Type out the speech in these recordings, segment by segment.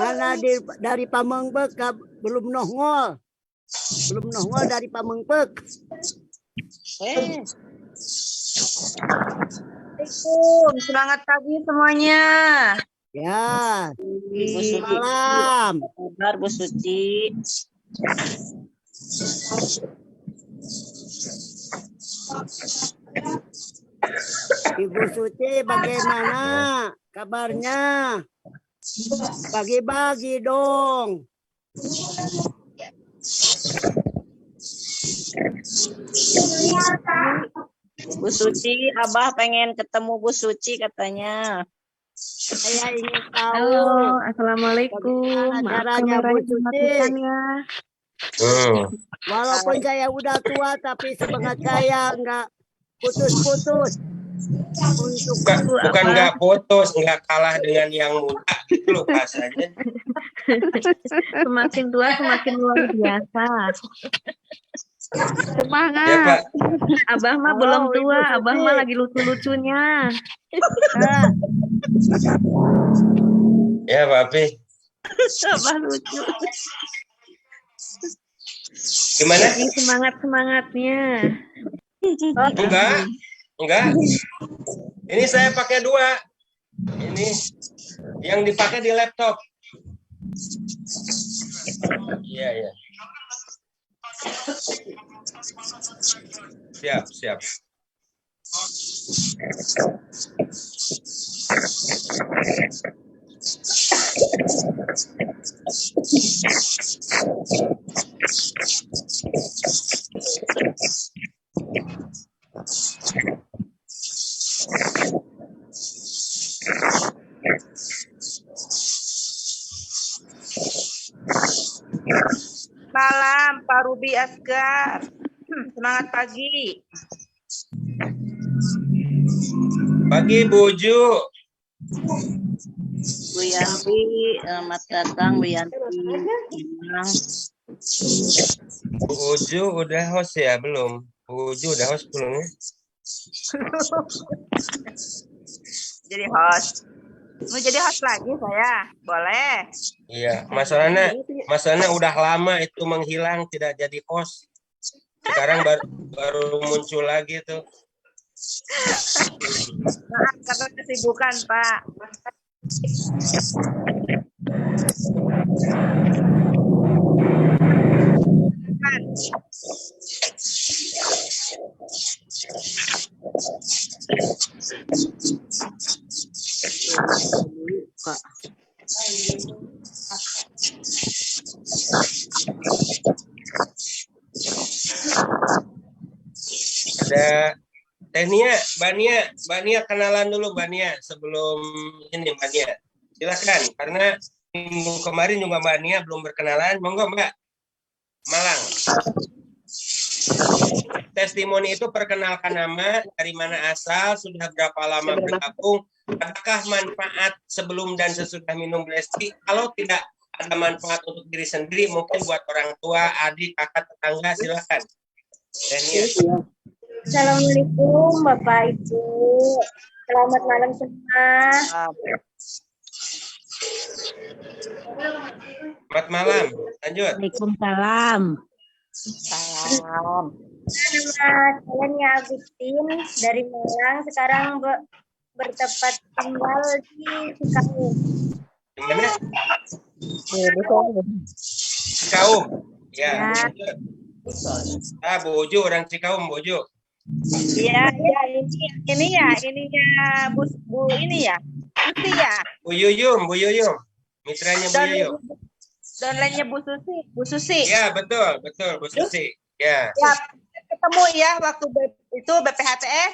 Mana dari Pamengpek belum nongol. Belum nongol dari Pamengpek. Assalamualaikum, semangat pagi semuanya. Ya, Bu Suci, malam. kabar Bu Suci? Ibu Suci bagaimana kabarnya? Bagi-bagi dong. Bu Suci, Abah pengen ketemu Bu Suci katanya. Saya ingin tahu. Halo, assalamualaikum. Bagaimana Maaf caranya Bu kameranya Suci? dimatikan ya. Walaupun saya udah tua, tapi semangat saya nggak putus-putus. Untuk Bukan nggak putus, nggak kalah dengan yang muda gitu loh bahasanya. Semakin tua semakin luar biasa. Semangat. Ya Pak. Abah mah Halo, belum Ibu tua, Suci. Abah mah lagi lucu-lucunya. Ah, Ya Pak Pi. Abah lucu. Gimana? Lagi semangat-semangatnya. Enggak. Ini saya pakai dua. Ini yang dipakai di laptop. Iya, iya. Siap. Malam Pak Ruby Asgar. Semangat pagi. Pagi Bu Uju. Bu Yanti, selamat datang Bu Yanti. Bu Uju udah host ya belum? Bu Uju udah host belum ya? Jadi host. Mau jadi host lagi saya? Boleh. Iya, masalahnya udah lama itu menghilang tidak jadi host. Sekarang baru muncul lagi tuh. Maaf karena kesibukan Pak. Ada Tehnia, Bania kenalan dulu Bania sebelum ini Bania. Silakan karena minggu kemarin juga Bania belum berkenalan. Monggo Mbak. Malang. Testimoni itu perkenalkan nama, dari mana asal, sudah berapa lama bergabung, adakah manfaat sebelum dan sesudah minum Blesti? Kalau tidak ada manfaat untuk diri sendiri, mungkin buat orang tua, adik, kakak, tetangga, silakan. Tehnia. Assalamualaikum Bapak Ibu. Selamat malam semua. Selamat malam. Lanjut. Waalaikumsalam. Salam. Nama saya Agustin dari Malang. Sekarang bertempat tinggal di Cikarang. Di mana? Cikaum. Ya. Lanjut. Bu Uju, orang Cikaum, Bu Uju. Iya, ininya Bu ini ya. Susi ya. Bu Yuyum. Mitranya Bu Yuyum. Downline-nya Bu Susi. Ya, betul, Bu Susi. Ya. Ya, ketemu ya waktu itu BPHTS.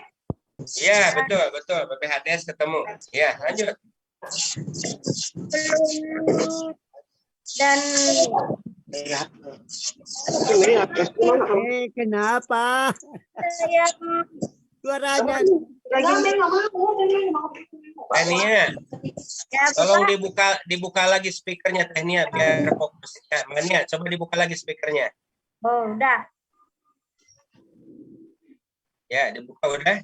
Ya, betul. BPHTS ketemu. Ya, lanjut. Dan kenapa? saya Suaranya Tehnia, ya, tolong dibuka lagi speakernya Tehnia biar fokus. Ya, Mania, coba dibuka lagi speakernya. oh udah. Ya, dibuka udah.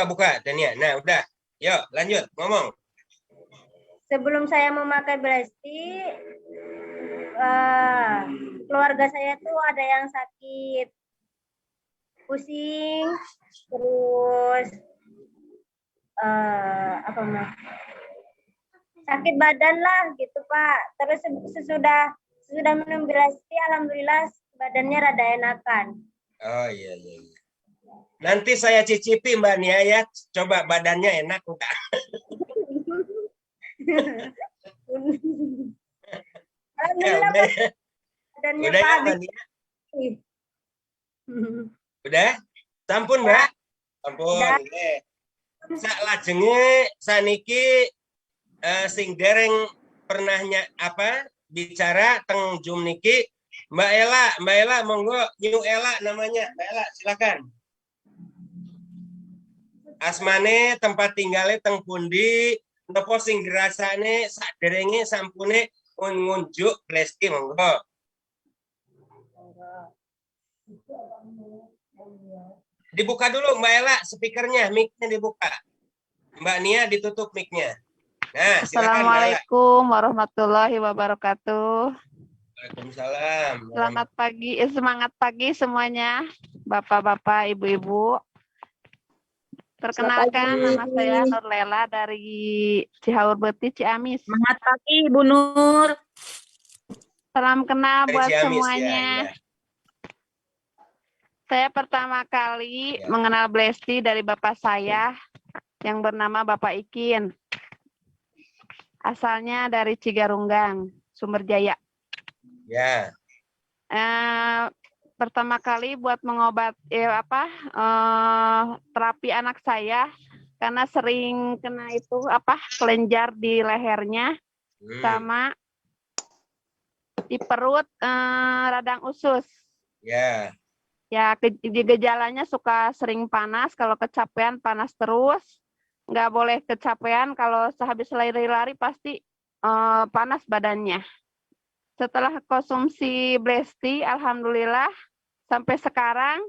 Buka Tehnia. Nah, udah. Yuk, lanjut ngomong. sebelum saya memakai Blasti, keluarga saya tuh ada yang sakit, pusing, terus apa mas? Sakit badan lah gitu Pak. Terus sesudah minum Blasti, alhamdulillah badannya rada enakan. Oh iya. Nanti saya cicipi Mbak Nia ya. Coba badannya enak enggak? Alhamdulillah udah, Pak, badannya udah ya Pak Mbak Nia? Udah? Sampun Mbak? Sampun. Udah. Nggih. Sak lajenge saniki sing dereng pernahnya bicara teng Zoom niki Mbak Ella monggo New Ella namanya. Mbak Ella silakan. Asmane tempat tinggalnya teng pundi, napa sing dirasane saderenge sampune ngunjuk Blasti monggo. Dibuka dulu Mbak Ella speakernya, mic-nya dibuka. Mbak Nia ditutup mic-nya. Nah, silakan Mbak Ella. Assalamualaikum warahmatullahi wabarakatuh. Waalaikumsalam. Selamat pagi, semangat pagi semuanya, bapak-bapak, ibu-ibu. Perkenalkan, nama saya Nurlela dari Cihaur Beti, Ciamis. Semangat pagi, Bu Nur. Salam kenal Dari buat Ciamis, semuanya. ya. Saya pertama kali Ya. mengenal Blasti dari bapak saya yang bernama Bapak Ikin. Asalnya dari Cigarunggang, Sumber Jaya. Ya. Pertama kali buat terapi anak saya karena sering kena kelenjar di lehernya sama di perut, radang usus. Ya. Ya, gejalanya suka sering panas, kalau kecapean panas terus. Nggak boleh kecapean, kalau sehabis lari-lari pasti panas badannya. Setelah konsumsi Blasti, alhamdulillah sampai sekarang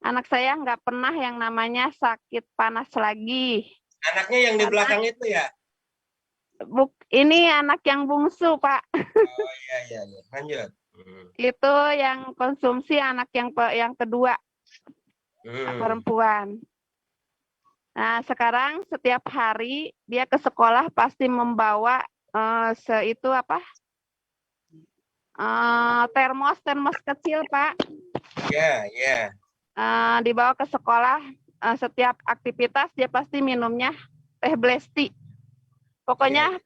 anak saya nggak pernah yang namanya sakit panas lagi. Anaknya yang di belakang itu ya? Ini anak yang bungsu, Pak. Oh iya. Lanjut. Itu yang konsumsi anak yang kedua, perempuan. Nah, sekarang setiap hari dia ke sekolah pasti membawa termos kecil, Pak. Ya. Dibawa ke sekolah, setiap aktivitas dia pasti minumnya teh Blasti. Pokoknya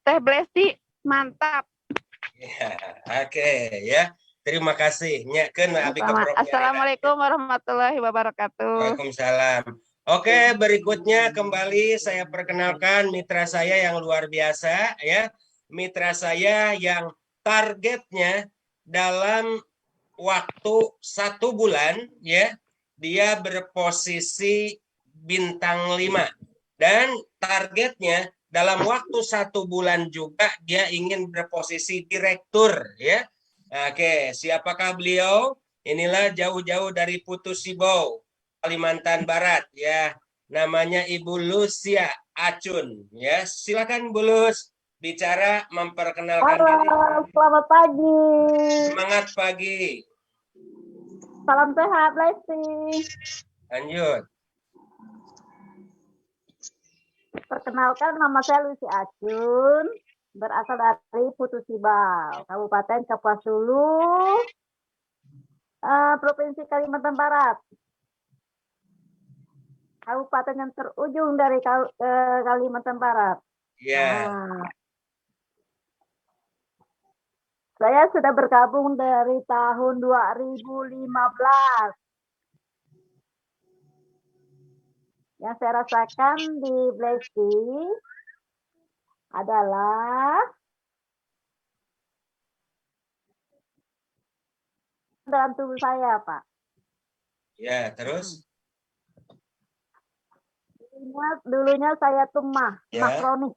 teh Blasti mantap. Ya, oke ya. Terima kasih. Assalamualaikum warahmatullahi wabarakatuh. Waalaikumsalam. Oke, berikutnya kembali saya perkenalkan mitra saya yang luar biasa ya. Mitra saya yang targetnya dalam waktu 1 bulan ya, dia berposisi bintang 5 dan targetnya dalam waktu 1 bulan juga dia ingin berposisi direktur ya. Oke, siapakah beliau? Inilah jauh-jauh dari Putu Sibau, Kalimantan Barat ya. Namanya Ibu Lucia Acun ya. Silakan Bu Lus bicara, memperkenalkan diri. Selamat pagi. Semangat pagi. Salam sehat, Blasti. Lanjut. Perkenalkan, nama saya Lucy Acun, berasal dari Putu Sibau, Kabupaten Kapuas Hulu, Provinsi Kalimantan Barat. Kabupaten yang terujung dari Kalimantan Barat. Ya. Saya sudah bergabung dari tahun 2015. Yang saya rasakan di Blasti adalah dalam tubuh saya, Pak. Ya, terus? Dulunya saya tuh mah kronis.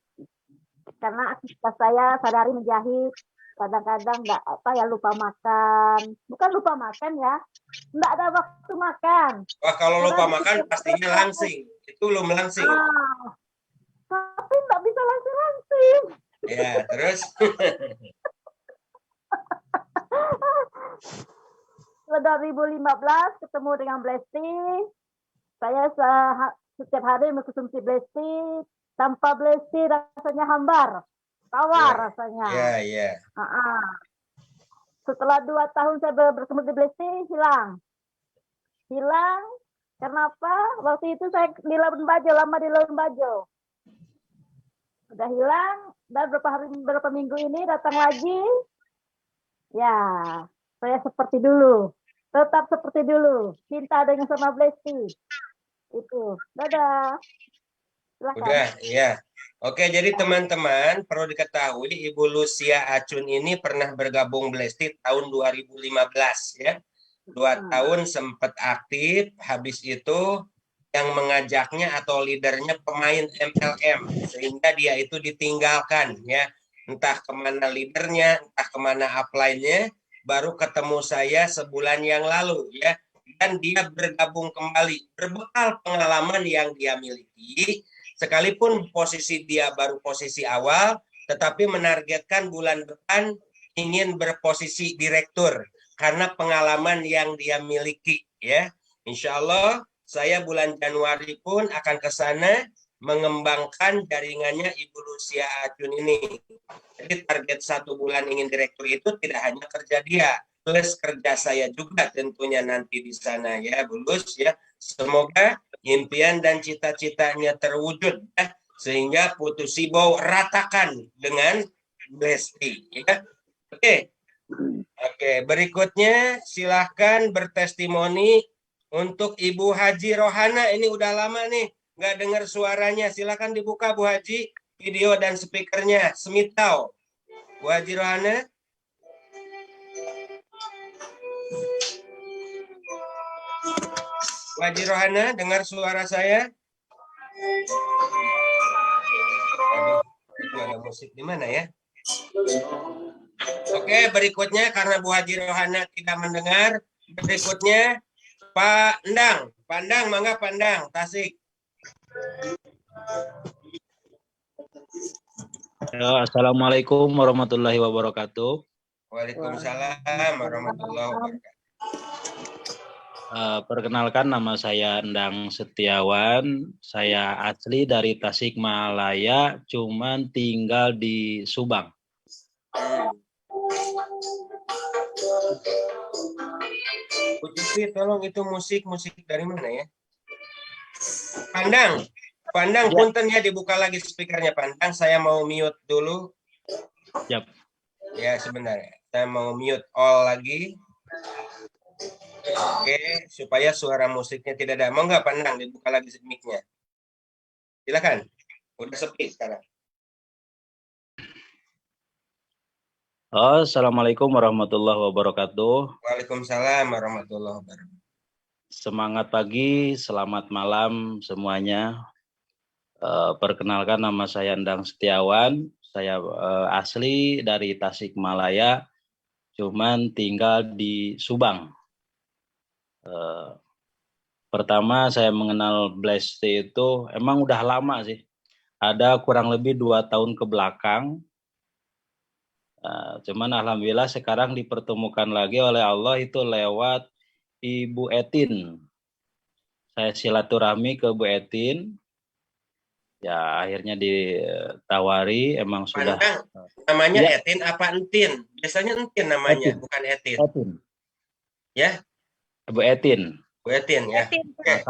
Karena aktivitas saya sehari menjahit, kadang-kadang lupa makan. Bukan lupa makan ya, enggak ada waktu makan. Wah, kalau lupa makan pastinya langsing. Itu belum langsing. Tapi enggak bisa langsing-langsing. Ya, terus? Setelah 2015 ketemu dengan Blesti, saya setiap hari mengkonsumsi Blesti. Tanpa Blesti rasanya hambar, tawar Ya, rasanya. ya. Setelah 2 tahun saya bertemu di Blesti, hilang. Kenapa? Waktu itu saya di Labuan Bajo, lama di Labuan Bajo. Udah hilang, dan beberapa minggu ini datang lagi. Ya, saya seperti dulu. Tetap seperti dulu. Cinta dengan sama Blesti. Itu. Dadah. Silakan. Udah, ya. Oke, jadi teman-teman perlu diketahui Ibu Lucia Acun ini pernah bergabung Blesti tahun 2015 ya. 2 tahun sempat aktif, habis itu yang mengajaknya atau leadernya pemain MLM, sehingga dia itu ditinggalkan ya. Entah kemana leadernya, entah kemana upline-nya, baru ketemu saya sebulan yang lalu ya. Dan dia bergabung kembali, berbekal pengalaman yang dia miliki, sekalipun posisi dia baru posisi awal, tetapi menargetkan bulan depan ingin berposisi direktur karena pengalaman yang dia miliki ya. Insya Allah saya bulan Januari pun akan ke sana mengembangkan jaringannya Ibu Lucia Acun ini. Jadi target 1 bulan ingin direktur itu tidak hanya kerja dia, plus kerja saya juga tentunya nanti di sana ya Bu Lus ya. Semoga impian dan cita-citanya terwujud ya, sehingga Putu Sibo ratakan dengan Blesti ya. Oke, berikutnya silahkan bertestimoni untuk Ibu Haji Rohana. Ini udah lama nih nggak dengar suaranya. Silahkan dibuka Bu Haji video dan speakernya. Semitau Bu Haji Rohana. Bu Haji Rohana, dengar suara saya? Aduh, itu ada musik di mana ya? Oke, berikutnya karena Bu Haji Rohana tidak mendengar, berikutnya Pak Endang. Pak Endang, mangga Pak Endang, Tasik. Assalamualaikum warahmatullahi wabarakatuh. Waalaikumsalam warahmatullahi wabarakatuh. Perkenalkan, nama saya Endang Setiawan. Saya asli dari Tasikmalaya, cuman tinggal di Subang. Bu Cici, tolong itu musik dari mana ya? Pandang Ya. punten ya, dibuka lagi speakernya Pandang. Saya mau mute dulu. Yap. Ya sebentar ya. Saya mau mute all lagi. Oke, supaya suara musiknya tidak ada. Mau nggak Pandang dibuka lagi mic-nya? Silakan. Udah sepi sekarang. Assalamualaikum warahmatullahi wabarakatuh. Waalaikumsalam warahmatullahi wabarakatuh. Semangat pagi, selamat malam semuanya. Perkenalkan, nama saya Endang Setiawan. Saya asli dari Tasikmalaya, cuman tinggal di Subang. Pertama saya mengenal Blesti itu emang udah lama sih. Ada kurang lebih 2 tahun ke belakang. Cuman alhamdulillah sekarang dipertemukan lagi oleh Allah itu lewat Ibu Etin. Saya silaturahmi ke Bu Etin. Ya akhirnya ditawari, emang sudah. Pandang, namanya Ya. Etin apa Entin? Biasanya Entin namanya, Etin. bukan Etin. Etin. Ya, Bu Etin. Bu Etin ya. Oke.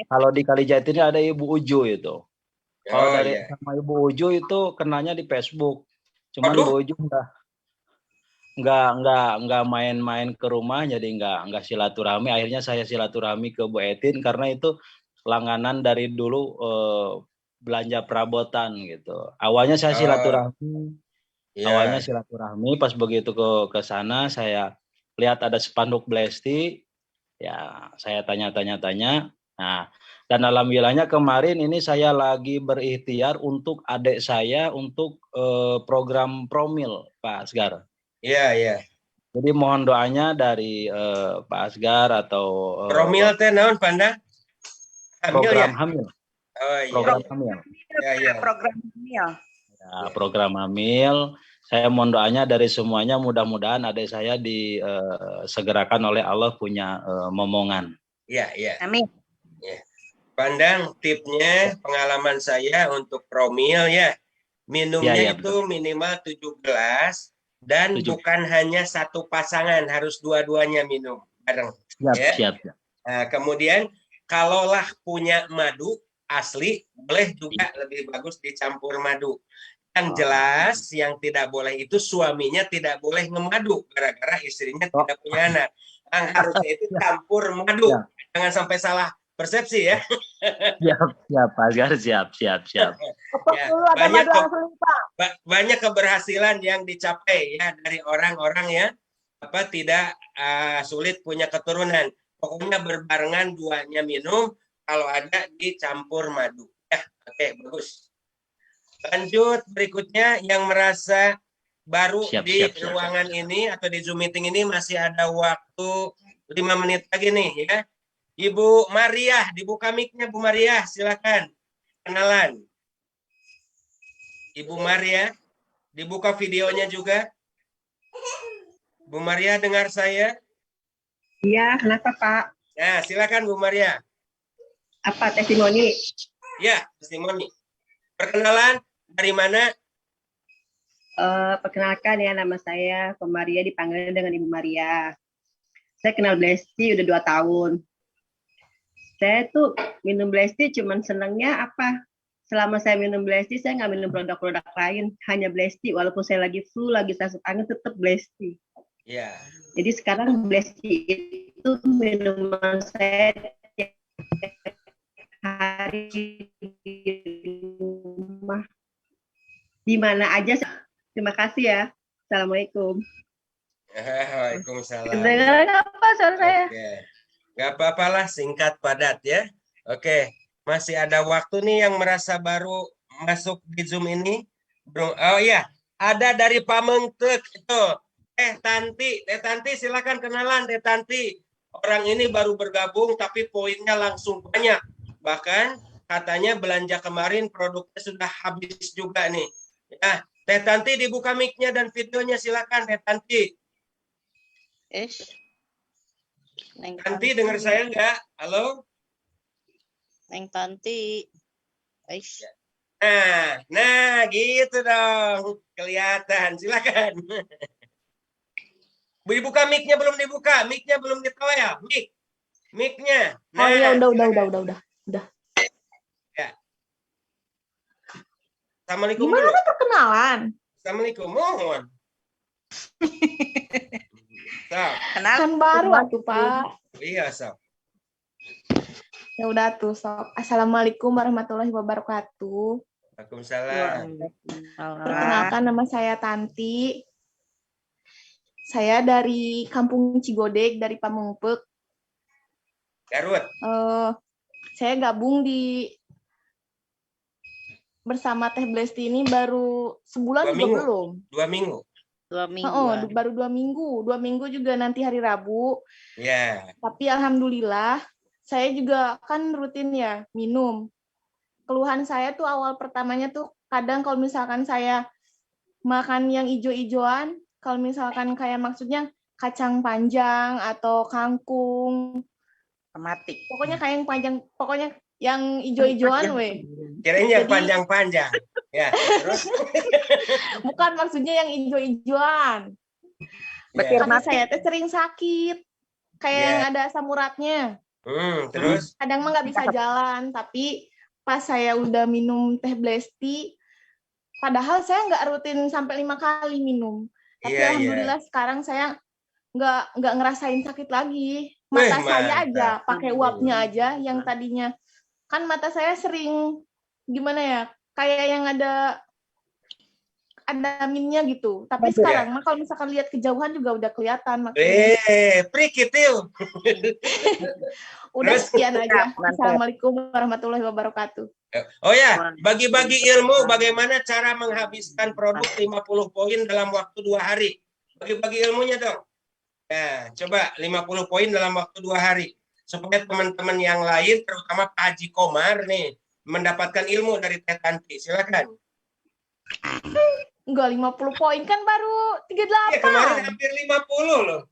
Kalau di Kalijatin ada Ibu Uju itu. Kalau Oh dari iya. sama Ibu Uju itu kenalnya di Facebook. Cuman Waduh. Ibu Uju nggak main-main ke rumah, jadi nggak silaturahmi. Akhirnya saya silaturahmi ke Bu Etin karena itu langganan dari dulu belanja perabotan gitu. Awalnya saya silaturahmi. Iya. Awalnya silaturahmi, pas begitu ke sana saya lihat ada spanduk Blesti. Ya, saya tanya-tanya. Nah, dan alhamdulillahnya kemarin ini saya lagi berikhtiar untuk adik saya untuk program Promil, Pak Asgar. Iya, iya. Jadi mohon doanya dari Pak Asgar atau Promil teh naon Pandang? Hamil program ya? hamil. Oh iya. Program hamil. Ya, ya. Program hamil. program hamil. Saya mohon doanya dari semuanya, mudah-mudahan adik saya disegerakan oleh Allah punya momongan. Iya, iya. Amin. Pandang tipnya pengalaman saya untuk promil ya. Minumnya Ya, itu minimal 7 gelas dan 7. bukan hanya satu pasangan, harus dua-duanya minum bareng. Siap, Ya. siap. Nah, kemudian kalaulah punya madu asli, boleh juga lebih bagus dicampur madu. Yang jelas yang tidak boleh itu suaminya tidak boleh ngemadu gara-gara istrinya tidak punya anak. Yang harusnya itu campur madu. Ya. Jangan sampai salah persepsi ya. Siap, Pak Asgar, siap. Kepok Ya, dulu ada banyak madu langsung, Pak. Banyak keberhasilan yang dicapai ya dari orang-orang ya tidak sulit punya keturunan. Pokoknya berbarengan duanya minum, kalau ada dicampur madu. Ya, oke, bagus. Lanjut berikutnya yang merasa baru di ruangan ini atau di Zoom meeting ini masih ada waktu 5 menit lagi nih ya. Ibu Maria, dibuka mic-nya Bu Maria, silakan. Kenalan. Ibu Maria, dibuka videonya juga. Bu Maria dengar saya? Iya, kenapa Pak? Nah, silakan Bu Maria. Apa testimoni? Ya, testimoni. Perkenalan dari mana? Perkenalkan ya, nama saya Maria, dipanggil dengan Ibu Maria. Saya kenal Blesti udah 2 tahun. Saya tuh minum Blesti cuman senangnya apa? Selama saya minum Blesti, saya nggak minum produk-produk lain, hanya Blesti. Walaupun saya lagi flu, lagi sakit angin, tetap Blesti. Ya. Jadi sekarang Blesti itu minuman saya tiap hari di rumah. Di mana aja. Terima kasih ya. Assalamualaikum. Waalaikumsalam. Kedengaran apa suara saya? Oke. Gak apa-apalah, singkat padat ya. Oke. Masih ada waktu nih yang merasa baru masuk di Zoom ini. Oh iya, ada dari Pamengtek itu. Teh Tanti silakan kenalan Teh Tanti. Orang ini baru bergabung tapi poinnya langsung banyak. Bahkan katanya belanja kemarin produknya sudah habis juga nih. Ya, Teh Tanti dibuka mic-nya dan videonya, silakan Teh Tanti. Tanti dengar saya enggak? Halo? Neng Tanti. Nah gitu dong. Kelihatan, silakan. Dibuka mic-nya, belum dibuka. Mic-nya belum ditawa ya? Mic-nya. Oh iya, udah. Ya. Assalamualaikum. Gimana perkenalan? Assalamualaikum, mohon. Kan baru atuh, Pak. Iya, Sob. Ya udah tuh, Sob. Assalamualaikum warahmatullahi wabarakatuh. Waalaikumsalam. Perkenalkan, nama saya Tanti. Saya dari Kampung Cigodeg, dari Pamengpeuk. Garut. Saya gabung bersama Teh Blesti ini baru sebulan juga belum. 2 minggu. Baru 2 minggu. 2 minggu juga nanti hari Rabu. Ya. Tapi alhamdulillah, saya juga kan rutin ya minum. Keluhan saya tuh awal pertamanya tuh kadang kalau misalkan saya makan yang ijo-ijoan, kalau misalkan kayak maksudnya kacang panjang atau kangkung, Mati. pokoknya kayak yang panjang, pokoknya yang ijo-ijoan weh. Kirain yang panjang-panjang. Ya, terus Bukan, maksudnya yang ijo-ijoan. ya. Karena saya tuh sering sakit. Kayak yang ada asam uratnya. Terus Kadang mah nggak bisa jalan, tapi pas saya udah minum Teh Blesti, padahal saya nggak rutin sampai 5 kali minum. Tapi alhamdulillah sekarang saya nggak ngerasain sakit lagi. Mata saya aja, pakai uapnya aja, yang tadinya kan mata saya sering gimana ya, kayak yang ada minnya gitu. Tapi sekarang mah kalau misalkan lihat kejauhan juga udah kelihatan. Prikit yuk. Udah sekian aja. Assalamualaikum warahmatullahi wabarakatuh. Oh ya, bagi-bagi ilmu bagaimana cara menghabiskan produk 50 poin dalam waktu 2 hari. Bagi-bagi ilmunya dong. Ya, coba 50 poin dalam waktu 2 hari. Supaya teman-teman yang lain, terutama Pak Haji Komar nih, mendapatkan ilmu dari Teh Tanti. Silakan. Enggak 50 poin kan baru 38. Ya, kemarin hampir 50 loh.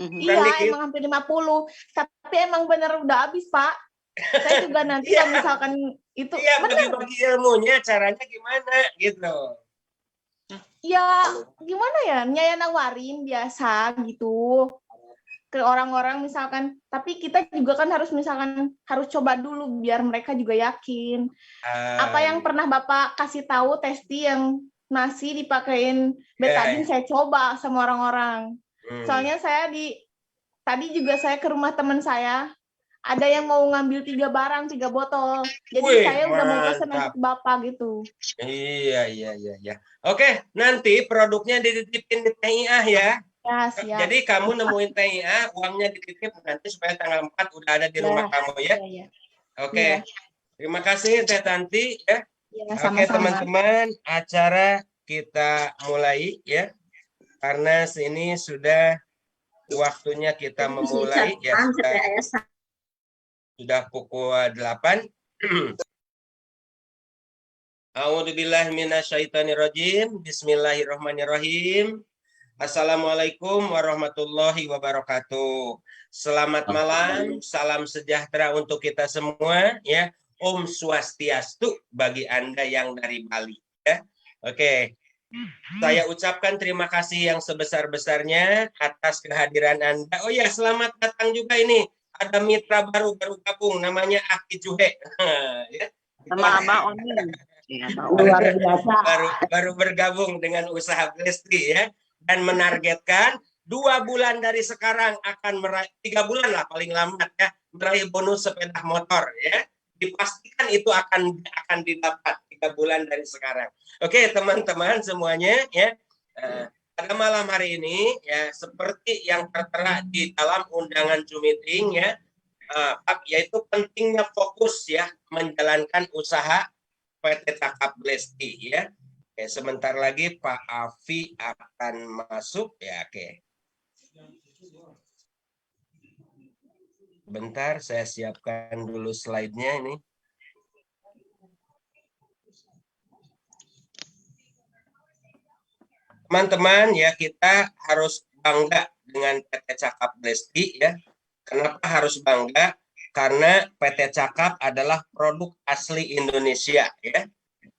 Iya, emang hampir 50. Tapi emang bener udah habis, Pak. Saya juga nanti kalau misalkan itu Iya, bagi-bagi ilmunya caranya gimana gitu. Ya, gimana ya? Nyaya nawarin biasa gitu ke orang-orang misalkan, tapi kita juga kan harus misalkan harus coba dulu biar mereka juga yakin. Apa yang pernah Bapak kasih tahu Testi yang nasi dipakein betadine saya coba sama orang-orang. Soalnya saya tadi juga saya ke rumah teman saya, ada yang mau ngambil 3 barang, 3 botol. Jadi saya udah mau pesan ke Bapak gitu. Iya. Oke, nanti produknya dititipin di TIA ya. Ya, siap. Jadi kamu nemuin TIA, uangnya dititip nanti supaya tanggal 4 udah ada di rumah kamu ya. Oke. Terima kasih Teh Tanti ya. Oke, teman-teman, acara kita mulai ya. Karena sini sudah waktunya kita memulai ya. Sudah pukul 8. A'udzubillahi minasyaitonirrajim. Bismillahirrahmanirrahim. Assalamualaikum warahmatullahi wabarakatuh. Selamat malam, salam sejahtera untuk kita semua ya. Om Swastiastu bagi Anda yang dari Bali ya. Oke. Saya ucapkan terima kasih yang sebesar-besarnya atas kehadiran Anda. Oh ya, selamat datang juga ini. Ada mitra baru gabung namanya Aki Juhe. Ya. Sama Abah Oni. Luar biasa. Baru bergabung dengan usaha Blesti ya. Dan menargetkan 2 bulan dari sekarang akan meraih 3 bulan lah paling lambat ya meraih bonus sepeda motor ya. Dipastikan itu akan didapat 3 bulan dari sekarang. Oke teman-teman semuanya ya. Pada malam hari ini ya seperti yang tertera di dalam undangan Zoom meeting ya, yaitu pentingnya fokus ya menjalankan usaha PT Cakap Blesti ya. Oke, sebentar lagi Pak Afi akan masuk ya. Oke. Bentar saya siapkan dulu slide-nya ini. Teman-teman ya, kita harus bangga dengan PT Cakap Blesti ya. Kenapa harus bangga? Karena PT Cakap adalah produk asli Indonesia ya.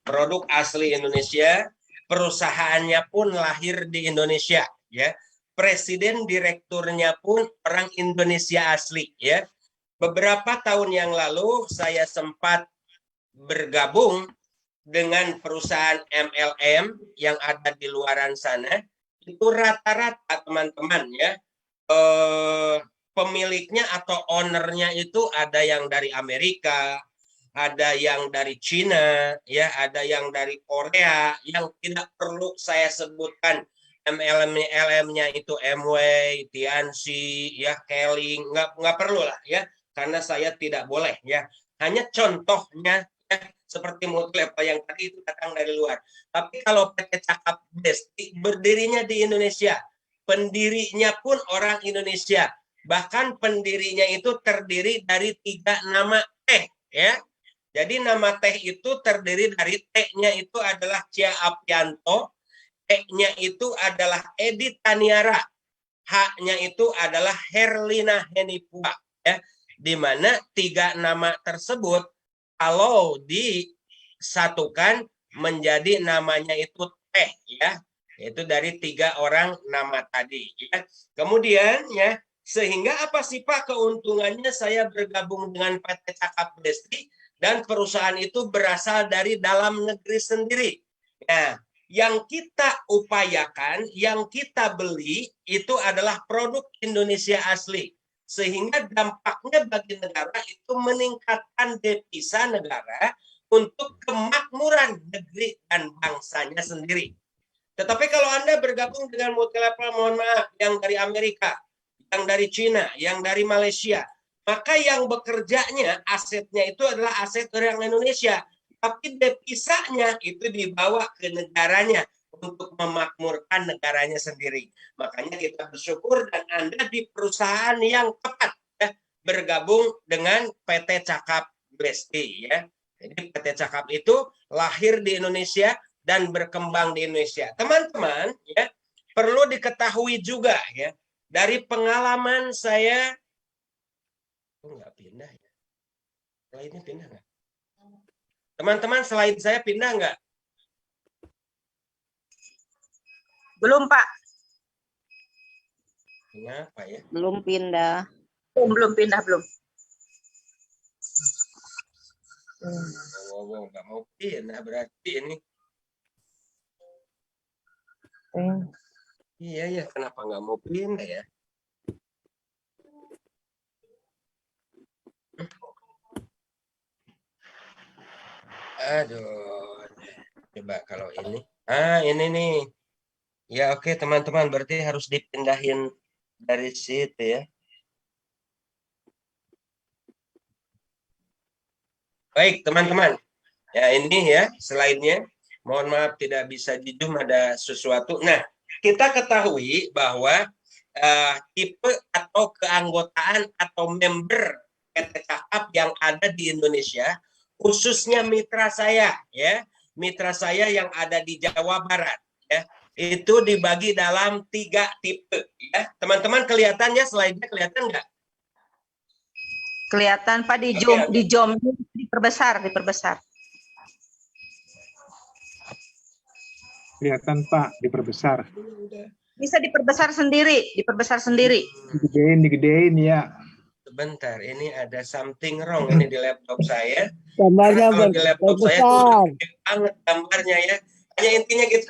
Produk asli Indonesia, perusahaannya pun lahir di Indonesia ya. Presiden direkturnya pun orang Indonesia asli ya. Beberapa tahun yang lalu saya sempat bergabung dengan perusahaan MLM yang ada di luaran sana. Itu rata-rata teman-teman ya, pemiliknya atau ownernya itu ada yang dari Amerika, ada yang dari Cina, ya, ada yang dari Korea, yang tidak perlu saya sebutkan MLM-nya itu Amway, Tianxi, ya, Keling, nggak perlu lah ya, karena saya tidak boleh ya. Hanya contohnya ya, seperti Multilevel yang tadi itu datang dari luar. Tapi kalau PT Cakap Blesti berdirinya di Indonesia, pendirinya pun orang Indonesia, bahkan pendirinya itu terdiri dari 3 nama teh ya. Jadi nama teh itu terdiri dari T-nya itu adalah Cia Apianto, E-nya itu adalah Edi Taniara, H-nya itu adalah Herlina Henipua ya. Di mana 3 nama tersebut kalau disatukan menjadi namanya itu teh ya. Itu dari 3 orang nama tadi ya. Kemudian ya, sehingga apa sih Pak keuntungannya saya bergabung dengan PT Cakap Blesti? Dan perusahaan itu berasal dari dalam negeri sendiri. Nah, yang kita upayakan, yang kita beli itu adalah produk Indonesia asli. Sehingga dampaknya bagi negara itu meningkatkan devisa negara untuk kemakmuran negeri dan bangsanya sendiri. Tetapi kalau Anda bergabung dengan Multilevel, mohon maaf, yang dari Amerika, yang dari Cina, yang dari Malaysia, maka yang bekerjanya, asetnya itu adalah aset orang Indonesia. Tapi devisanya itu dibawa ke negaranya untuk memakmurkan negaranya sendiri. Makanya kita bersyukur dan Anda di perusahaan yang tepat ya, bergabung dengan PT Cakap Blesti ya. Jadi PT Cakap itu lahir di Indonesia, dan berkembang di Indonesia. Teman-teman, ya, perlu diketahui juga ya, dari pengalaman saya, nggak pindah ya. Slide-nya pindah nggak? Teman-teman, slide saya pindah nggak? Belum, Pak. Kenapa ya? Belum pindah. Belum pindah, belum. Wow, nggak mau pindah berarti ini. Iya ya, kenapa nggak mau pindah ya? Aduh, coba kalau ini. Ini nih. Ya oke teman-teman, berarti harus dipindahin dari situ ya. Baik teman-teman. Ya ini ya slide-nya. Mohon maaf tidak bisa di zoom, ada sesuatu. Nah, kita ketahui bahwa tipe atau keanggotaan atau member PT Cakap yang ada di Indonesia, khususnya mitra saya ya, mitra saya yang ada di Jawa Barat ya, itu dibagi dalam 3 tipe ya. Teman-teman kelihatannya slide-nya kelihatan nggak? Kelihatan Pak, di zoom, diperbesar. Kelihatan Pak, diperbesar. Bisa diperbesar sendiri. Digedein ya. Sebentar, ini ada something wrong ini di laptop saya. Gambarnya Kalau di laptop saya tuh besar. gede banget gambarnya ya. Hanya intinya gitu.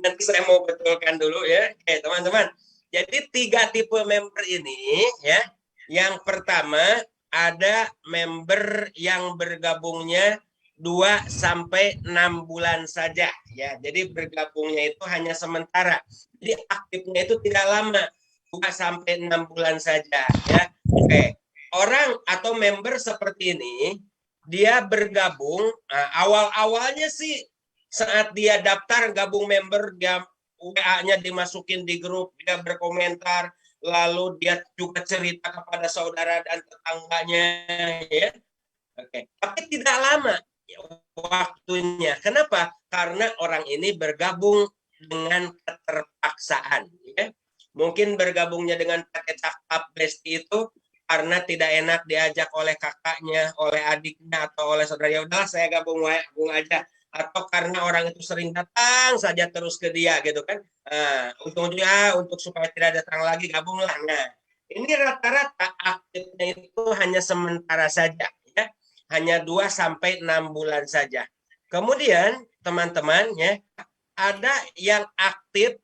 Nanti saya mau betulkan dulu ya. Oke, teman-teman. Jadi 3 tipe member ini ya. Yang pertama ada member yang bergabungnya 2 sampai 6 bulan saja ya. Jadi bergabungnya itu hanya sementara. Jadi aktifnya itu tidak lama. 2 sampai 6 bulan saja ya. Oke. Orang atau member seperti ini dia bergabung awal-awalnya sih saat dia daftar gabung member, dia WA-nya dimasukin di grup, dia berkomentar, lalu dia juga cerita kepada saudara dan tetangganya ya. Oke. Tapi tidak lama waktunya. Kenapa? Karena orang ini bergabung dengan keterpaksaan ya. Mungkin bergabungnya dengan PT Cakap Blesti itu karena tidak enak diajak oleh kakaknya, oleh adiknya, atau oleh saudara. Ya udahlah saya gabung aja. Atau karena orang itu sering datang saja terus ke dia gitu kan. Ujung-ujungnya untuk supaya tidak datang lagi gabunglah. Nah, ini rata-rata aktifnya itu hanya sementara saja ya. Hanya 2 sampai 6 bulan saja. Kemudian teman-teman ya, ada yang aktif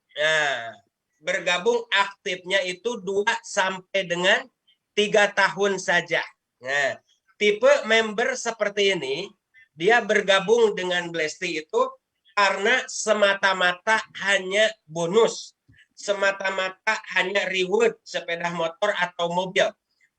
bergabung aktifnya itu 2 sampai dengan 3 tahun saja. Nah, tipe member seperti ini, dia bergabung dengan Blesti itu karena semata-mata hanya bonus, semata-mata hanya reward sepeda motor atau mobil.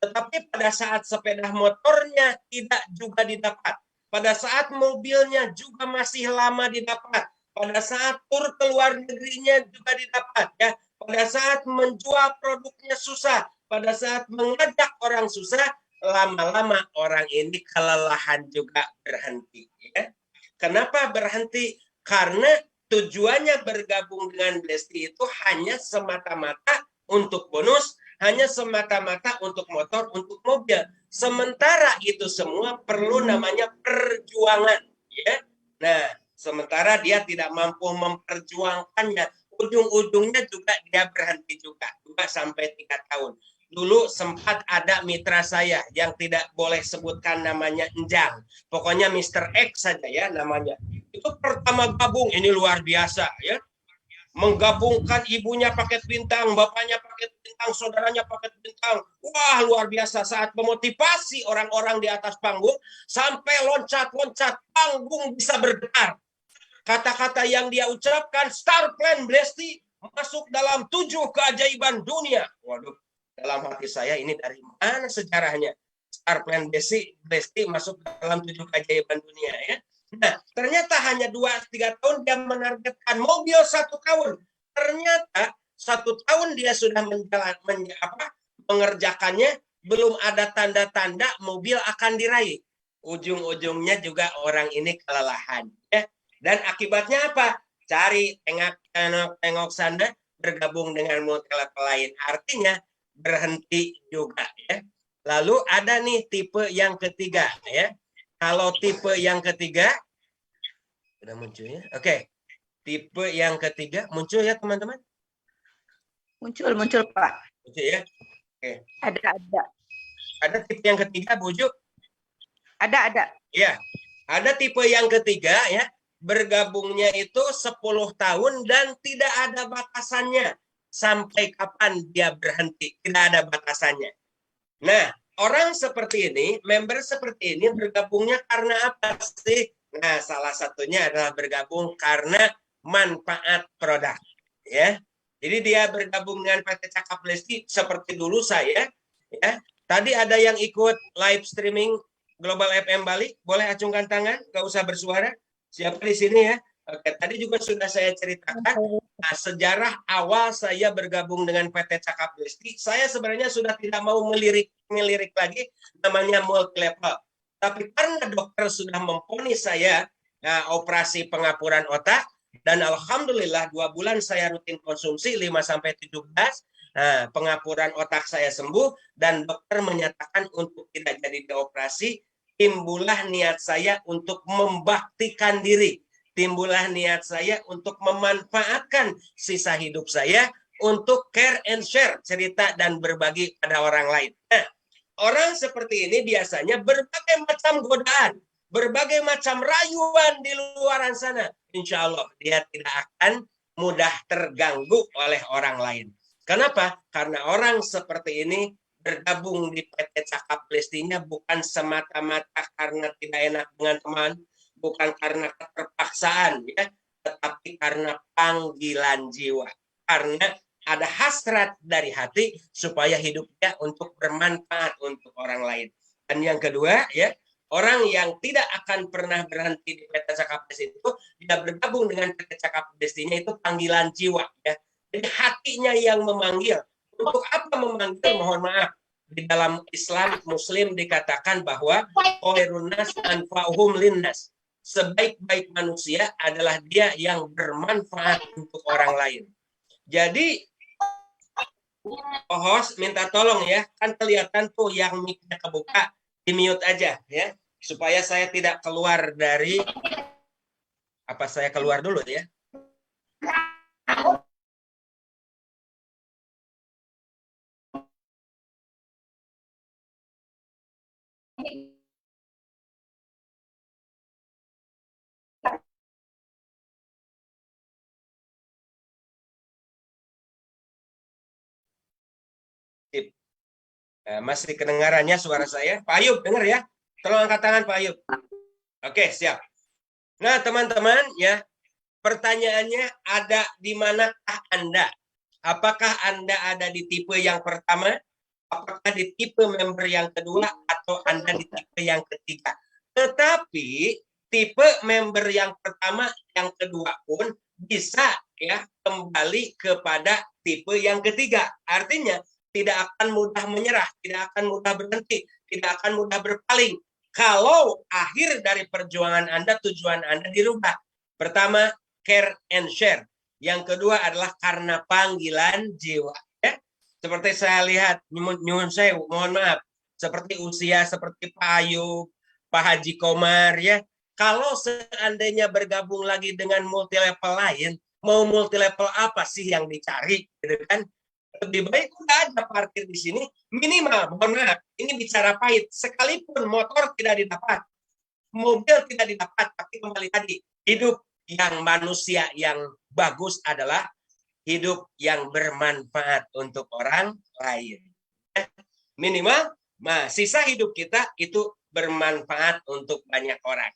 Tetapi pada saat sepeda motornya tidak juga didapat, pada saat mobilnya juga masih lama didapat, pada saat tur ke luar negerinya juga didapat ya. Pada saat menjual produknya susah, pada saat mengajak orang susah, lama-lama orang ini kelelahan juga berhenti. Ya. Kenapa berhenti? Karena tujuannya bergabung dengan Blesti itu hanya semata-mata untuk bonus, hanya semata-mata untuk motor, untuk mobil. Sementara itu semua perlu namanya perjuangan. Ya. Nah, sementara dia tidak mampu memperjuangkannya, ujung-ujungnya juga dia berhenti juga 2 sampai 3 tahun. Dulu sempat ada mitra saya yang tidak boleh sebutkan namanya Enjang. Pokoknya Mr. X saja ya namanya. Itu pertama gabung ini luar biasa ya. Menggabungkan ibunya paket bintang, bapaknya paket bintang, saudaranya paket bintang. Wah, luar biasa saat memotivasi orang-orang di atas panggung sampai loncat-loncat panggung bisa bergetar. Kata-kata yang dia ucapkan, Star Plan Blesti masuk dalam 7 keajaiban dunia. Waduh, dalam hati saya ini dari mana sejarahnya? Star Plan Blesti masuk dalam 7 keajaiban dunia ya. Nah, ternyata hanya 2-3 tahun dia menargetkan mobil 1 tahun. Ternyata 1 tahun dia sudah mengerjakannya, belum ada tanda-tanda mobil akan diraih. Ujung-ujungnya juga orang ini kelelahan ya. Dan akibatnya apa? Cari tengok sana, bergabung dengan multi level lain. Artinya berhenti juga ya. Lalu ada nih tipe yang ketiga ya. Kalau tipe yang ketiga sudah muncul ya. Oke. Tipe yang ketiga muncul ya teman-teman? Muncul Pak. Muncul ya. Oke. Ada. Ada tipe yang ketiga, Bu Uju? Ada. Ya. Ada tipe yang ketiga ya. Bergabungnya itu 10 tahun dan tidak ada batasannya. Sampai kapan dia berhenti. Tidak ada batasannya. Nah, orang seperti ini, member seperti ini bergabungnya karena apa sih? Nah, salah satunya adalah bergabung karena manfaat produk. Ya. Jadi dia bergabung dengan PT Cakap Lesti seperti dulu saya. Ya. Tadi ada yang ikut live streaming Global FM Bali. Boleh acungkan tangan, nggak usah bersuara. Siapa di sini ya? Oke, tadi juga sudah saya ceritakan sejarah awal saya bergabung dengan PT Cakap Lesti. Saya sebenarnya sudah tidak mau melirik lagi namanya multi level. Tapi karena dokter sudah memvonis saya operasi pengapuran otak dan alhamdulillah 2 bulan saya rutin konsumsi 5-17 pengapuran otak saya sembuh dan dokter menyatakan untuk tidak jadi dioperasi. Timbullah niat saya untuk membaktikan diri. Timbullah niat saya untuk memanfaatkan sisa hidup saya untuk care and share cerita dan berbagi pada orang lain. Nah, orang seperti ini biasanya berbagai macam godaan, berbagai macam rayuan di luaran sana. Insya Allah dia tidak akan mudah terganggu oleh orang lain. Kenapa? Karena orang seperti ini bergabung di PT Cakap Lestinya bukan semata-mata karena tidak enak dengan teman, bukan karena keterpaksaan ya, tetapi karena panggilan jiwa. Karena ada hasrat dari hati supaya hidupnya untuk bermanfaat untuk orang lain. Dan yang kedua ya, orang yang tidak akan pernah berhenti di PT Cakap Lesti itu dia bergabung dengan PT Cakap Lestinya itu panggilan jiwa ya. Jadi hatinya yang memanggil. Untuk apa memanggil? Mohon maaf. Di dalam Islam Muslim dikatakan bahwa khairun nas anfa'uhum linnas. Sebaik-baik manusia adalah dia yang bermanfaat untuk orang lain. Jadi host minta tolong ya, kan kelihatan tuh yang mic-nya kebuka, di-mute aja ya, supaya saya tidak keluar dari apa saya keluar dulu ya. Masih kedengarannya suara saya? Pak Ayub, dengar ya? Tolong angkat tangan Pak Ayub. Oke, siap. Nah, teman-teman, ya, pertanyaannya ada di manakah Anda? Apakah Anda ada di tipe yang pertama? Apakah di tipe member yang kedua? Atau Anda di tipe yang ketiga? Tetapi, tipe member yang pertama, yang kedua pun bisa ya kembali kepada tipe yang ketiga. Artinya, tidak akan mudah menyerah, tidak akan mudah berhenti, tidak akan mudah berpaling. Kalau akhir dari perjuangan Anda, tujuan Anda dirubah. Pertama, care and share. Yang kedua adalah karena panggilan jiwa. Ya? Seperti saya lihat, nyuwun saya, mohon maaf, seperti usia, seperti Pak Ayub, Pak Haji Komar, ya. Kalau seandainya bergabung lagi dengan multi level lain, mau multi level apa sih yang dicari, gitu kan? Lebih baik udah ada parkir di sini minimal, mohon maaf, ini bicara pahit, sekalipun motor tidak didapat, mobil tidak didapat, tapi kembali tadi, hidup yang manusia yang bagus adalah hidup yang bermanfaat untuk orang lain. Minimal, sisa hidup kita itu bermanfaat untuk banyak orang.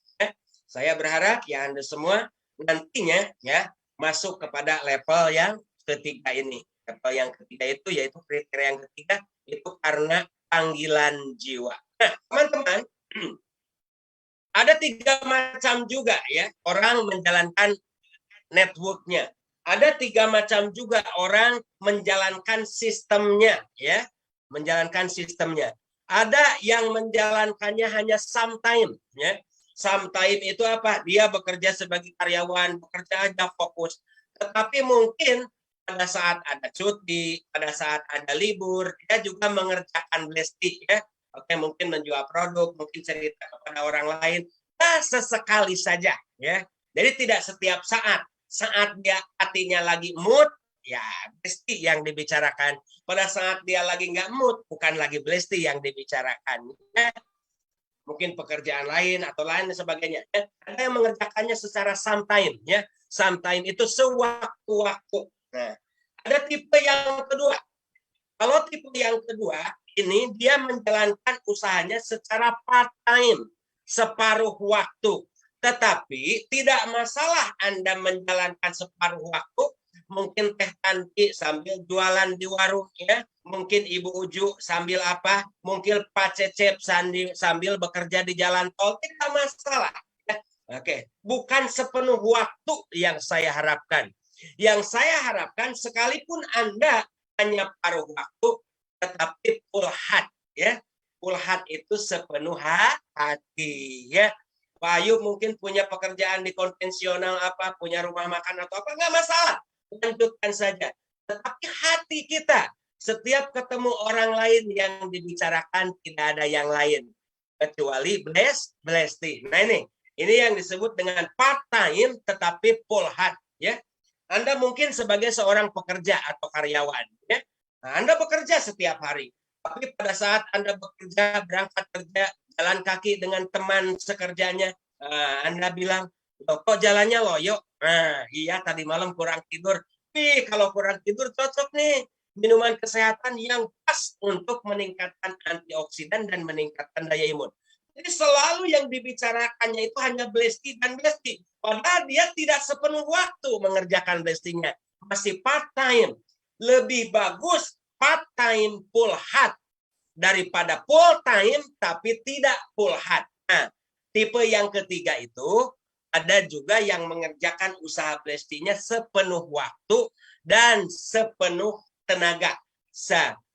Saya berharap ya Anda semua nantinya ya masuk kepada level yang ketiga ini. Level yang ketiga itu yaitu kriteria yang ketiga itu karena panggilan jiwa. Nah, teman-teman, ada 3 macam juga ya orang menjalankan networknya. Ada 3 macam juga orang menjalankan sistemnya ya, menjalankan sistemnya. Ada yang menjalankannya hanya sometime ya. Sometime itu apa? Dia bekerja sebagai karyawan, bekerja aja fokus. Tetapi mungkin pada saat ada cuti, pada saat ada libur, dia juga mengerjakan blesti ya. Oke, mungkin menjual produk, mungkin cerita kepada orang lain. Nah, sesekali saja ya. Jadi tidak setiap saat. Saat dia hatinya lagi mood, ya blesti yang dibicarakan. Pada saat dia lagi nggak mood, bukan lagi blesti yang dibicarakan. Ya. Mungkin pekerjaan lain atau lain dan sebagainya. Ada yang mengerjakannya secara sometime ya. Sometime itu sewaktu-waktu. Nah, ada tipe yang kedua. Kalau tipe yang kedua ini dia menjalankan usahanya secara part time, separuh waktu. Tetapi tidak masalah Anda menjalankan separuh waktu. Mungkin Teh Tanti sambil jualan di warung ya, mungkin Ibu Uju sambil apa, mungkin Pak Cecep sambil bekerja di jalan tol, tidak masalah ya. Oke, bukan sepenuh waktu yang saya harapkan. Yang saya harapkan sekalipun Anda hanya paruh waktu tetapi full heart ya. Full heart itu sepenuh hati ya. Pak Ayub mungkin punya pekerjaan di konvensional apa, punya rumah makan atau apa, nggak masalah. Lanjutkan saja. Tetapi hati kita setiap ketemu orang lain yang dibicarakan tidak ada yang lain kecuali blesti. Nah ini yang disebut dengan part time tetapi full heart ya. Anda mungkin sebagai seorang pekerja atau karyawan ya. Nah, Anda bekerja setiap hari. Tapi pada saat Anda bekerja, berangkat kerja, jalan kaki dengan teman sekerjanya, Anda bilang, loh, kok jalannya loyo? Nah, iya tadi malam kurang tidur. Nih, kalau kurang tidur cocok nih minuman kesehatan yang pas untuk meningkatkan antioksidan dan meningkatkan daya imun. Jadi selalu yang dibicarakannya itu hanya blesti dan blesti. Padahal dia tidak sepenuh waktu mengerjakan blestinya. Masih part time. Lebih bagus part time full heart daripada full time tapi tidak full heart. Nah, tipe yang ketiga itu ada juga yang mengerjakan usaha blestinya sepenuh waktu dan sepenuh tenaga.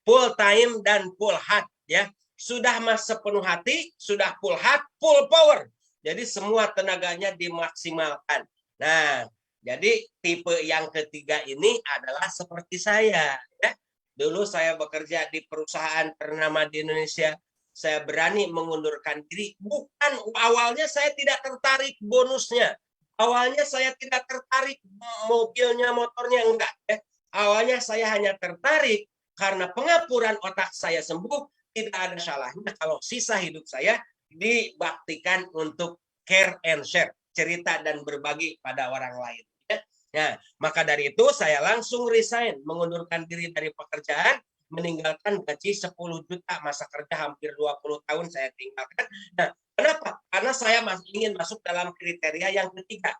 Full time dan full heart ya. Sudah mas sepenuh hati, sudah full heart, full power. Jadi semua tenaganya dimaksimalkan. Nah, jadi tipe yang ketiga ini adalah seperti saya ya. Dulu saya bekerja di perusahaan ternama di Indonesia. Saya berani mengundurkan diri. Bukan awalnya saya tidak tertarik bonusnya. Awalnya saya tidak tertarik mobilnya, motornya, enggak. Ya. Awalnya saya hanya tertarik karena pengapuran otak saya sembuh. Tidak ada salahnya kalau sisa hidup saya dibaktikan untuk care and share. Cerita dan berbagi pada orang lain. Ya. Nah, maka dari itu saya langsung resign. Mengundurkan diri dari pekerjaan. Meninggalkan gaji 10 juta, masa kerja hampir 20 tahun saya tinggalkan. Nah, kenapa? Karena saya ingin masuk dalam kriteria yang ketiga.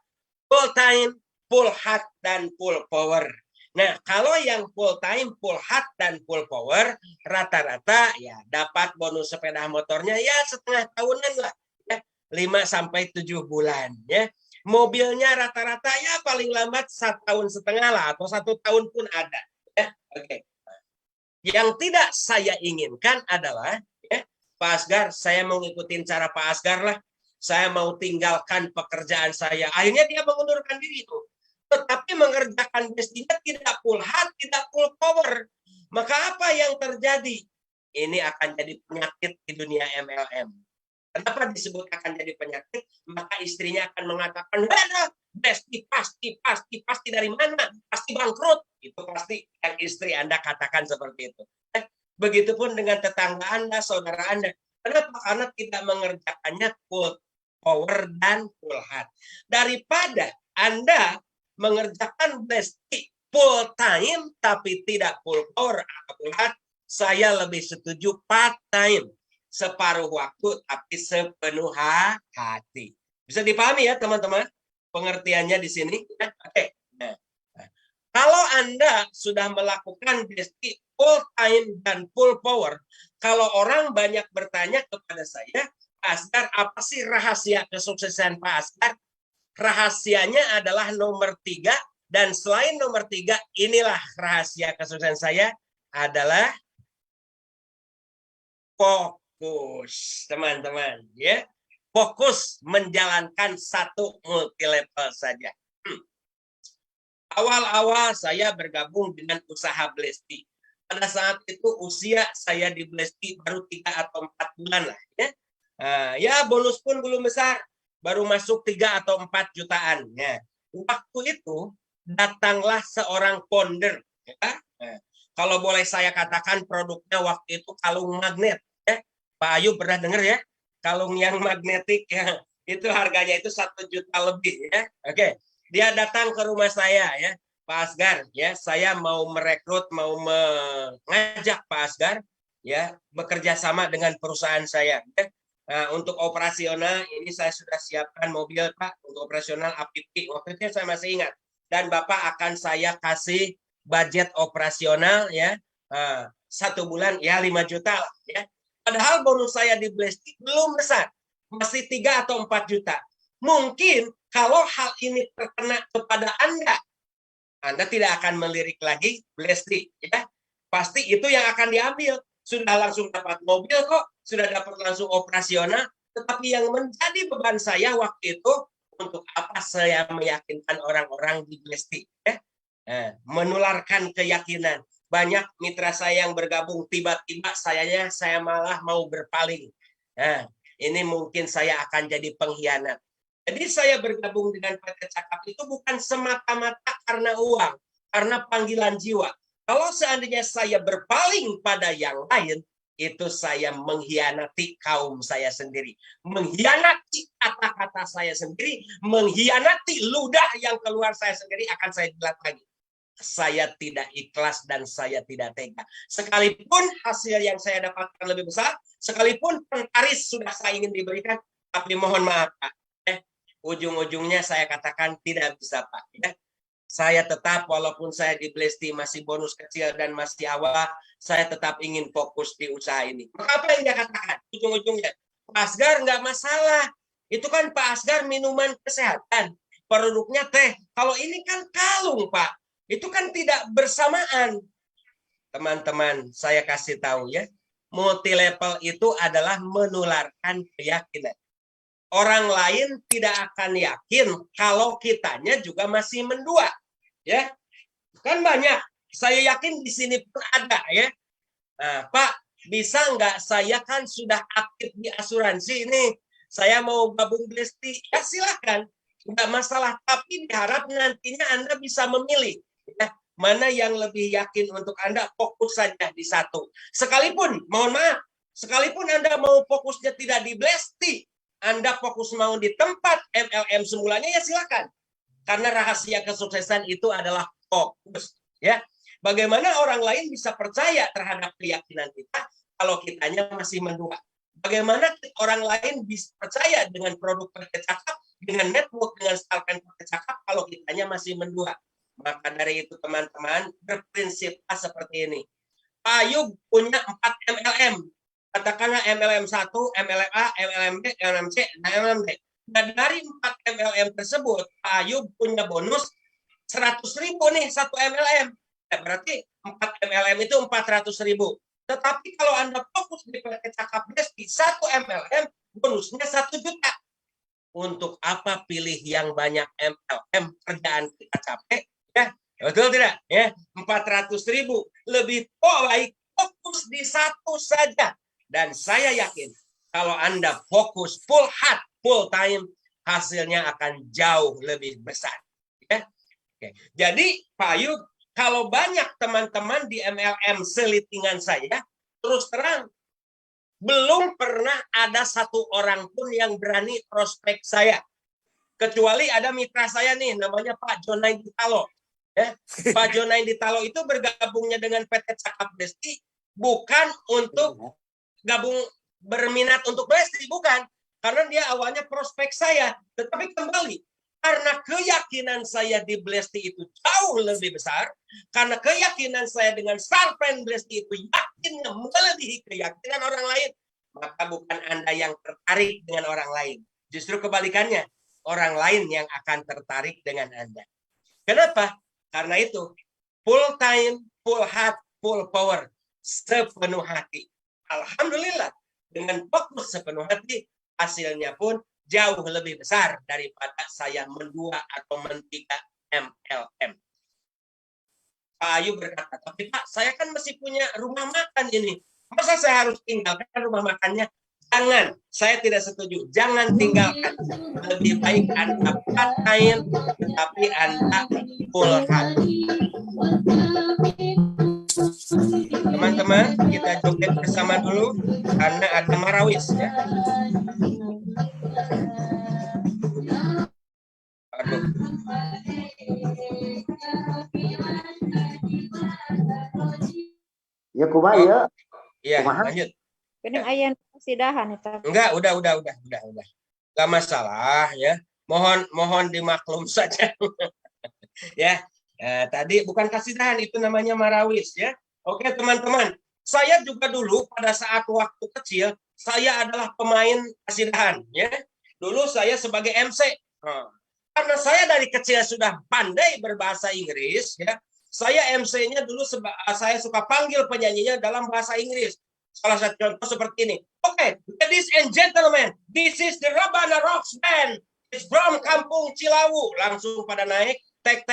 Full time, full heart, dan full power. Nah, kalau yang full time, full heart, dan full power, rata-rata ya dapat bonus sepeda motornya ya setengah tahunan lah. Ya, 5-7 bulan. Ya. Mobilnya rata-rata ya paling lambat 1,5 tahun lah, atau 1 tahun pun ada. Ya, oke. Yang tidak saya inginkan adalah, ya, Pak Asgar, saya mau ngikutin cara Pak Asgar lah. Saya mau tinggalkan pekerjaan saya. Akhirnya dia mengundurkan diri itu. Tetapi mengerjakan blestinya tidak full heart, tidak full power. Maka apa yang terjadi? Ini akan jadi penyakit di dunia MLM. Kenapa disebut akan jadi penyakit? Maka istrinya akan mengatakan, blesti pasti dari mana? Pasti bangkrut. Itu pasti yang istri Anda katakan seperti itu. Begitupun dengan tetangga Anda, saudara Anda. Kenapa? Karena tidak mengerjakannya full power dan full heart. Daripada Anda mengerjakan blesti full time tapi tidak full power atau full heart, saya lebih setuju part time. Separuh waktu tapi sepenuh hati. Bisa dipahami ya teman-teman? Pengertiannya di sini. Oke. Nah, kalau Anda sudah melakukan blesti full time dan full power, kalau orang banyak bertanya kepada saya, Pak Asgar, apa sih rahasia kesuksesan Pak Asgar? Rahasianya adalah nomor 3, dan selain nomor 3, inilah rahasia kesuksesan saya adalah fokus, teman-teman, ya. fokus menjalankan satu multi level saja. Awal-awal saya bergabung dengan usaha Blesti. Pada saat itu usia saya di Blesti baru 3 atau 4 bulan lah. Ya, ya bonus pun belum besar, baru masuk 3 atau 4 jutaan. Ya. Waktu itu datanglah seorang founder. Ya. Kalau boleh saya katakan produknya waktu itu kalung magnet. Ya. Pak Ayu pernah dengar ya? Kalung yang magnetik ya. Itu harganya itu 1 juta lebih. Ya. Oke. Dia datang ke rumah saya ya, Pak Asgar, ya, saya mau merekrut, mau mengajak Pak Asgar ya bekerja sama dengan perusahaan saya. Ya. Nah, untuk operasional ini saya sudah siapkan mobil Pak untuk operasional APP. Waktu itu saya masih ingat. Dan Bapak akan saya kasih budget operasional ya 1 bulan ya 5 juta lah, ya. Padahal bonus saya di Blesti belum besar, masih 3 atau 4 juta. Mungkin kalau hal ini terkena kepada Anda tidak akan melirik lagi Blesti, ya. Pasti itu yang akan diambil. Sudah langsung dapat mobil kok, sudah dapat langsung operasional. Tetapi yang menjadi beban saya waktu itu, untuk apa saya meyakinkan orang-orang di Blesti, ya. Menularkan keyakinan. Banyak mitra saya yang bergabung, tiba-tiba saya malah mau berpaling. Nah, ini mungkin saya akan jadi pengkhianat. Jadi saya bergabung dengan PT Cakap itu bukan semata-mata karena uang, karena panggilan jiwa. Kalau seandainya saya berpaling pada yang lain, itu saya mengkhianati kaum saya sendiri. Mengkhianati kata-kata saya sendiri, mengkhianati ludah yang keluar saya sendiri akan saya jilat lagi. Saya tidak ikhlas dan saya tidak tega. Sekalipun hasil yang saya dapatkan lebih besar, sekalipun pentaris sudah saya ingin diberikan, tapi mohon maaf Pak. Ujung-ujungnya saya katakan tidak bisa Pak. Ya. Saya tetap walaupun saya di Blesti masih bonus kecil dan masih awal, saya tetap ingin fokus di usaha ini. Maka apa yang dia katakan? Ujung-ujungnya, Pak Asgar nggak masalah. Itu kan Pak Asgar minuman kesehatan. Produknya teh. Kalau ini kan kalung Pak. Itu kan tidak bersamaan. Teman-teman, saya kasih tahu ya. Multi level itu adalah menularkan keyakinan. Orang lain tidak akan yakin kalau kitanya juga masih mendua, ya kan banyak. Saya yakin di sini pun ada ya. Nah, Pak, bisa nggak saya kan sudah aktif di asuransi ini, saya mau gabung Blesti, ya silahkan, nggak masalah. Tapi diharap nantinya Anda bisa memilih, ya, mana yang lebih yakin untuk Anda, fokus saja di satu. Sekalipun, mohon maaf, sekalipun Anda mau fokusnya tidak di Blesti, Anda fokus mau di tempat MLM semulanya, ya silakan. Karena rahasia kesuksesan itu adalah fokus. Ya, bagaimana orang lain bisa percaya terhadap keyakinan kita kalau kitanya masih mendua? Bagaimana orang lain bisa percaya dengan produk PT Cakap, dengan network, dengan stalkan PT Cakap kalau kitanya masih mendua? Maka dari itu teman-teman, berprinsiplah seperti ini. Pak Ayub punya 4 MLM. Katakanlah MLM 1, MLM A, MLM B, MLM C, dan MLM D. Nah, dari 4 MLM tersebut, Pak Ayub punya bonus 100.000 nih, 1 MLM. Ya, berarti 4 MLM itu 400.000. Tetapi kalau Anda fokus di PT Cakap Blesti, 1 MLM bonusnya 1 juta. Untuk apa pilih yang banyak MLM? Kerjaan kita capek, ya betul tidak? Ya 400.000 lebih baik fokus di satu saja. Dan saya yakin kalau Anda fokus full heart, full time, hasilnya akan jauh lebih besar. Ya? Oke. Jadi Pak Ayub, kalau banyak teman-teman di MLM selitingan saya, terus terang, belum pernah ada satu orang pun yang berani prospek saya. Kecuali ada mitra saya nih, namanya Pak Jonai Ditalo. Ya? Pak Jonai Ditalo itu bergabungnya dengan PT Cakap Blesti bukan untuk gabung berminat untuk Blesti, bukan. Karena dia awalnya prospek saya. Tetapi kembali, karena keyakinan saya di Blesti itu jauh lebih besar, karena keyakinan saya dengan Starfriend Blesti itu yakinnya melebihi keyakinan orang lain, maka bukan Anda yang tertarik dengan orang lain. Justru kebalikannya, orang lain yang akan tertarik dengan Anda. Kenapa? Karena itu, full time, full heart, full power, sepenuh hati. Alhamdulillah, dengan fokus sepenuh hati, hasilnya pun jauh lebih besar daripada saya mendua atau mentiga MLM. Pak Ayu berkata, tapi Pak, saya kan masih punya rumah makan ini. Masa saya harus tinggalkan rumah makannya? Jangan, saya tidak setuju. Jangan tinggalkan. Lebih baik Anda part-time, tetapi Anda full hati. Teman-teman, kita joget bersama dulu, karena ada marawis. Ya. Aduh. Ya kumaha ya. Iya, lanjut. Bening aya kasidahan eta. Enggak, udah. Enggak masalah ya. Mohon dimaklum saja. Ya. Tadi bukan kasidahan, itu namanya marawis ya. Oke, teman-teman. Saya juga dulu pada saat waktu kecil, saya adalah pemain kasidahan ya. Dulu saya sebagai MC. Karena saya dari kecil sudah pandai berbahasa Inggris ya. Saya MC-nya dulu saya suka panggil penyanyinya dalam bahasa Inggris. Salah satu contoh seperti ini. Oke, ladies and gentlemen, this is the Rabana Rocks Band. It's from Kampung Cilawu. Langsung pada naik, tek,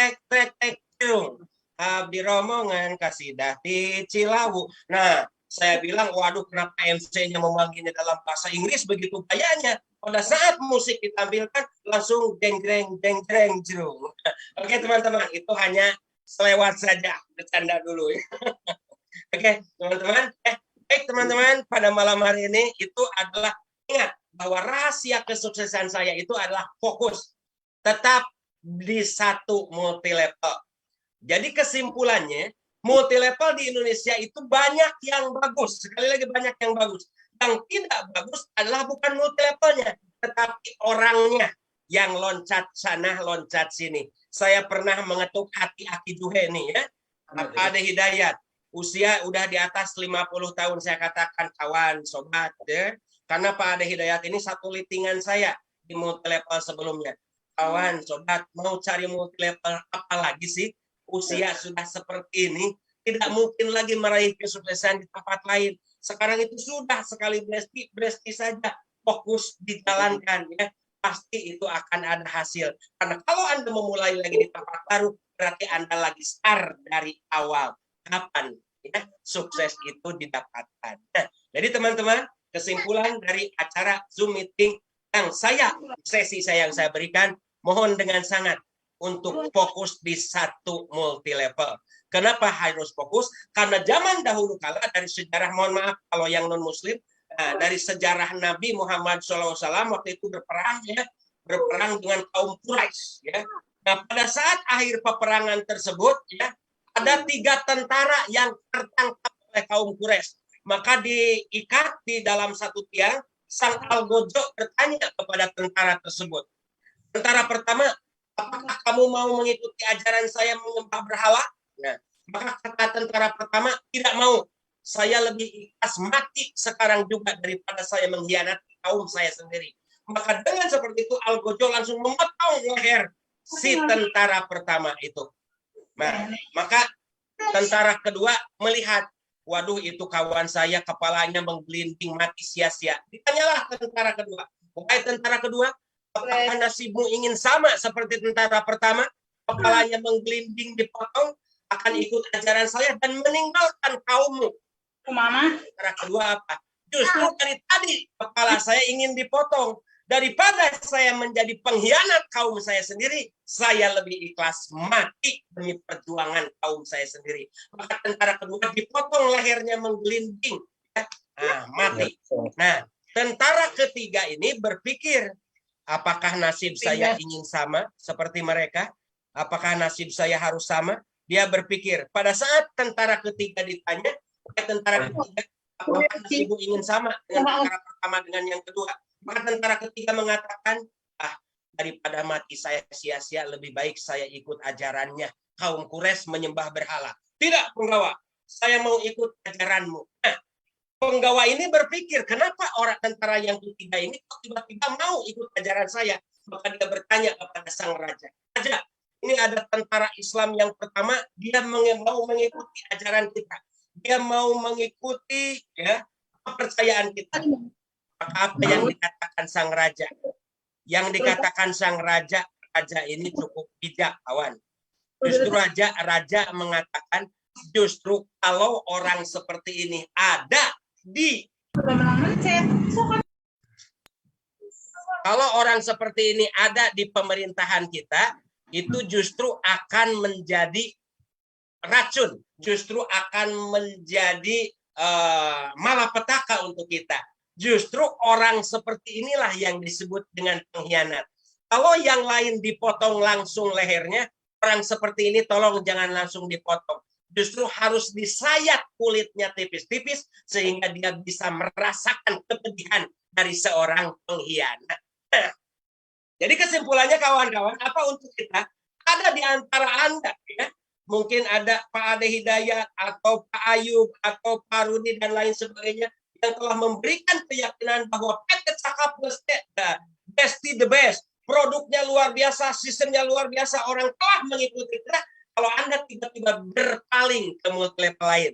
abdi romongan kasidah di Cilawu. Nah, saya bilang, waduh, kenapa MC-nya memanggilnya dalam bahasa Inggris begitu gayanya? Pada saat musik ditampilkan, langsung jeng-jeng, jerung. Oke, teman-teman, itu hanya selewat saja, bercanda dulu ya. Oke, teman-teman. Baik, teman-teman, pada malam hari ini itu adalah, ingat bahwa rahasia kesuksesan saya itu adalah fokus. Tetap di satu multi level. Jadi kesimpulannya, multi level di Indonesia itu banyak yang bagus. Sekali lagi banyak yang bagus. Yang tidak bagus adalah bukan multi levelnya, tetapi orangnya yang loncat sana, loncat sini. Saya pernah mengetuk hati Aki Juhe nih ya. Pak Ade Hidayat. Usia udah di atas 50 tahun, saya katakan kawan, sobat ya. Karena Pak Ade Hidayat ini satu litingan saya di multi level sebelumnya. Kawan, sobat, mau cari multi level apa lagi sih? Usia sudah seperti ini, tidak mungkin lagi meraih kesuksesan di tempat lain. Sekarang itu sudah sekali berhenti saja, fokus dijalankan ya. Pasti itu akan ada hasil. Karena kalau Anda memulai lagi di tempat baru, berarti Anda lagi start dari awal. Kapan ya, sukses itu didapatkan. Nah, jadi teman-teman, kesimpulan dari acara Zoom meeting yang sesi yang saya berikan, mohon dengan sangat untuk fokus di satu multi level. Kenapa harus fokus? Karena zaman dahulu kala dari sejarah, mohon maaf kalau yang non muslim, dari sejarah Nabi Muhammad SAW waktu itu berperang dengan kaum Quraisy ya. Nah, pada saat akhir peperangan tersebut ya, ada 3 tentara yang tertangkap oleh kaum Quraisy. Maka diikat di dalam satu tiang, sang Algojo bertanya kepada tentara tersebut. Tentara pertama, apakah kamu mau mengikuti ajaran saya menyembah berhala? Nah, maka kata tentara pertama, tidak mau. Saya lebih ikhlas mati sekarang juga daripada saya mengkhianati kaum saya sendiri. Maka dengan seperti itu, Algojo langsung memotong leher si tentara pertama itu. Nah, maka tentara kedua melihat, waduh itu kawan saya kepalanya menggelinding mati sia-sia. Ditanyalah tentara kedua, wahai tentara kedua, apakah nasibmu ingin sama seperti tentara pertama? Kepalanya menggelinding dipotong, akan ikut ajaran saya dan meninggalkan kaummu. Mama. Tentara kedua apa? Justru dari tadi kepala saya ingin dipotong. Daripada saya menjadi pengkhianat kaum saya sendiri, saya lebih ikhlas mati demi perjuangan kaum saya sendiri. Maka tentara kedua dipotong lehernya menggelinding. Ya. Nah, mati. Nah, tentara ketiga ini berpikir, apakah nasib saya ingin sama seperti mereka? Apakah nasib saya harus sama? Dia berpikir, pada saat tentara ketiga ditanya, tentara ketiga, apakah nasibmu ingin sama dengan tentara pertama dengan yang kedua? Maka tentara ketiga mengatakan, daripada mati saya sia-sia, lebih baik saya ikut ajarannya. Kaum Quraisy menyembah berhala. Tidak, penggawa, saya mau ikut ajaranmu. Nah, penggawa ini berpikir, kenapa orang tentara yang ketiga ini tiba-tiba mau ikut ajaran saya? Maka dia bertanya kepada sang raja. Raja, ini ada tentara Islam yang pertama, dia mau mengikuti ajaran kita. Dia mau mengikuti ya kepercayaan kita. Maka apa yang dikatakan sang raja? Yang dikatakan sang raja ini cukup bijak, kawan. Justru raja mengatakan, justru kalau orang seperti ini ada di pemerintahan kita, itu justru akan menjadi racun, justru akan menjadi malapetaka untuk kita. Justru orang seperti inilah yang disebut dengan pengkhianat. Kalau yang lain dipotong langsung lehernya, orang seperti ini tolong jangan langsung dipotong. Justru harus disayat kulitnya tipis-tipis sehingga dia bisa merasakan kepedihan dari seorang pengkhianat. Jadi kesimpulannya kawan-kawan, apa untuk kita? Ada di antara Anda, ya, mungkin ada Pak Ade Hidayat atau Pak Ayub atau Pak Rudi dan lain sebagainya yang telah memberikan keyakinan bahwa PT Cakap Blesti the best, produknya luar biasa, sistemnya luar biasa, orang telah mengikuti kita. Kalau Anda tiba-tiba berpaling ke multi-level lain,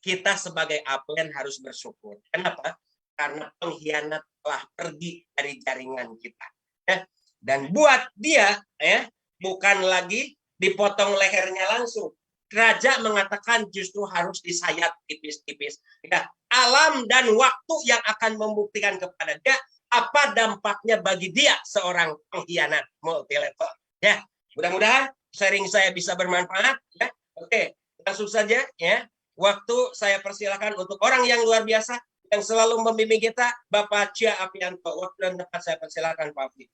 kita sebagai upline harus bersyukur. Kenapa? Karena pengkhianat telah pergi dari jaringan kita. Ya. Dan buat dia, ya, bukan lagi dipotong lehernya langsung. Raja mengatakan justru harus disayat tipis-tipis. Ya. Alam dan waktu yang akan membuktikan kepada dia apa dampaknya bagi dia seorang pengkhianat multi-level. Ya, mudah-mudahan sharing saya bisa bermanfaat. Ya, oke, langsung saja. Ya, waktu saya persilakan untuk orang yang luar biasa yang selalu membimbing kita, Bapak Cia Apianto. Waktu dan tempat saya persilakan, Pak Api.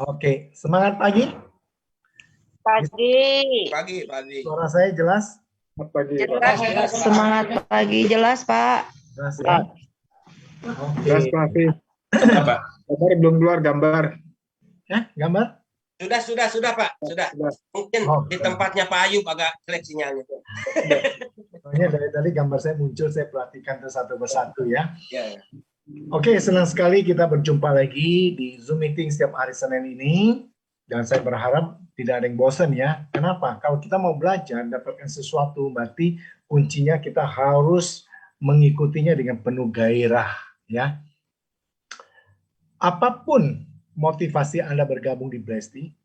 Oke, semangat pagi. Pagi. Pagi. Suara saya jelas? Pagi. Jelas. Semangat pagi, jelas Pak. Jelas ya? Oke. Jelas Pak Afi. Pak. Gambar belum keluar gambar. Gambar? Sudah Pak. Sudah. Mungkin di tempatnya Pak Ayub agak jelek sinyalnya. Soalnya dari tadi gambar saya muncul, saya perhatikan satu persatu ya. Ya. Oke, senang sekali kita berjumpa lagi di Zoom meeting setiap hari Senin ini. Dan saya berharap tidak ada yang bosan ya. Kenapa? Kalau kita mau belajar, dapatkan sesuatu, berarti kuncinya kita harus mengikutinya dengan penuh gairah ya. Apapun motivasi Anda bergabung di Blesti,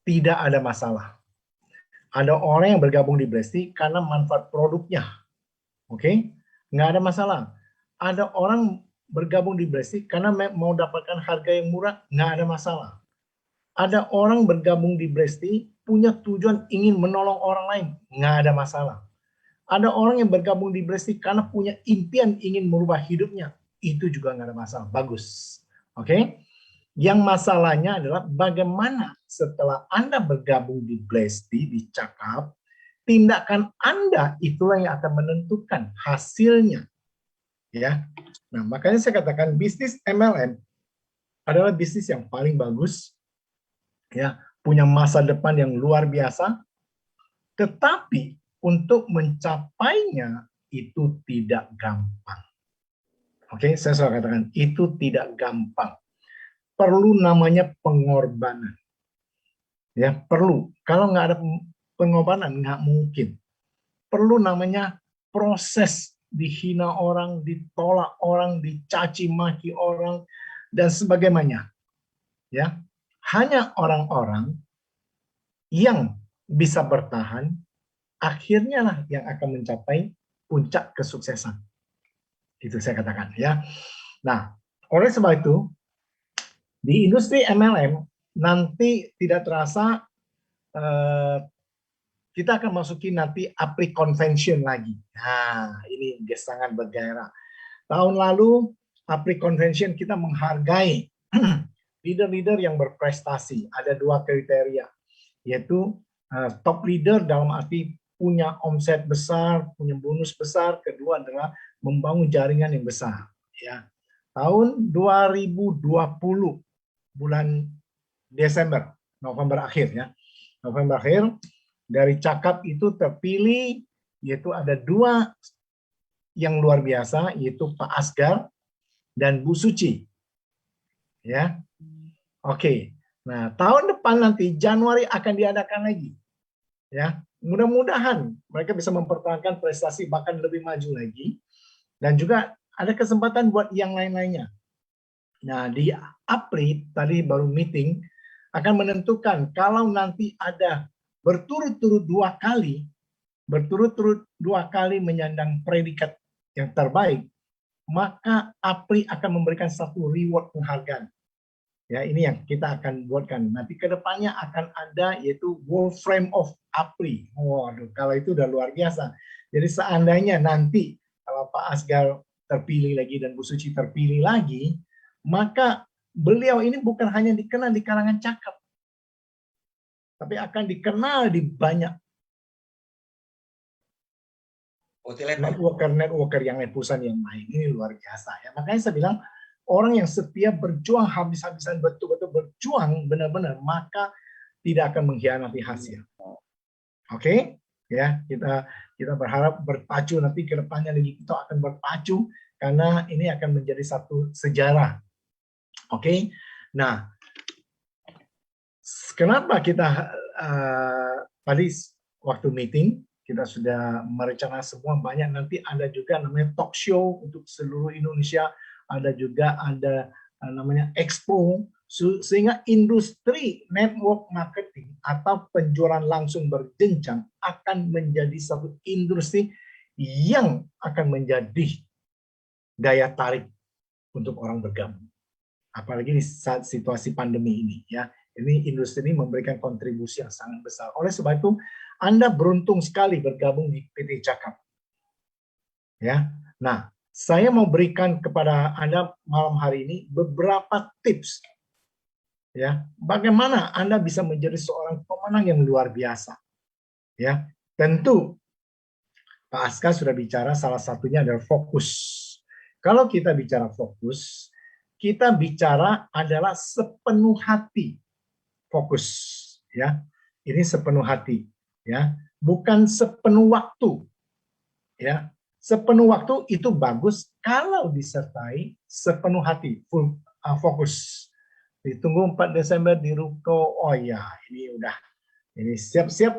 tidak ada masalah. Ada orang yang bergabung di Blesti karena manfaat produknya. Oke? Nggak ada masalah. Ada orang bergabung di Blesti karena mau dapatkan harga yang murah, nggak ada masalah. Ada orang bergabung di Blesti punya tujuan ingin menolong orang lain, nggak ada masalah. Ada orang yang bergabung di Blesti karena punya impian ingin merubah hidupnya, itu juga nggak ada masalah, bagus. Oke? Yang masalahnya adalah bagaimana setelah Anda bergabung di Blesti, di Cakap, tindakan Anda itulah yang akan menentukan hasilnya. Ya. Nah, makanya saya katakan bisnis MLM adalah bisnis yang paling bagus, ya, punya masa depan yang luar biasa, tetapi untuk mencapainya itu tidak gampang. Oke, saya selalu katakan itu tidak gampang. Perlu namanya pengorbanan. Ya, perlu. Kalau nggak ada pengorbanan, nggak mungkin. Perlu namanya proses, dihina orang, ditolak orang, dicaci maki orang, dan sebagainya. Ya, hanya orang-orang yang bisa bertahan, akhirnya lah yang akan mencapai puncak kesuksesan. Itu saya katakan ya. Nah, oleh sebab itu di industri MLM nanti tidak terasa kita akan masuki nanti APRI Convention lagi. Nah, ini sangat bergairah. Tahun lalu APRI Convention kita menghargai leader-leader yang berprestasi. Ada 2 kriteria, yaitu top leader dalam arti punya omset besar, punya bonus besar. Kedua adalah membangun jaringan yang besar. Ya. Tahun 2020 bulan Desember, November akhir ya. November akhir dari Cakap itu terpilih, yaitu ada 2 yang luar biasa, yaitu Pak Asgar dan Bu Suci. Ya. Oke. Nah, tahun depan nanti Januari akan diadakan lagi. Ya. mudah-mudahan mereka bisa mempertahankan prestasi bahkan lebih maju lagi. Dan juga ada kesempatan buat yang lain-lainnya. Nah, di April tadi baru meeting akan menentukan kalau nanti ada berturut-turut dua kali menyandang predikat yang terbaik, maka April akan memberikan satu reward penghargaan. Ya, ini yang kita akan buatkan. Nanti ke depannya akan ada yaitu Wolfram of April. Waduh, kalau itu udah luar biasa. Jadi seandainya nanti kalau Pak Asgar terpilih lagi dan Bu Suci terpilih lagi, maka beliau ini bukan hanya dikenal di kalangan cakap, tapi akan dikenal di banyak networker yang lepusan yang lain. Ini luar biasa ya. Makanya saya bilang orang yang setia berjuang habis-habisan, betul-betul berjuang benar-benar, maka tidak akan mengkhianati hasil. Oke, ya kita berharap berpacu nanti ke depannya lagi kita akan berpacu karena ini akan menjadi satu sejarah. Oke, nah kenapa kita tadi waktu meeting kita sudah merencanakan semua, banyak nanti ada juga namanya talk show untuk seluruh Indonesia, ada juga ada namanya expo, sehingga industri network marketing atau penjualan langsung berjenjang akan menjadi satu industri yang akan menjadi daya tarik untuk orang bergabung. Apalagi di saat situasi pandemi ini ya. Ini industri ini memberikan kontribusi yang sangat besar. Oleh sebab itu, Anda beruntung sekali bergabung di PT Cakap. Ya. Nah, saya mau berikan kepada Anda malam hari ini beberapa tips. Ya, bagaimana Anda bisa menjadi seorang pemenang yang luar biasa. Ya, tentu Pak Aska sudah bicara, salah satunya adalah fokus. Kalau kita bicara fokus, kita bicara adalah sepenuh hati. Fokus, ya. Ini sepenuh hati, ya. Bukan sepenuh waktu. Ya. Sepenuh waktu itu bagus kalau disertai sepenuh hati, full fokus. Ditunggu 4 Desember di Ruko. Oh ya, ini udah. Ini siap-siap.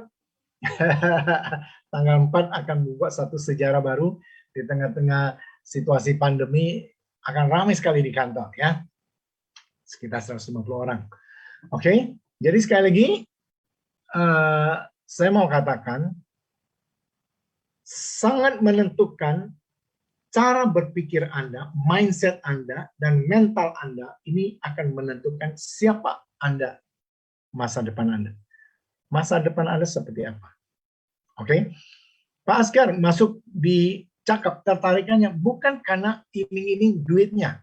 Tanggal 4 akan membuat satu sejarah baru di tengah-tengah situasi pandemi, akan ramai sekali di kantor ya. Sekitar 150 orang. Oke, jadi sekali lagi saya mau katakan sangat menentukan cara berpikir Anda, mindset Anda, dan mental Anda ini akan menentukan siapa Anda masa depan Anda. Masa depan Anda seperti apa? Oke, Pak Asgar masuk di Cakap tertarikannya bukan karena iming-iming duitnya.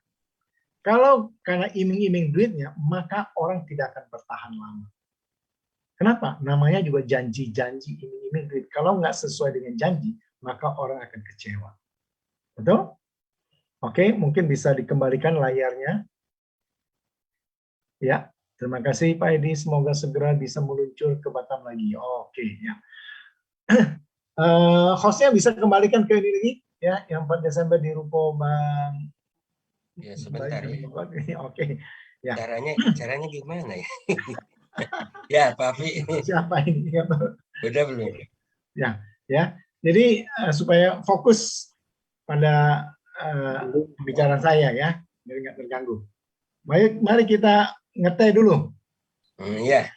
Kalau karena iming-iming duitnya, maka orang tidak akan bertahan lama. Kenapa? Namanya juga janji-janji, iming-iming duit. Kalau nggak sesuai dengan janji, maka orang akan kecewa. Betul? Oke, mungkin bisa dikembalikan layarnya. Ya, terima kasih Pak Edi. Semoga segera bisa meluncur ke Batam lagi. Oke, ya. Hostnya bisa kembalikan ke ini lagi, ya, yang 4 Desember di Ruko Bang. Ya, sebentar ya. Oke, ya. Caranya gimana ya? Ya, Pak Afi. Siapa ini? Udah belum? Ya, ya. Jadi supaya fokus pada pembicaraan saya ya, biar nggak terganggu. Baik, mari kita ngeteh dulu. Iya,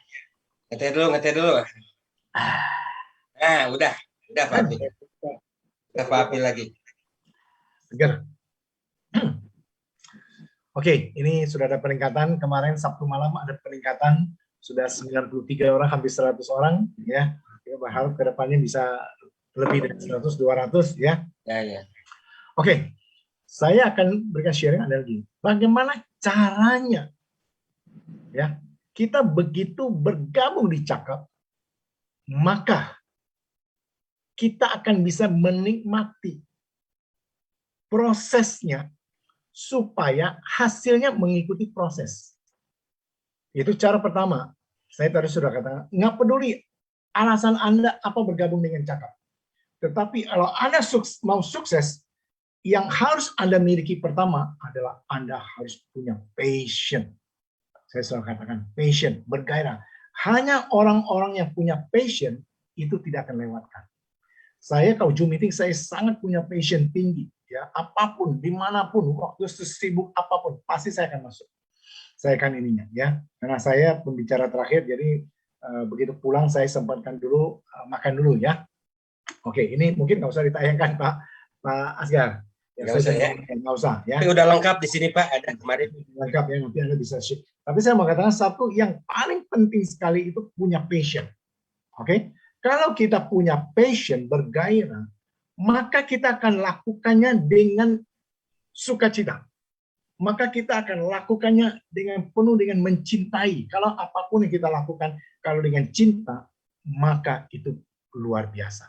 ngeteh dulu. Nah, udah Pak Afi. Udah Pak Afi lagi. Seger. Oke, ini sudah ada peningkatan. Kemarin Sabtu malam ada peningkatan. Sudah 93 orang, hampir 100 orang. Ya, kita berharap ke depannya bisa lebih dari 100, 200 ya. Ya. Oke, saya akan berikan sharing ada lagi. Bagaimana caranya ya kita begitu bergabung di Cakap, maka kita akan bisa menikmati prosesnya supaya hasilnya mengikuti proses. Itu cara pertama. Saya tadi sudah katakan, nggak peduli alasan Anda apa bergabung dengan Cakap. Tetapi kalau Anda mau sukses, yang harus Anda miliki pertama adalah Anda harus punya passion. Saya selalu katakan passion, bergairah. Hanya orang-orang yang punya passion itu tidak akan lewatkan. Saya kalau Zoom meeting saya sangat punya passion tinggi, ya apapun, dimanapun, waktu sesibuk apapun pasti saya akan masuk. Saya akan ininya, ya karena saya pembicara terakhir, jadi begitu pulang saya sempatkan dulu makan dulu ya. Oke, ini mungkin nggak usah ditayangkan Pak Asgar. Ya, Nggak usah ya. Nggak usah ya. Tapi udah lengkap di sini Pak, ada kemarin. Lengkap ya, nanti Anda bisa share. Tapi saya mau katakan satu yang paling penting sekali itu punya passion. Oke, kalau kita punya passion, bergairah, maka kita akan lakukannya dengan sukacita. Maka kita akan lakukannya dengan penuh dengan mencintai. Kalau apapun yang kita lakukan, kalau dengan cinta, maka itu luar biasa.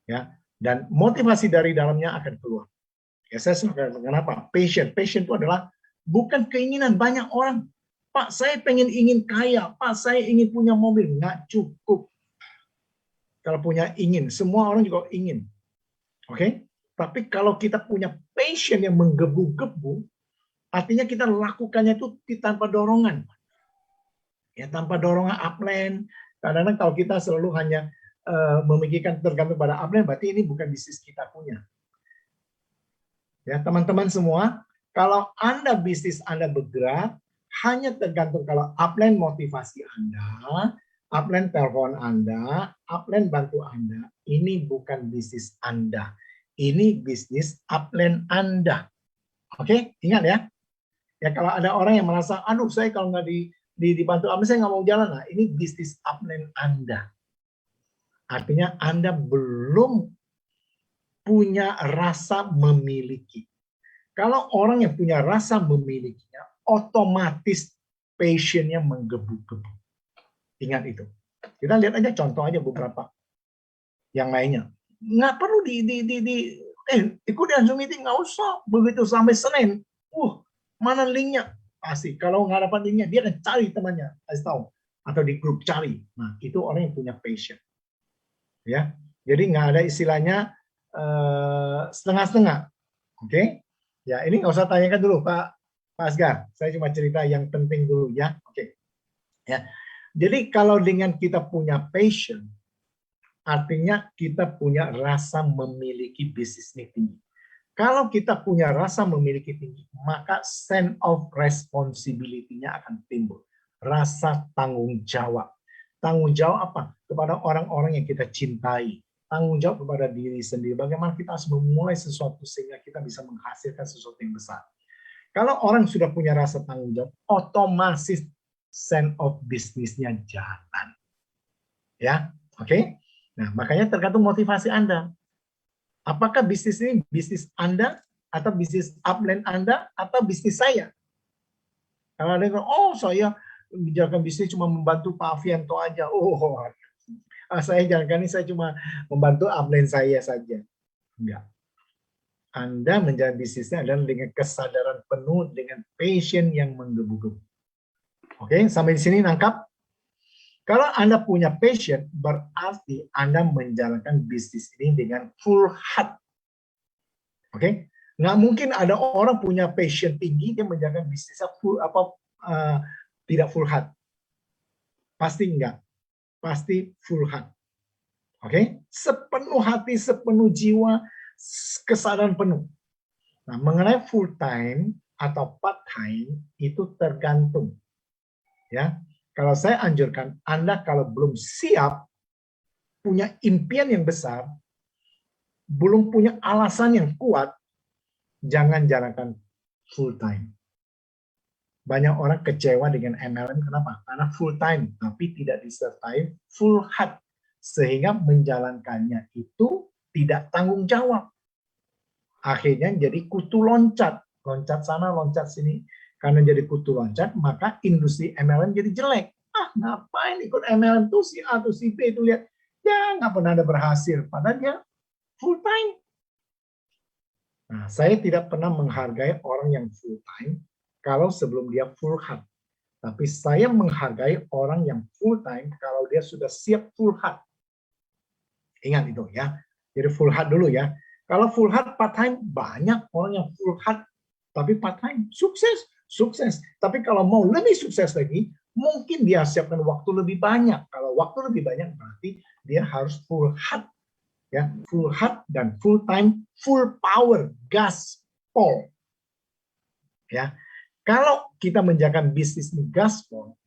Ya, dan motivasi dari dalamnya akan keluar. Ya, saya suka kenapa? Passion itu adalah bukan keinginan banyak orang. Pak, saya ingin kaya. Pak, saya ingin punya mobil. Nggak cukup. Kalau punya ingin, semua orang juga ingin. Oke? Tapi kalau kita punya passion yang menggebu-gebu, artinya kita lakukannya itu tanpa dorongan. Ya, tanpa dorongan upline. Kadang-kadang kalau kita selalu hanya memikirkan tergantung pada upline, berarti ini bukan bisnis kita punya. Ya, teman-teman semua, kalau bisnis Anda bergerak, hanya tergantung kalau upline motivasi Anda, upline telepon Anda, upline bantu Anda, ini bukan bisnis Anda. Ini bisnis upline Anda. Oke, ingat ya. Ya kalau ada orang yang merasa, aduh saya kalau nggak dibantu upline, saya nggak mau jalan. Nah, ini bisnis upline Anda. Artinya Anda belum punya rasa memiliki. Kalau orang yang punya rasa memilikinya, otomatis passionnya menggebu-gebu. Ingat itu. Kita lihat aja contoh aja beberapa yang lainnya. Nggak perlu ikut di Zoom meeting, nggak usah. Begitu sampai Senin, mana linknya? Pasti. Kalau nggak dapat linknya, dia akan cari temannya, kasih tahu. Atau di grup cari. Nah, itu orang yang punya passion. Ya, jadi nggak ada istilahnya setengah-setengah. Oke? Ya, ini nggak usah tanyakan dulu Pak Asgar. Saya cuma cerita yang penting dulu ya. Oke. Ya. Jadi kalau dengan kita punya passion, artinya kita punya rasa memiliki bisnis ini tinggi. Kalau kita punya rasa memiliki tinggi, maka sense of responsibility-nya akan timbul. Rasa tanggung jawab. Tanggung jawab apa? Kepada orang-orang yang kita cintai. Tanggung jawab kepada diri sendiri. Bagaimana kita harus memulai sesuatu sehingga kita bisa menghasilkan sesuatu yang besar. Kalau orang sudah punya rasa tanggung jawab, otomatis sense of bisnisnya jalan. Ya, oke? Nah, makanya tergantung motivasi Anda. Apakah bisnis ini bisnis Anda, atau bisnis upline Anda, atau bisnis saya? Kalau ada yang saya menjalankan bisnis cuma membantu Pak Avianto aja. Saya jalankan ini saya cuma membantu upline saya saja. Enggak. Anda menjalani bisnisnya adalah dengan kesadaran penuh, dengan passion yang menggebu-gebu. Oke, sampai di sini nangkap? Kalau Anda punya passion, berarti Anda menjalankan bisnis ini dengan full heart. Oke? Nggak mungkin ada orang punya passion tinggi, dia menjalankan bisnisnya tidak full heart. Pasti enggak. Pasti full heart. Oke? Sepenuh hati, sepenuh jiwa, kesadaran penuh. Nah, mengenai full time atau part time itu tergantung. Ya. Kalau saya anjurkan Anda kalau belum siap punya impian yang besar, belum punya alasan yang kuat, jangan jalankan full time. Banyak orang kecewa dengan MLM, kenapa? Karena full time, tapi tidak disertai full heart. Sehingga menjalankannya itu tidak tanggung jawab. Akhirnya jadi kutu loncat. Loncat sana, loncat sini. Karena jadi kutu loncat, maka industri MLM jadi jelek. Ngapain ikut MLM tuh si A tuh si B itu lihat. Ya, nggak pernah ada berhasil. Padahal dia full time. Nah, saya tidak pernah menghargai orang yang full time kalau sebelum dia full heart. Tapi saya menghargai orang yang full time kalau dia sudah siap full heart. Ingat itu ya. Jadi full heart dulu ya. Kalau full heart part time, banyak orang yang full heart tapi part time sukses. Tapi kalau mau lebih sukses lagi, Mungkin dia siapkan waktu lebih banyak. Kalau waktu lebih banyak berarti dia harus full heart, ya, full heart dan full time, full power, gaspol. Ya, kalau kita menjalankan bisnis ini gaspol,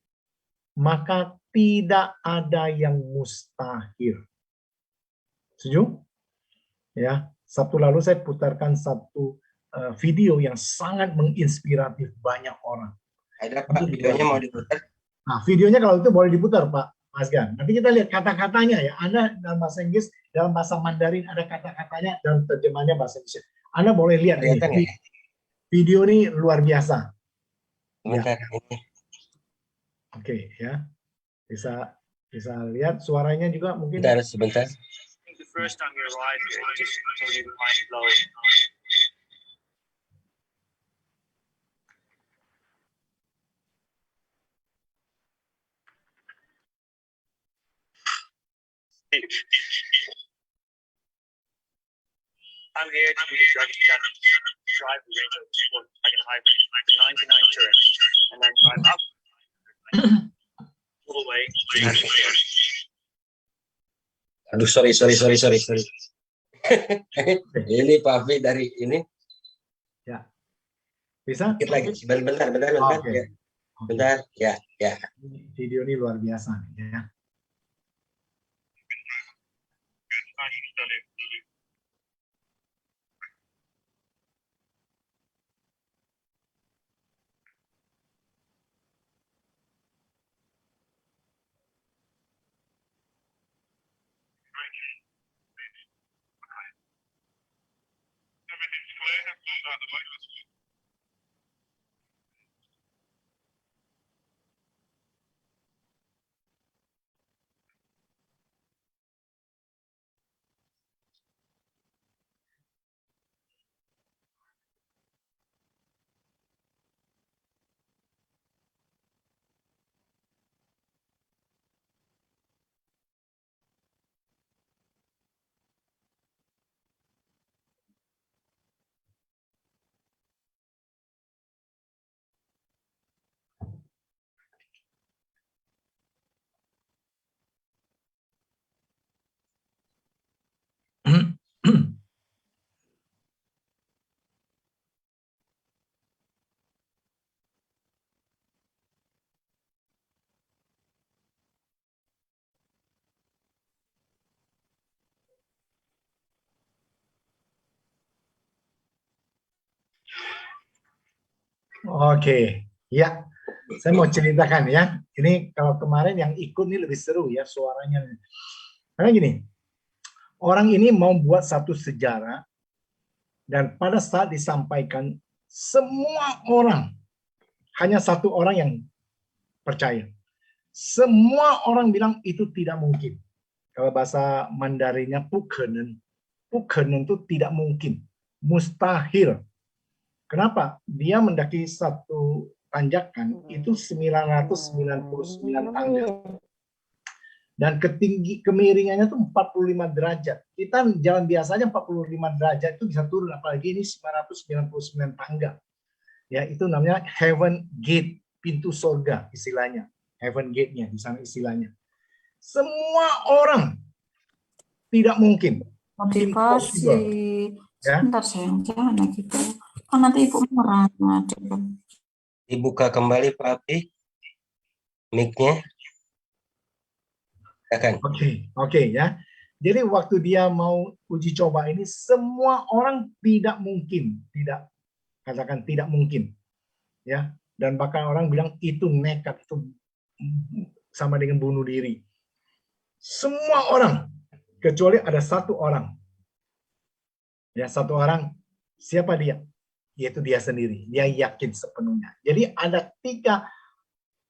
maka tidak ada yang mustahil. Setuju? Ya, Sabtu lalu saya putarkan satu video yang sangat menginspiratif banyak orang. Ada Pak, videonya mau diputar? Nah, videonya kalau itu boleh diputar Pak Asgan. Nanti kita lihat kata-katanya ya. Anda dalam bahasa Inggris, dalam bahasa Mandarin ada kata-katanya dan terjemahnya bahasa Indonesia. Anda boleh lihat ini. Video ini luar biasa. Sebentar. Ya. Oke, ya. Bisa lihat suaranya juga mungkin. Sebentar. The first time you arrive here, just totally mind blowing. I'm here to do the Dragon Challenge, drive the Range Rover Sport Dragon Hybrid to 99 turns, and then drive up all the way to Nashville. Aduh, sorry. Ini Pak Afi dari ini. Ya. Bisa? Sedikit lagi. Bentar. Okay. Ya. Bentar. Ya. Video ini luar biasa ya. Oke, ya. Saya mau ceritakan ya. Ini kalau kemarin yang ikut ini lebih seru ya suaranya. Karena gini, orang ini mau buat satu sejarah dan pada saat disampaikan semua orang, hanya satu orang yang percaya. Semua orang bilang itu tidak mungkin. Kalau bahasa Mandarinnya Pukenen. Pukenen itu tidak mungkin. Mustahil. Kenapa? Dia mendaki satu tanjakan itu 999 tangga. Dan kemiringannya itu 45 derajat. Kita jalan biasanya 45 derajat itu bisa turun, apalagi ini 999 tangga. Ya, itu namanya Heaven Gate, pintu surga istilahnya. Heaven Gate-nya di sana istilahnya. Semua orang tidak mungkin. Motivasi. Ya. Sebentar sayang, jangan gitu. Kan nanti ibu marah. Dibuka kembali Pak Afi mic-nya. Oke ya. Jadi waktu dia mau uji coba ini semua orang tidak mungkin, katakan tidak mungkin. Ya, dan bahkan orang bilang itu nekat, itu sama dengan bunuh diri. Semua orang kecuali ada satu orang. Ya, satu orang, siapa dia? Yaitu dia sendiri. Dia yakin sepenuhnya. Jadi ada 3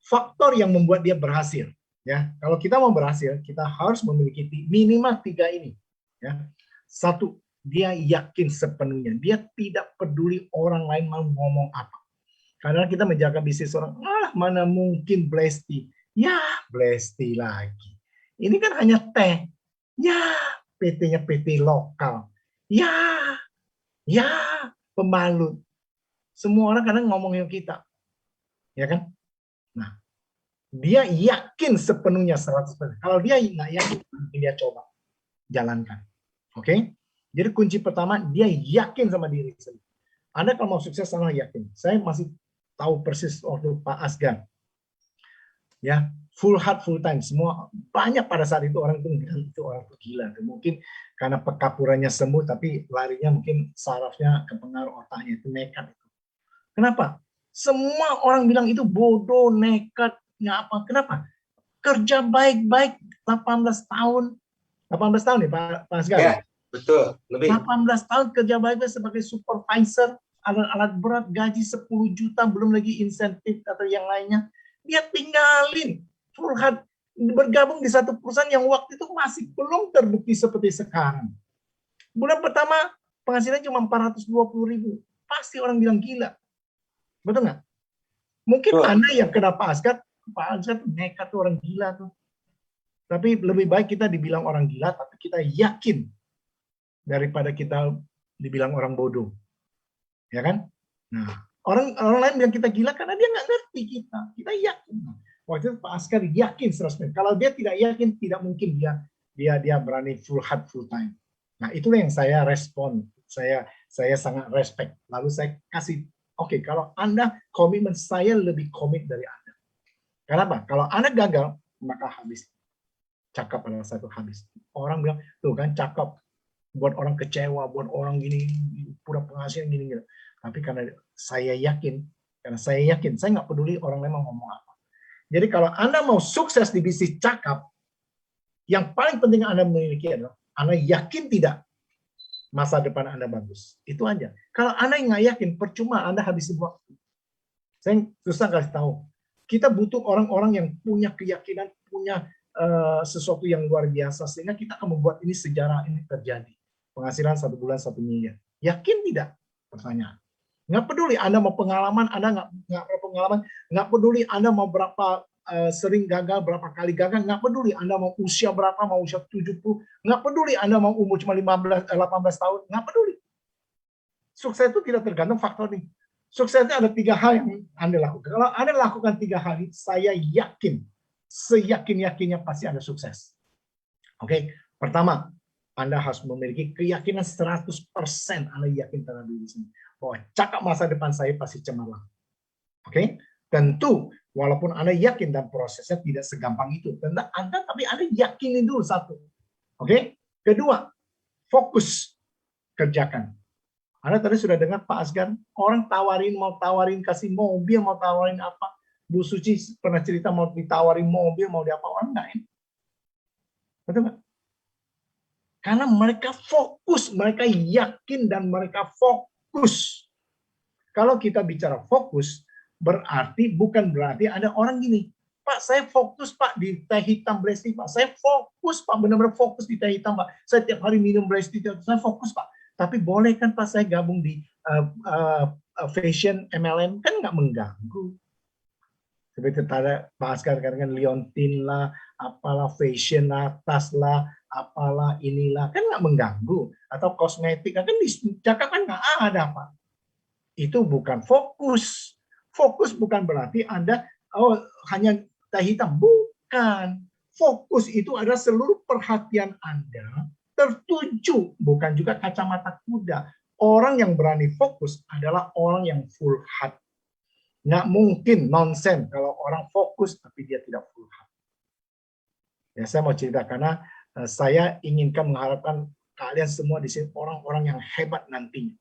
faktor yang membuat dia berhasil. Ya, kalau kita mau berhasil, kita harus memiliki minimal 3 ini. Ya, 1, dia yakin sepenuhnya. Dia tidak peduli orang lain mau ngomong apa. Karena kita menjaga bisnis orang, mana mungkin Blesti. Ya, Blesti lagi. Ini kan hanya teh. Ya, PT-nya PT lokal. Ya, pembalut. Semua orang kadang ngomongin kita. Ya kan? Nah, Dia yakin sepenuhnya 100%. Kalau dia nggak yakin, dia coba jalankan. Oke? Jadi kunci pertama, dia yakin sama diri sendiri. Anda kalau mau sukses, sama yakin. Saya masih tahu persis waktu Pak Asgar. Ya, full heart, full time. Semua banyak pada saat itu orang itu bilang itu orang itu gila. Mungkin karena pekapurannya sembuh, tapi larinya mungkin sarafnya kepengaruh otaknya, itu nekat itu. Kenapa? Semua orang bilang itu bodoh, nekat, nggak apa. Kenapa? Kerja baik-baik 18 tahun. 18 tahun ya Pak Asgar? Ya, betul. Lebih. 18 tahun kerja baik-baik sebagai supervisor, alat-alat berat, gaji 10 juta, belum lagi insentif atau yang lainnya. Dia tinggalin full heart, bergabung di satu perusahaan yang waktu itu masih belum terbukti seperti sekarang. Bulan pertama penghasilannya cuma 420.000. Pasti orang bilang gila. Betul nggak? Mungkin Anda yang kena Pak Asgar tuh nekat tuh, orang gila tuh. Tapi lebih baik kita dibilang orang gila, tapi kita yakin daripada kita dibilang orang bodoh. Ya kan? Nah, orang lain bilang kita gila karena dia nggak ngerti kita. Kita yakin. Waktu itu Pak Asgar yakin 100%. Kalau dia tidak yakin, tidak mungkin dia berani full heart, full time. Nah, itulah yang saya respon. Saya sangat respect. Lalu saya kasih, oke, kalau Anda komitmen, saya lebih komit dari Anda. Kenapa? Kalau Anda gagal, maka habis. Cakap pada satu habis. Orang bilang, tuh kan cakap. Buat orang kecewa, buat orang gini, pura penghasilan gini. Tapi karena saya yakin, saya nggak peduli orang lain mau ngomong apa. Jadi kalau Anda mau sukses di bisnis cakap, yang paling penting Anda memiliki adalah Anda yakin tidak masa depan Anda bagus. Itu aja. Kalau Anda nggak yakin, percuma Anda habisin waktu. Saya susah kasih tahu. Kita butuh orang-orang yang punya keyakinan, punya sesuatu yang luar biasa, sehingga kita akan membuat ini sejarah ini terjadi. Penghasilan 1 bulan 1 miliar. Yakin tidak? Pertanyaan. Nggak peduli Anda mau pengalaman, Anda nggak pengalaman, nggak peduli Anda mau berapa sering gagal, berapa kali gagal, nggak peduli Anda mau usia berapa, mau usia 70, nggak peduli Anda mau umur cuma 18 tahun, nggak peduli. Sukses itu tidak tergantung faktor ini. Suksesnya ada 3 hal yang Anda lakukan. Kalau Anda lakukan 3 hal ini, saya yakin, seyakin-yakinnya pasti Anda sukses. Oke, pertama, Anda harus memiliki keyakinan 100% Anda yakin terhadap diri sendiri. Bahwa cakap masa depan saya pasti cemerlang. Oke? Tentu, walaupun Anda yakin dan prosesnya tidak segampang itu. Tapi Anda yakinin dulu satu. Oke? Kedua, fokus. Kerjakan. Anda tadi sudah dengar Pak Asgar, orang mau tawarin kasih mobil, mau tawarin apa. Bu Suci pernah cerita mau ditawarin mobil, mau diapa, orang nggak enak. Betul nggak? Karena mereka fokus, mereka yakin dan mereka fokus. Kalau kita bicara fokus, bukan berarti ada orang gini, Pak saya fokus Pak di teh hitam Black Tea Pak, saya fokus Pak, benar-benar fokus di teh hitam Pak, saya tiap hari minum Black Tea, saya fokus Pak. Tapi boleh kan Pak saya gabung di fashion MLM, kan nggak mengganggu. Seperti tadi Pak Asgar katakan Leontin lah, apalah fashion lah, tas lah, apalah inilah, kan nggak mengganggu. Atau kosmetik, kan di cakap kan nggak ada Pak. Itu bukan fokus. Fokus bukan berarti Anda hanya teh hitam. Bukan. Fokus itu adalah seluruh perhatian Anda tertuju, bukan juga kacamata kuda. Orang yang berani fokus adalah orang yang full heart. Nggak mungkin nonsen kalau orang fokus tapi dia tidak full heart. Ya, saya mau cerita karena saya inginkan mengharapkan kalian semua di sini orang-orang yang hebat nantinya.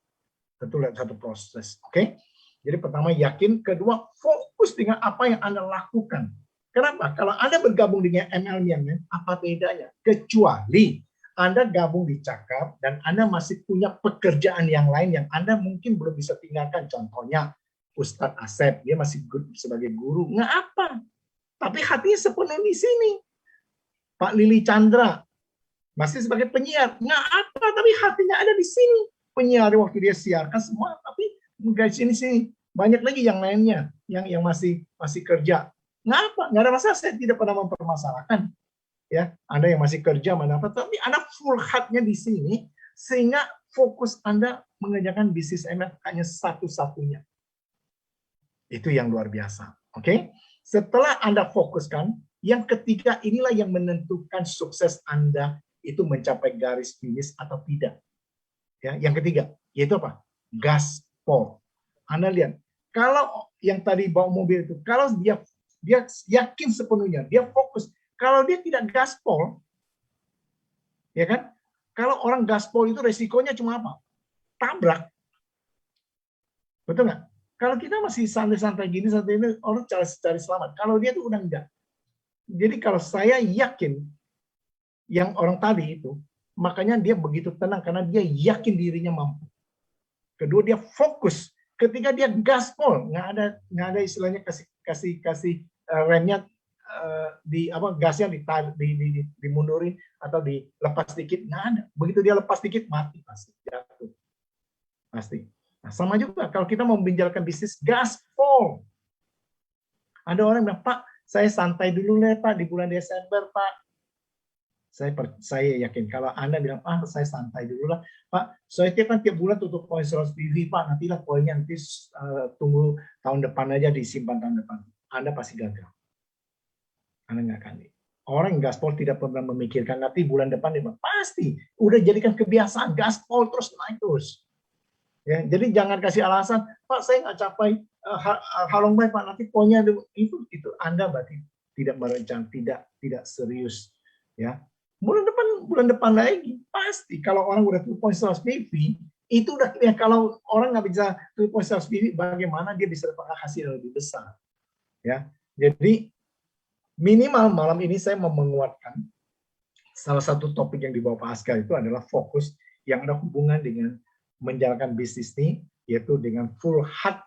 Tentu lihat satu proses, oke? Jadi pertama yakin, kedua fokus dengan apa yang Anda lakukan. Kenapa? Kalau Anda bergabung dengan MLM, apa bedanya? Kecuali Anda gabung di Cakap dan Anda masih punya pekerjaan yang lain yang Anda mungkin belum bisa tinggalkan. Contohnya Ustadz Asep, dia masih sebagai guru, nggak apa. Tapi hatinya sepenuhnya di sini. Pak Lili Chandra masih sebagai penyiar, nggak apa, tapi hatinya ada di sini. Penyiar waktu dia siarkan semua, tapi nggak di sini. Banyak lagi yang lainnya yang masih kerja. Nggak apa, nggak ada masalah. Saya tidak pernah mempermasalahkan. Ya, Anda yang masih kerja mana apa, tapi Anda full heart-nya di sini, sehingga fokus Anda mengerjakan bisnis Anda hanya satu-satunya. Itu yang luar biasa. Oke? Setelah Anda fokuskan, yang ketiga inilah yang menentukan sukses Anda itu mencapai garis finish atau tidak. Ya, yang ketiga, yaitu apa? Gaspol. Anda lihat, kalau yang tadi bawa mobil itu, kalau dia yakin sepenuhnya, dia fokus. Kalau dia tidak gaspol, ya kan? Kalau orang gaspol itu resikonya cuma apa? Tabrak. Betul nggak? Kalau kita masih santai-santai gini, santai ini, orang cari selamat. Kalau dia tuh udah enggak. Jadi kalau saya yakin yang orang tadi itu, makanya dia begitu tenang karena dia yakin dirinya mampu. Kedua, dia fokus. Ketika dia gaspol, nggak ada istilahnya kasih remnya gasnya dimundurin atau dilepas sedikit, nggak ada. Begitu dia lepas sedikit, mati pasti jatuh. Pasti. Nah, sama juga kalau kita mau menjalankan bisnis, gaspol. Ada orang bilang, Pak, saya santai dulu deh Pak di bulan Desember Pak. Saya yakin kalau Anda bilang, saya santai dulu lah Pak, saya tiap bulan tutup poin 100 PV Pak, nantilah poinnya nanti tunggu tahun depan aja disimpan tahun depan. Anda pasti gagal. Anda nggak akan. Orang yang gaspol tidak pernah memikirkan nanti bulan depan dia pasti udah jadikan kebiasaan gaspol terus naik terus. Ya, jadi jangan kasih alasan, Pak saya nggak capai halong baik Pak, nanti poinnya itu Anda berarti tidak merencanakan, tidak serius. Ya, bulan depan lagi pasti kalau orang udah 2.100 PV itu udah ya, kalau orang nggak bisa 2.100 PV bagaimana dia bisa dapat hasil yang lebih besar. Ya, jadi minimal malam ini saya mau menguatkan salah satu topik yang dibawa Pak Askar itu adalah fokus yang ada hubungan dengan menjalankan bisnis ini, yaitu dengan full heart.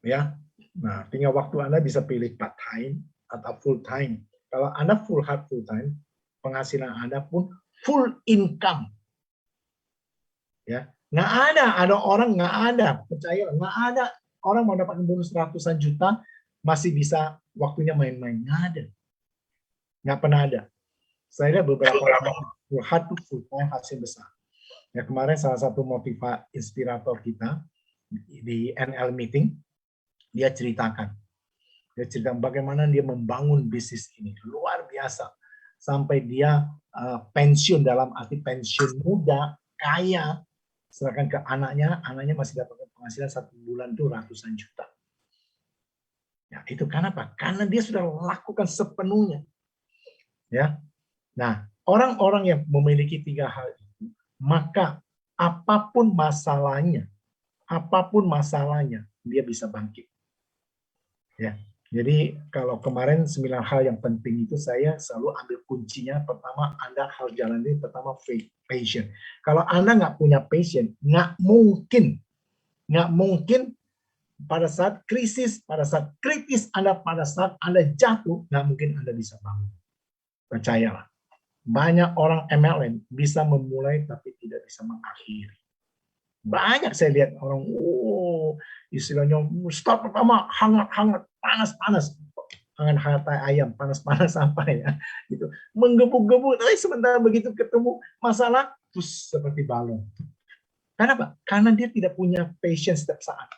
Ya, nah tinggal waktu Anda bisa pilih part time atau full time. Kalau Anda full heart full time, penghasilan Anda pun full income. Ya, nggak ada orang nggak ada, percaya nggak ada orang mau dapat bonus ratusan juta masih bisa waktunya main-main, nggak ada, nggak pernah ada. Saya lihat beberapa orang full heart full time hasil besar. Ya, kemarin salah satu motivator inspirator kita di NL meeting, dia ceritakan bagaimana dia membangun bisnis ini luar biasa sampai dia pensiun dalam arti pensiun muda kaya, serahkan ke anaknya masih dapat penghasilan 1 bulan itu ratusan juta. Ya, itu kenapa? Karena dia sudah lakukan sepenuhnya. Ya, nah orang-orang yang memiliki 3 hal maka apapun masalahnya dia bisa bangkit. Ya, jadi kalau kemarin 9 hal yang penting itu saya selalu ambil kuncinya. Pertama, Anda harus jalani pertama passion. Kalau Anda nggak punya passion, nggak mungkin pada saat krisis, pada saat kritis pada saat Anda jatuh, nggak mungkin Anda bisa bangun. Percayalah. Banyak orang MLM bisa memulai tapi tidak bisa mengakhiri. Banyak saya lihat orang, istilahnya start pertama hangat-hangat, panas-panas, hangat ayam, panas-panas apa ya, gitu, menggebu-gebu, tapi sebentar begitu ketemu masalah, terus seperti balon. Kenapa? Karena dia tidak punya passion setiap saat.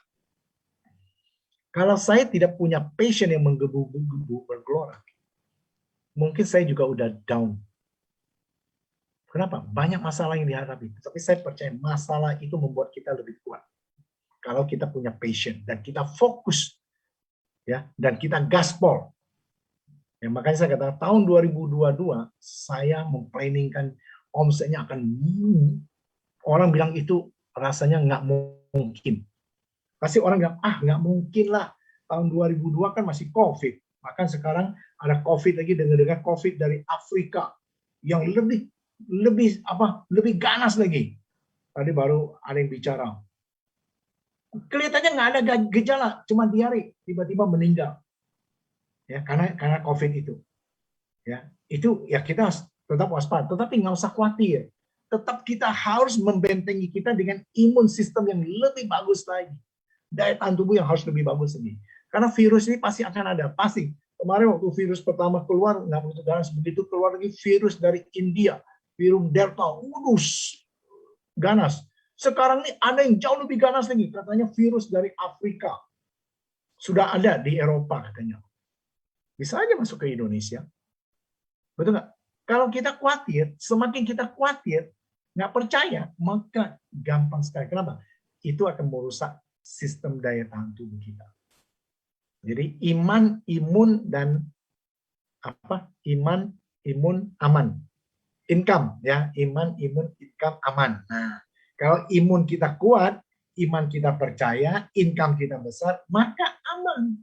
Kalau saya tidak punya passion yang menggebu-gebu bergelora, mungkin saya juga udah down. Kenapa? Banyak masalah yang dihadapi. Tapi saya percaya masalah itu membuat kita lebih kuat. Kalau kita punya passion dan kita fokus, ya, dan kita gaspol. Ya, makanya saya katakan tahun 2022 saya memplanningkan omsetnya akan orang bilang itu rasanya nggak mungkin. Pasti orang bilang nggak mungkin lah. Tahun 2002 kan masih COVID. Bahkan sekarang ada COVID lagi dengan COVID dari Afrika yang lebih ganas lagi. Tadi baru ada yang bicara. Kelihatannya nggak ada gejala, cuma diare, tiba-tiba meninggal. Ya, karena COVID itu. Ya, itu ya kita tetap waspada, tetapi nggak usah khawatir. Tetap kita harus membentengi kita dengan imun sistem yang lebih bagus lagi. Daya tahan tubuh yang harus lebih bagus lagi. Karena virus ini pasti akan ada, pasti. Kemarin waktu virus pertama keluar, nggak begitu ganas, begitu keluar lagi virus dari India. Virus Delta, ganas. Sekarang ini ada yang jauh lebih ganas lagi, katanya virus dari Afrika. Sudah ada di Eropa katanya. Bisa aja masuk ke Indonesia. Betul nggak? Kalau kita khawatir, semakin kita khawatir, nggak percaya, maka gampang sekali. Kenapa? Itu akan merusak sistem daya tahan tubuh kita. Jadi iman, imun, dan apa? Iman, imun, aman. Income, ya, iman, imun, income, aman. Nah, kalau imun kita kuat, iman kita percaya, income kita besar, maka aman.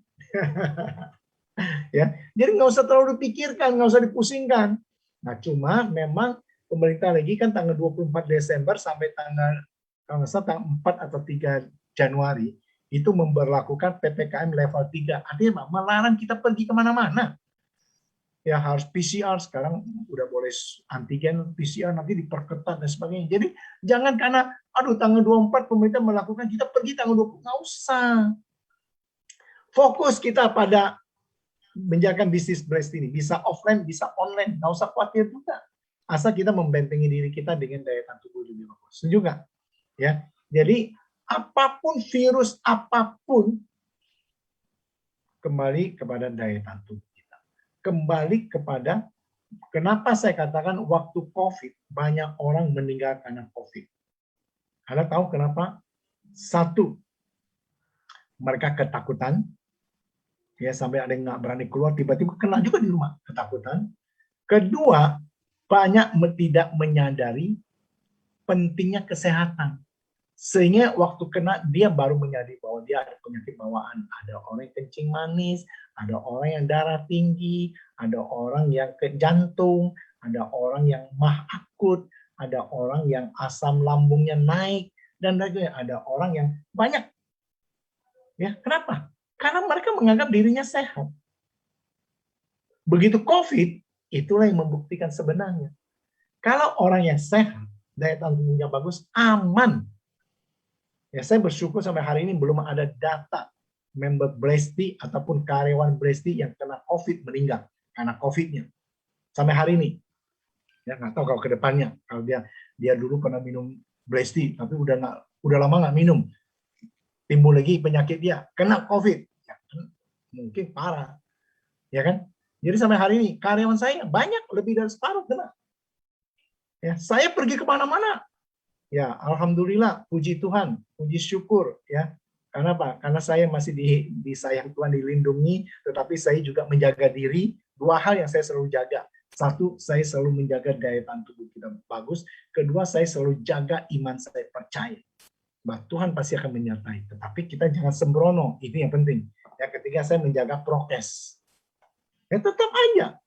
Ya, jadi nggak usah terlalu dipikirkan, nggak usah dipusingkan. Nah, cuma memang pemerintah lagi kan tanggal 24 Desember sampai tanggal 4 atau 3 Januari itu memberlakukan PPKM level 3. Artinya melarang kita pergi kemana-mana. Ya harus PCR, sekarang udah boleh antigen, PCR nanti diperketat dan sebagainya. Jadi jangan karena aduh tanggal 24 pemerintah melakukan, kita pergi tanggal 20, nggak usah. Fokus kita pada menjaga bisnis breast ini, bisa offline, bisa online, nggak usah khawatir juga. Asal kita membentengi diri kita dengan daya tahan tubuh lebih bagus. Setuju nggak? Ya, jadi apapun virus apapun kembali kepada daya tahan tubuh. Kembali kepada kenapa saya katakan waktu COVID banyak orang meninggal karena COVID. Anda tahu kenapa? Satu, mereka ketakutan, ya sampai ada yang nggak berani keluar, tiba-tiba kena juga di rumah, ketakutan. Kedua, banyak tidak menyadari pentingnya kesehatan. Sehingga waktu kena dia baru menyadari bahwa dia ada penyakit bawaan. Ada orang yang kencing manis, ada orang yang darah tinggi, ada orang yang ke jantung, ada orang yang mah akut, ada orang yang asam lambungnya naik, dan ada orang yang banyak. Ya, kenapa? Karena mereka menganggap dirinya sehat. Begitu COVID, itulah yang membuktikan sebenarnya. Kalau orang yang sehat, daya tahan tubuhnya bagus, aman. Ya, saya bersyukur sampai hari ini belum ada data member Breasty ataupun karyawan Breasty yang kena COVID meninggal karena COVID-nya sampai hari ini. Ya nggak tahu kalau ke depannya, kalau dia dulu pernah minum Breasty tapi udah lama nggak minum, timbul lagi penyakit dia kena COVID, ya, mungkin parah, ya kan? Jadi sampai hari ini karyawan saya banyak lebih dari separuh kena. Ya, saya pergi kemana-mana. Ya, alhamdulillah, puji Tuhan, puji syukur, ya. Karena apa? Karena saya masih disayang Tuhan, dilindungi, tetapi saya juga menjaga diri. Dua hal yang saya selalu jaga. Satu, saya selalu menjaga daya tahan tubuh kita bagus. Kedua, saya selalu jaga iman saya, percaya bahwa Tuhan pasti akan menyertai. Tetapi kita jangan sembrono, itu yang penting. Yang ketiga, saya menjaga prokes. Ya tetap aja,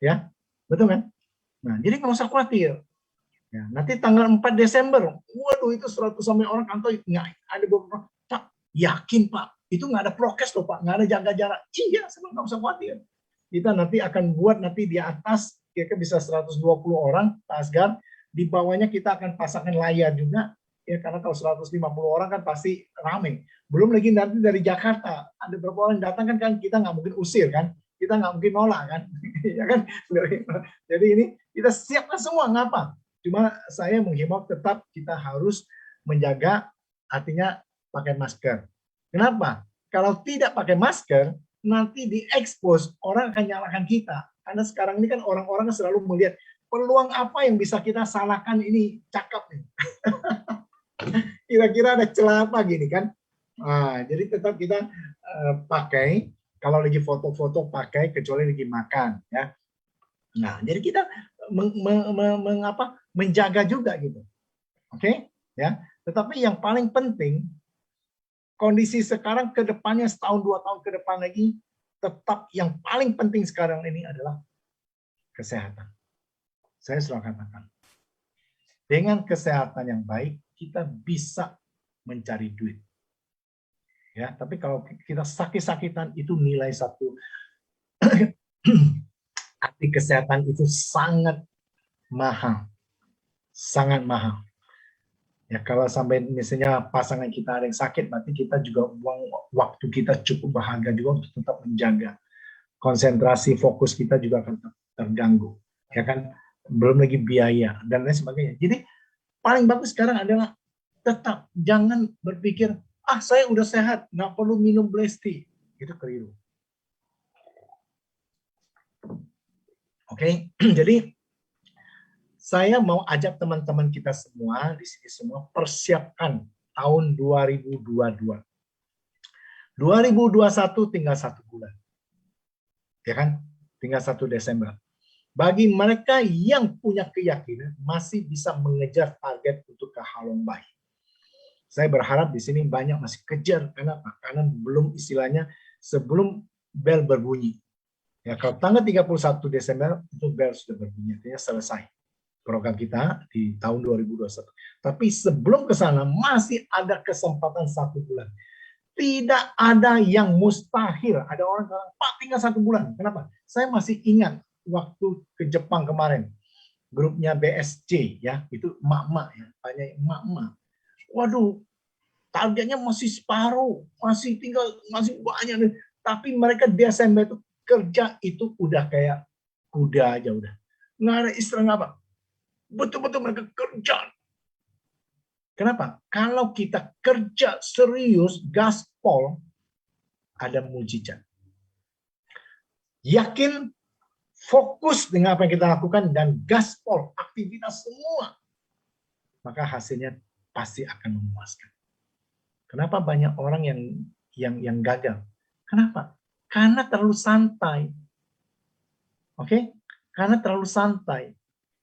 ya, betul kan? Nah, jadi nggak usah khawatir. Ya, nanti tanggal 4 Desember, waduh itu 100 sampai orang kantor nggak ada beberapa, Pak, yakin Pak, itu nggak ada prokes loh Pak, nggak ada jaga jarak. Iya, sebenarnya nggak usah khawatir. Kita nanti akan buat nanti di atas, kira-kira bisa 120 orang, Pak Asgar, di bawahnya kita akan pasangkan layar juga, ya karena kalau 150 orang kan pasti ramai. Belum lagi nanti dari Jakarta, ada beberapa orang datang kan kita nggak mungkin usir kan, kita nggak mungkin nolak kan, ya kan? Jadi ini kita siapkan semua, ngapa? Cuma saya menghimbau tetap kita harus menjaga, artinya pakai masker. Kenapa? Kalau tidak pakai masker, nanti diekspos, orang akan nyalakan kita. Karena sekarang ini kan orang-orang selalu melihat peluang apa yang bisa kita salahkan ini, cakep nih. Kira-kira ada celah apa gini kan? Nah, jadi tetap kita pakai, kalau lagi foto-foto pakai, kecuali lagi makan. Ya. Nah, jadi kita menjaga juga gitu, oke? Ya. Tetapi yang paling penting kondisi sekarang ke depannya setahun 2 tahun ke depan lagi, tetap yang paling penting sekarang ini adalah kesehatan. Saya selalu katakan, dengan kesehatan yang baik kita bisa mencari duit. Ya, tapi kalau kita sakit-sakitan itu nilai satu. Arti kesehatan itu sangat mahal, sangat mahal. Ya kalau sampai misalnya pasangan kita ada yang sakit, berarti kita juga buang waktu kita cukup berharga juga untuk tetap menjaga. Konsentrasi, fokus kita juga akan terganggu. Ya kan, belum lagi biaya dan lain sebagainya. Jadi paling bagus sekarang adalah tetap jangan berpikir, saya udah sehat, nggak perlu minum Blesti. Itu keliru. Oke, jadi saya mau ajak teman-teman kita semua di sini semua persiapkan tahun 2022. 2021 tinggal 1 bulan. Ya kan? Tinggal 1 Desember. Bagi mereka yang punya keyakinan masih bisa mengejar target untuk ke Halong Bay. Saya berharap di sini banyak masih kejar karena belum istilahnya sebelum bel berbunyi. Ya, kalau tanggal 31 Desember itu bel sudah berbunyi, artinya selesai program kita di tahun 2021. Tapi sebelum ke sana masih ada kesempatan 1 bulan. Tidak ada yang mustahil. Ada orang bilang, Pak tinggal 1 bulan. Kenapa? Saya masih ingat waktu ke Jepang kemarin. Grupnya BSC ya, itu emak-emak ya, banyak emak-emak. Waduh, targetnya masih separuh, masih banyak. Tapi mereka Desember itu kerja itu udah kayak kuda aja udah. Nggak ada istirahat apa. Betul-betul mereka kerja. Kenapa? Kalau kita kerja serius, gaspol, ada mujizat. Yakin, fokus dengan apa yang kita lakukan, dan gaspol, aktivitas semua. Maka hasilnya pasti akan memuaskan. Kenapa banyak orang yang gagal? Kenapa? Karena terlalu santai. Oke? Karena terlalu santai.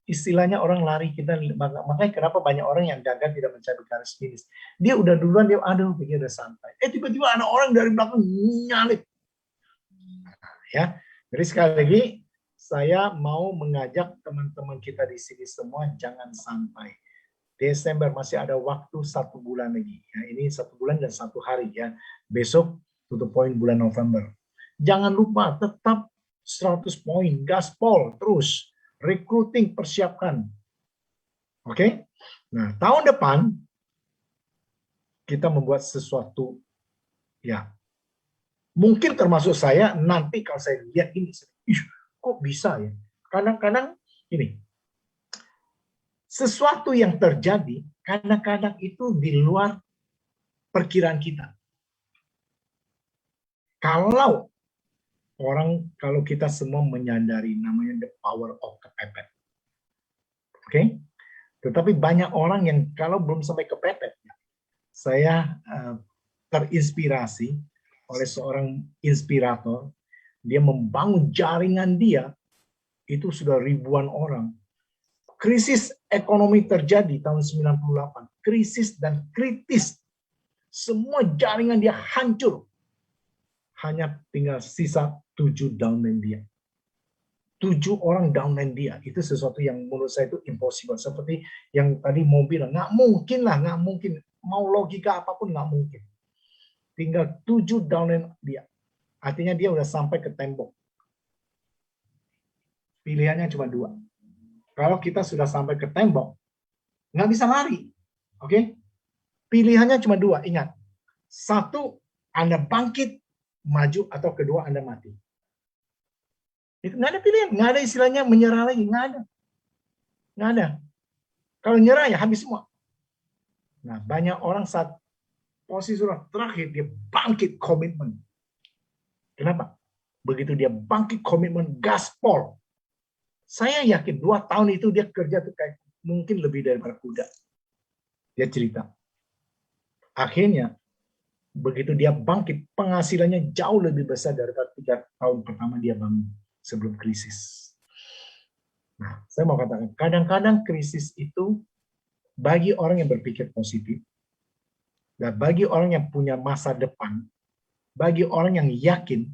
Istilahnya orang lari kita, makanya kenapa banyak orang yang gagal tidak mencapai garis finish. Dia udah duluan, dia udah santai. Tiba-tiba ada orang dari belakang nyalip. Ya, jadi sekali lagi saya mau mengajak teman-teman kita di sini semua jangan santai. Desember masih ada waktu 1 bulan lagi. Ya, ini 1 bulan dan 1 hari ya. Besok tutup poin bulan November. Jangan lupa tetap 100 poin, gaspol terus. Recruiting, persiapkan. Oke? Nah, tahun depan kita membuat sesuatu ya. Mungkin termasuk saya nanti kalau saya lihat ini, kok bisa ya? Kadang-kadang ini sesuatu yang terjadi kadang-kadang itu di luar perkiraan kita. Kalau kita semua menyadari namanya the power of kepepet. Oke? Tetapi banyak orang yang kalau belum sampai kepepet, saya terinspirasi oleh seorang inspirator, dia membangun jaringan dia, itu sudah ribuan orang. Krisis ekonomi terjadi tahun 98, krisis dan kritis. Semua jaringan dia hancur. Hanya tinggal sisa 7 downline dia. 7 orang downline dia. Itu sesuatu yang menurut saya itu impossible. Seperti yang tadi mau bilang, nggak mungkin lah, nggak mungkin. Mau logika apapun nggak mungkin. Tinggal 7 downline dia. Artinya dia udah sampai ke tembok. Pilihannya cuma 2. Kalau kita sudah sampai ke tembok, nggak bisa lari. Oke? Pilihannya cuma 2, ingat. 1, Anda bangkit, maju, atau kedua Anda mati. Itu nggak ada pilihan, nggak ada istilahnya menyerah lagi, nggak ada. Nggak ada. Kalau nyerah ya habis semua. Nah, banyak orang saat posisi sudah terakhir, dia bangkit komitmen. Kenapa? Begitu dia bangkit komitmen, gaspol. Saya yakin 2 tahun itu dia kerja tuh kayak mungkin lebih daripada kuda. Dia cerita. Akhirnya, begitu dia bangkit, penghasilannya jauh lebih besar daripada 3 tahun pertama dia bangun sebelum krisis. Nah, saya mau katakan, kadang-kadang krisis itu bagi orang yang berpikir positif, dan bagi orang yang punya masa depan, bagi orang yang yakin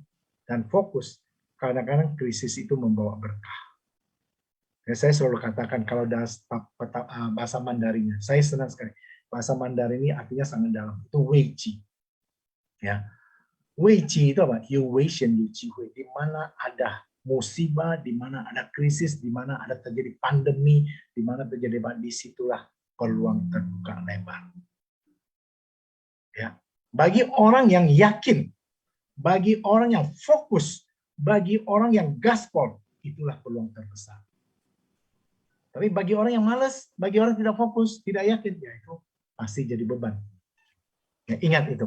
dan fokus, kadang-kadang krisis itu membawa berkah. Ya, saya selalu katakan kalau bahasa Mandarinnya, saya senang sekali. Bahasa Mandarin ini artinya sangat dalam. Itu Weiji. Ya, Weiji itu apa? Yuweishen Yujihui. Di mana ada musibah, di mana ada krisis, di mana ada terjadi pandemi, di mana terjadi disitulah peluang terbuka lebar. Ya, bagi orang yang yakin, bagi orang yang fokus, bagi orang yang gaspol, itulah peluang terbesar. Tapi bagi orang yang malas, bagi orang tidak fokus, tidak yakin, ya itu pasti jadi beban. Ya, ingat itu.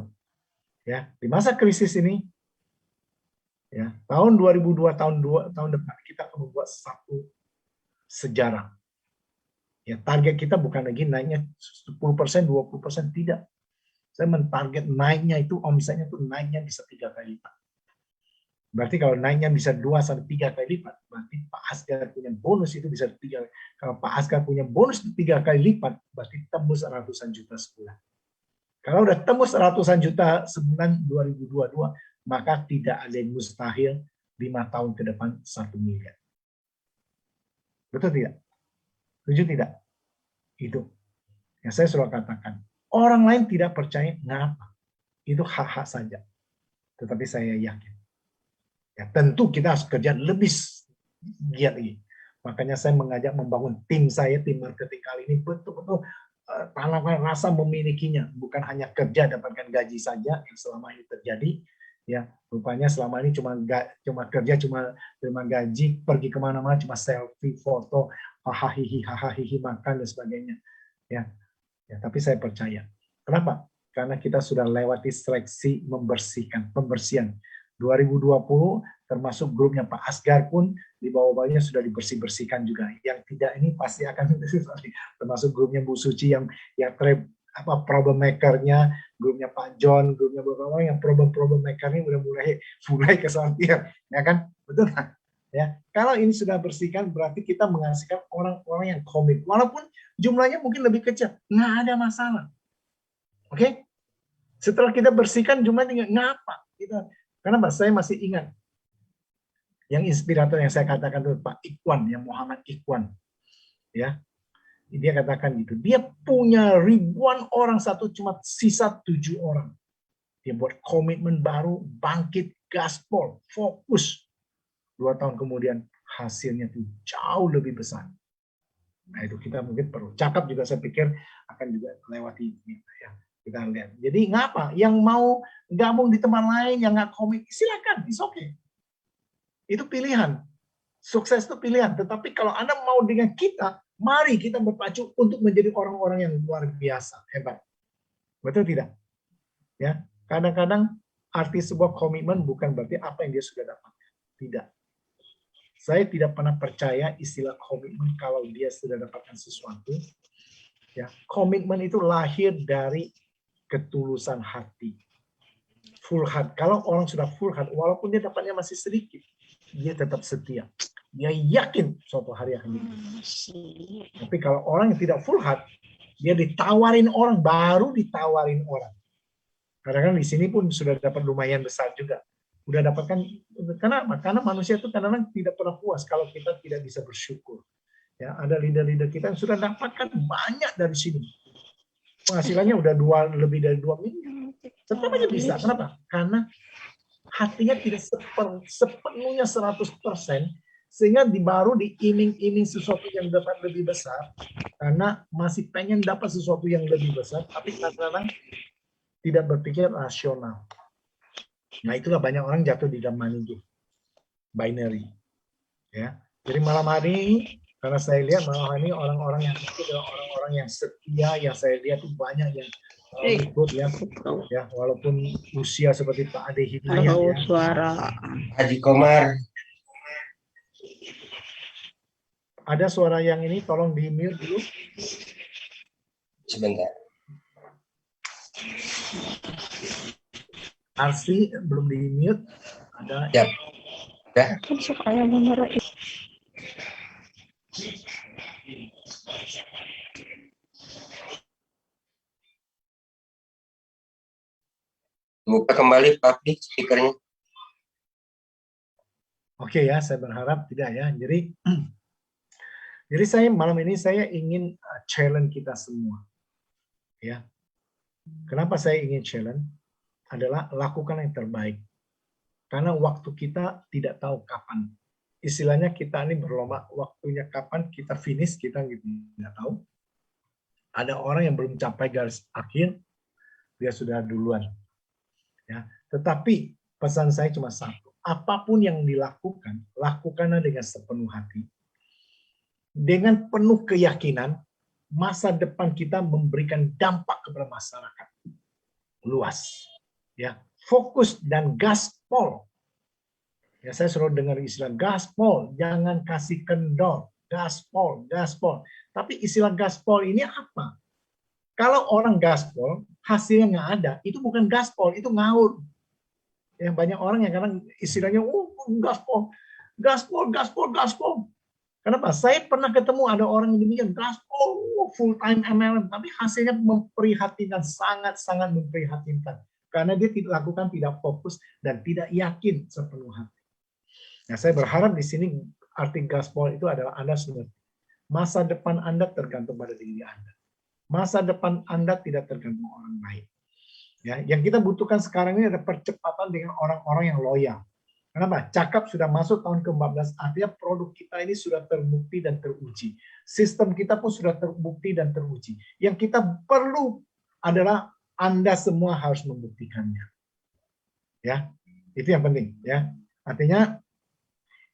Ya, di masa krisis ini, ya, tahun 2002 tahun depan kita akan membuat satu sejarah. Ya, target kita bukan lagi naiknya 10%, 20%, tidak. Saya mentarget naiknya itu, omsetnya itu naiknya bisa 3 kali lipat. Berarti kalau naiknya bisa 2-3 kali lipat, berarti Pak Asgar punya bonus itu bisa 3. Kalau Pak Asgar punya bonus 3 kali lipat, berarti tembus ratusan juta sebulan. Kalau udah tembus ratusan juta sebulan 2022, maka tidak ada yang mustahil 5 tahun ke depan 1 miliar. Betul tidak? Setuju tidak? Itu yang saya selalu katakan. Orang lain tidak percaya, ngapa? Itu hak-hak saja. Tetapi saya yakin. Ya, tentu kita harus kerja lebih giat lagi. Makanya saya mengajak membangun tim saya, tim marketing kali ini betul-betul tanamkan rasa memilikinya. Bukan hanya kerja dapatkan gaji saja yang selama ini terjadi. Ya, rupanya selama ini cuma kerja, cuma terima gaji, pergi kemana-mana cuma selfie, foto, hahaha makan dan sebagainya. Ya, tapi saya percaya. Kenapa? Karena kita sudah lewati seleksi pembersihan. 2020 termasuk grupnya Pak Asgar pun di bawah-bawahnya sudah dibersih-bersihkan juga. Yang tidak ini pasti akan termasuk grupnya Bu Suci yang problem maker-nya, grupnya Pak John, grupnya beberapa orang yang problem maker-nya udah mulai kesampian, ya kan? Betul kan? Ya, kalau ini sudah bersihkan berarti kita menghasilkan orang-orang yang komit. Walaupun jumlahnya mungkin lebih kecil, nggak ada masalah. Oke? Setelah kita bersihkan jumlahnya ngapa? Kenapa? Saya masih ingat yang inspirator yang saya katakan itu Pak Ikhwan, yang Muhammad Ikhwan. Ya. Dia katakan gitu. Dia punya ribuan orang, satu cuma sisa 7 orang. Dia buat komitmen baru, bangkit, gaspol, fokus. 2 tahun kemudian hasilnya itu jauh lebih besar. Nah itu kita mungkin perlu. Cakap juga saya pikir akan juga lewati ini. Ya. Kita lihat. Jadi ngapa? Yang mau gabung di tempat lain, yang nggak komit, silakan, it's okay. Itu pilihan. Sukses itu pilihan. Tetapi kalau Anda mau dengan kita, mari kita berpacu untuk menjadi orang-orang yang luar biasa, hebat. Betul tidak? Ya, kadang-kadang arti sebuah komitmen bukan berarti apa yang dia sudah dapatkan. Tidak. Saya tidak pernah percaya istilah komitmen kalau dia sudah dapatkan sesuatu. Ya, komitmen itu lahir dari ketulusan hati. Full heart. Kalau orang sudah full heart, walaupun dia dapatnya masih sedikit, dia tetap setia. Dia yakin suatu hari akan begitu. Tapi kalau orang yang tidak full heart, dia ditawarin orang, baru ditawarin orang. Kadang-kadang di sini pun sudah dapat lumayan besar juga. Udah dapatkan, kenapa? Karena manusia itu kadang-kadang tidak pernah puas kalau kita tidak bisa bersyukur. Ya, ada leader-leader kita yang sudah dapatkan banyak dari sini. Penghasilannya udah lebih dari 2 miliar. Tetap aja bisa. Kenapa? Karena hatinya tidak sepenuhnya 100%, sehingga baru diiming-iming sesuatu yang dapat lebih besar, karena masih pengen dapat sesuatu yang lebih besar, tapi kadang-kadang tidak berpikir rasional. Nah itulah banyak orang jatuh di dalam money game, binary. Ya, jadi malam hari ini, karena saya lihat malam hari ini orang-orang yang itu adalah orang-orang yang setia, yang saya lihat itu banyak yang ikut ya, walaupun usia seperti Pak Ade Hidayat, ya. Suara Haji Komar. Ada suara yang ini, tolong di-mute dulu. Sebentar. Arsi belum di-mute. Ada. Yap. Ya. Supaya benar. Buka kembali Pak Abdi speakernya. Oke ya, saya berharap tidak ya. Jadi saya malam ini saya ingin challenge kita semua. Ya. Kenapa saya ingin challenge? Adalah lakukan yang terbaik. Karena waktu kita tidak tahu kapan. Istilahnya kita ini berlomba, waktunya kapan kita finish, kita tidak tahu. Ada orang yang belum capai garis akhir, dia sudah duluan. Ya, tetapi pesan saya cuma satu, apapun yang dilakukan, lakukanlah dengan sepenuh hati. Dengan penuh keyakinan, masa depan kita memberikan dampak kepada masyarakat. luas. Ya, fokus dan gaspol. Ya, saya selalu dengar istilah gaspol, jangan kasih kendor. Gaspol, gaspol. Tapi istilah gaspol ini apa? Kalau orang gaspol, hasilnya nggak ada, itu bukan gaspol, itu ngaur. Yang banyak orang yang kadang istilahnya, oh gaspol, gaspol, gaspol, gaspol. Kenapa? Saya pernah ketemu ada orang yang demikian, gaspol, full time MLM, tapi hasilnya memprihatinkan, sangat-sangat memprihatinkan. Karena dia lakukan tidak fokus dan tidak yakin sepenuh hati. Nah, saya berharap di sini arti gaspol itu adalah Anda sudah masa depan Anda tergantung pada diri Anda. Masa depan Anda tidak tergantung orang lain. Ya, yang kita butuhkan sekarang ini ada percepatan dengan orang-orang yang loyal. Kenapa? Cakap sudah masuk tahun ke-14, artinya produk kita ini sudah terbukti dan teruji. Sistem kita pun sudah terbukti dan teruji. Yang kita perlu adalah Anda semua harus membuktikannya. Ya, itu yang penting. Ya, artinya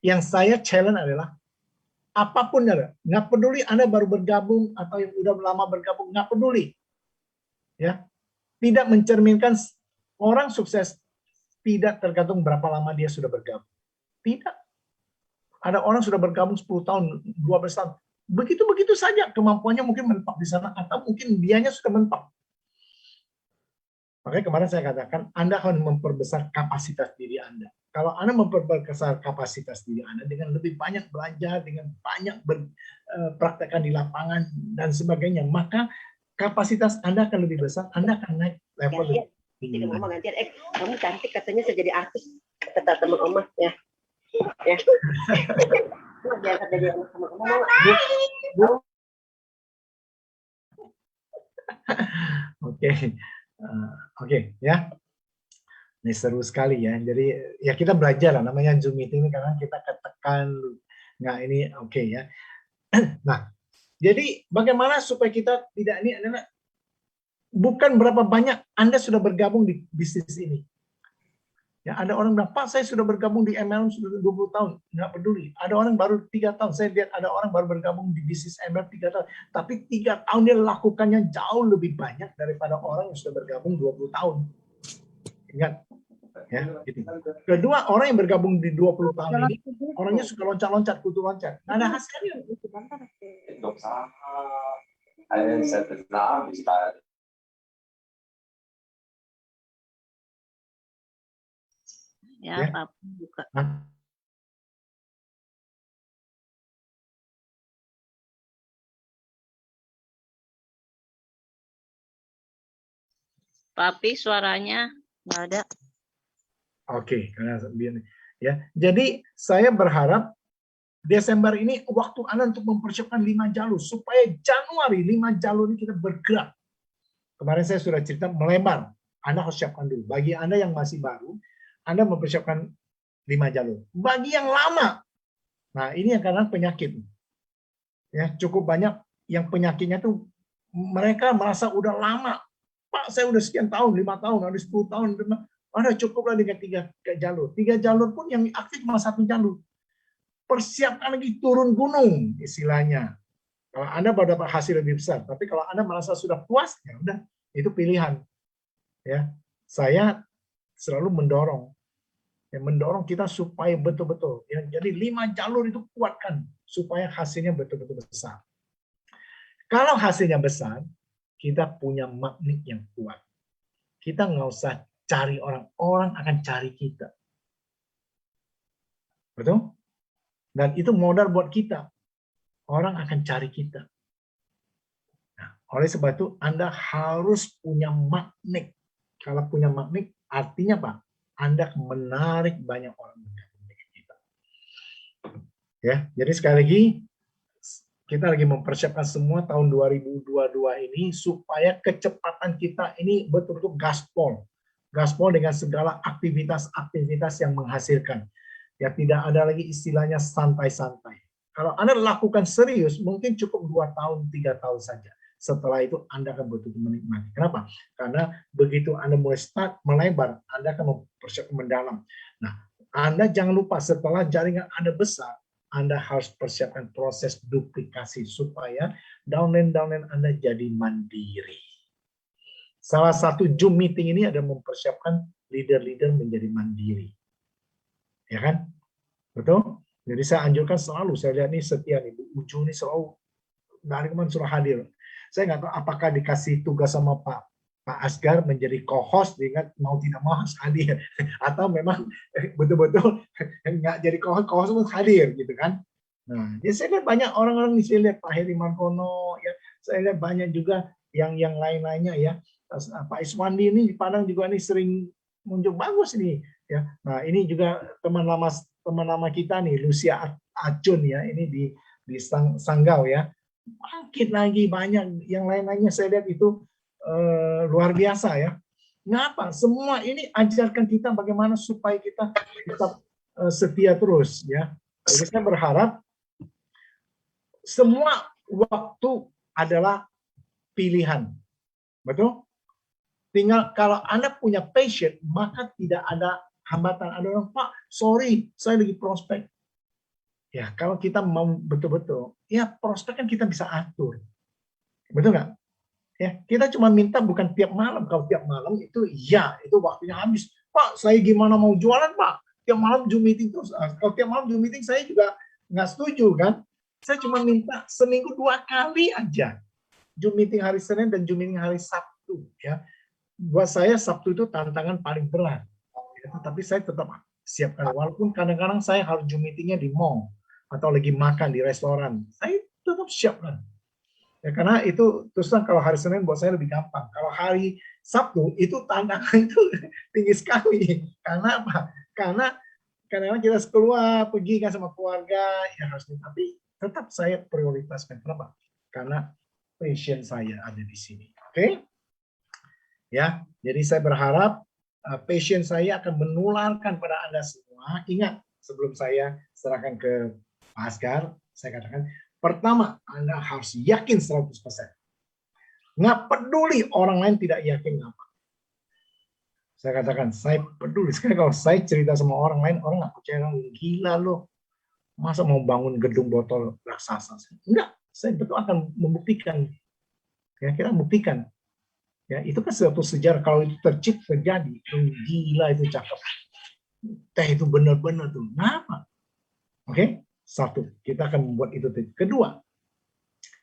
yang saya challenge adalah apapun ada, nggak peduli Anda baru bergabung atau yang udah lama bergabung, nggak peduli. Ya, tidak mencerminkan orang sukses tidak tergantung berapa lama dia sudah bergabung. Tidak. Ada orang sudah bergabung 10 tahun, 12 tahun. Begitu-begitu saja kemampuannya mungkin mentok di sana atau mungkin dianya sudah mentok. Makanya kemarin saya katakan Anda harus memperbesar kapasitas diri Anda. Kalau Anda memperbesar kapasitas diri Anda dengan lebih banyak belajar, dengan banyak praktekkan di lapangan dan sebagainya, maka kapasitas Anda akan lebih besar, Anda akan naik level lebih tinggi. Oma gantian, kamu cantik katanya saya jadi artis, kata teman Oma ya. Ya. Jangan jadi anak sama Oma mau nggak? Oke, ya. Ini seru sekali ya. Jadi ya kita belajar lah, namanya Zoom meeting ini karena kita ketekan nggak ini oke ya. Nah, jadi bagaimana supaya kita tidak ini adalah bukan berapa banyak Anda sudah bergabung di bisnis ini. Ya, ada orang bilang, Pak, saya sudah bergabung di MLM sudah 20 tahun. Nggak peduli. Ada orang baru 3 tahun. Saya lihat ada orang baru bergabung di bisnis MLM 3 tahun. Tapi 3 tahun dia lakukannya jauh lebih banyak daripada orang yang sudah bergabung 20 tahun. Ingat. Ya, gitu. Kedua, orang yang bergabung di 20 tahun ini, orangnya suka loncat-loncat, kutu loncat. Nggak ada hasilnya. Ya, Pak buka. Papi suaranya nggak ada. Oke, karena ya. Jadi saya berharap Desember ini waktu Anda untuk mempersiapkan 5 jalur supaya Januari 5 jalur ini kita bergerak. Kemarin saya sudah cerita melebar. Anda harus siapkan dulu. Bagi Anda yang masih baru, Anda mempersiapkan 5 jalur. Bagi yang lama, nah ini yang karena penyakit. Ya, cukup banyak yang penyakitnya tuh mereka merasa udah lama. Pak, saya udah sekian tahun, 5 tahun, ada 10 tahun. Ada cukuplah dengan 3 jalur. 3 jalur pun yang aktif cuma 1 jalur. Persiapkan lagi turun gunung istilahnya. Kalau Anda baru dapat hasil lebih besar, tapi kalau Anda merasa sudah puas, ya udah, itu pilihan. Ya, saya selalu mendorong kita supaya betul-betul. Ya, jadi 5 jalur itu kuatkan supaya hasilnya betul-betul besar. Kalau hasilnya besar, kita punya magnet yang kuat. Kita nggak usah cari orang akan cari kita. Betul? Dan itu modal buat kita. Orang akan cari kita. Nah, oleh sebab itu Anda harus punya magnet. Kalau punya magnet, artinya apa? Anda menarik banyak orang bergabung dengan kita. Ya, jadi sekali lagi kita lagi mempersiapkan semua tahun 2022 ini supaya kecepatan kita ini betul-betul gaspol. Gaspol dengan segala aktivitas-aktivitas yang menghasilkan. Ya, tidak ada lagi istilahnya santai-santai. Kalau Anda lakukan serius, mungkin cukup 2 tahun, 3 tahun saja. Setelah itu Anda akan betul-betul menikmati. Kenapa? Karena begitu Anda mulai start melebar, Anda akan mempersiapkan mendalam. Nah, Anda jangan lupa setelah jaringan Anda besar, Anda harus persiapkan proses duplikasi supaya downline Anda jadi mandiri. Salah satu Zoom meeting ini ada mempersiapkan leader-leader menjadi mandiri. Ya kan? Betul? Jadi saya anjurkan selalu, saya lihat nih setia nih, Bu Uju nih selalu dari kemarin sudah hadir. Saya nggak tahu apakah dikasih tugas sama Pak Asgar menjadi co-host dengan mau tidak mau harus hadir. Atau memang betul-betul nggak jadi co-host pun hadir gitu kan. Nah, ya saya lihat banyak orang-orang nih, saya lihat Pak Heri Markono, ya, saya lihat banyak juga yang lain-lainnya ya. Pak Iswandi ini di Padang juga nih sering muncul bagus nih ya. Nah, ini juga teman lama kita nih, Lucia Acun ya, ini di Sanggau ya. Bangkit lagi banyak yang lain-lainnya saya lihat itu luar biasa ya. Ngapa? Semua ini ajarkan kita bagaimana supaya kita tetap setia terus ya. Jadi saya berharap semua waktu adalah pilihan. Betul? Tinggal kalau Anda punya passion, maka tidak ada hambatan. Ada orang, Pak, sorry, saya lagi prospek. Ya, kalau kita mau betul-betul, ya prospek kan kita bisa atur. Betul nggak? Ya, kita cuma minta bukan tiap malam. Kalau tiap malam itu, ya, itu waktunya habis. Pak, saya gimana mau jualan, Pak? Tiap malam Zoom meeting terus. Kalau tiap malam Zoom meeting, saya juga nggak setuju, kan? Saya cuma minta seminggu 2 kali aja. Zoom meeting hari Senin dan Zoom meeting hari Sabtu. Ya, buat saya Sabtu itu tantangan paling berat. Tapi saya tetap siapkan. Walaupun kadang-kadang saya harus Zoom meetingnya di mall atau lagi makan di restoran, saya tetap siapkan. Ya, karena itu terus terang kalau hari Senin buat saya lebih gampang. Kalau hari Sabtu itu tantangan itu tinggi sekali. Karena apa? Karena kadang-kadang kita keluar pergi kan sama keluarga, ya harus. Tapi tetap saya prioritaskan. Kenapa? Karena passion saya ada di sini. Oke? Ya, jadi saya berharap passion saya akan menularkan pada Anda semua. Ingat, sebelum saya serahkan ke Pak Asgar, saya katakan, pertama, Anda harus yakin 100%. Nggak peduli orang lain tidak yakin apa. Saya katakan, saya peduli. Sekali kalau saya cerita sama orang lain, orang nggak percaya, gila loh. Masa mau bangun gedung botol raksasa? Enggak, saya betul akan membuktikan. Ya, kita buktikan. Ya, itu kan suatu sejarah. Kalau itu terjadi, gila itu cakep. Teh itu benar-benar tuh. Kenapa? Oke, satu, kita akan membuat itu. Kedua,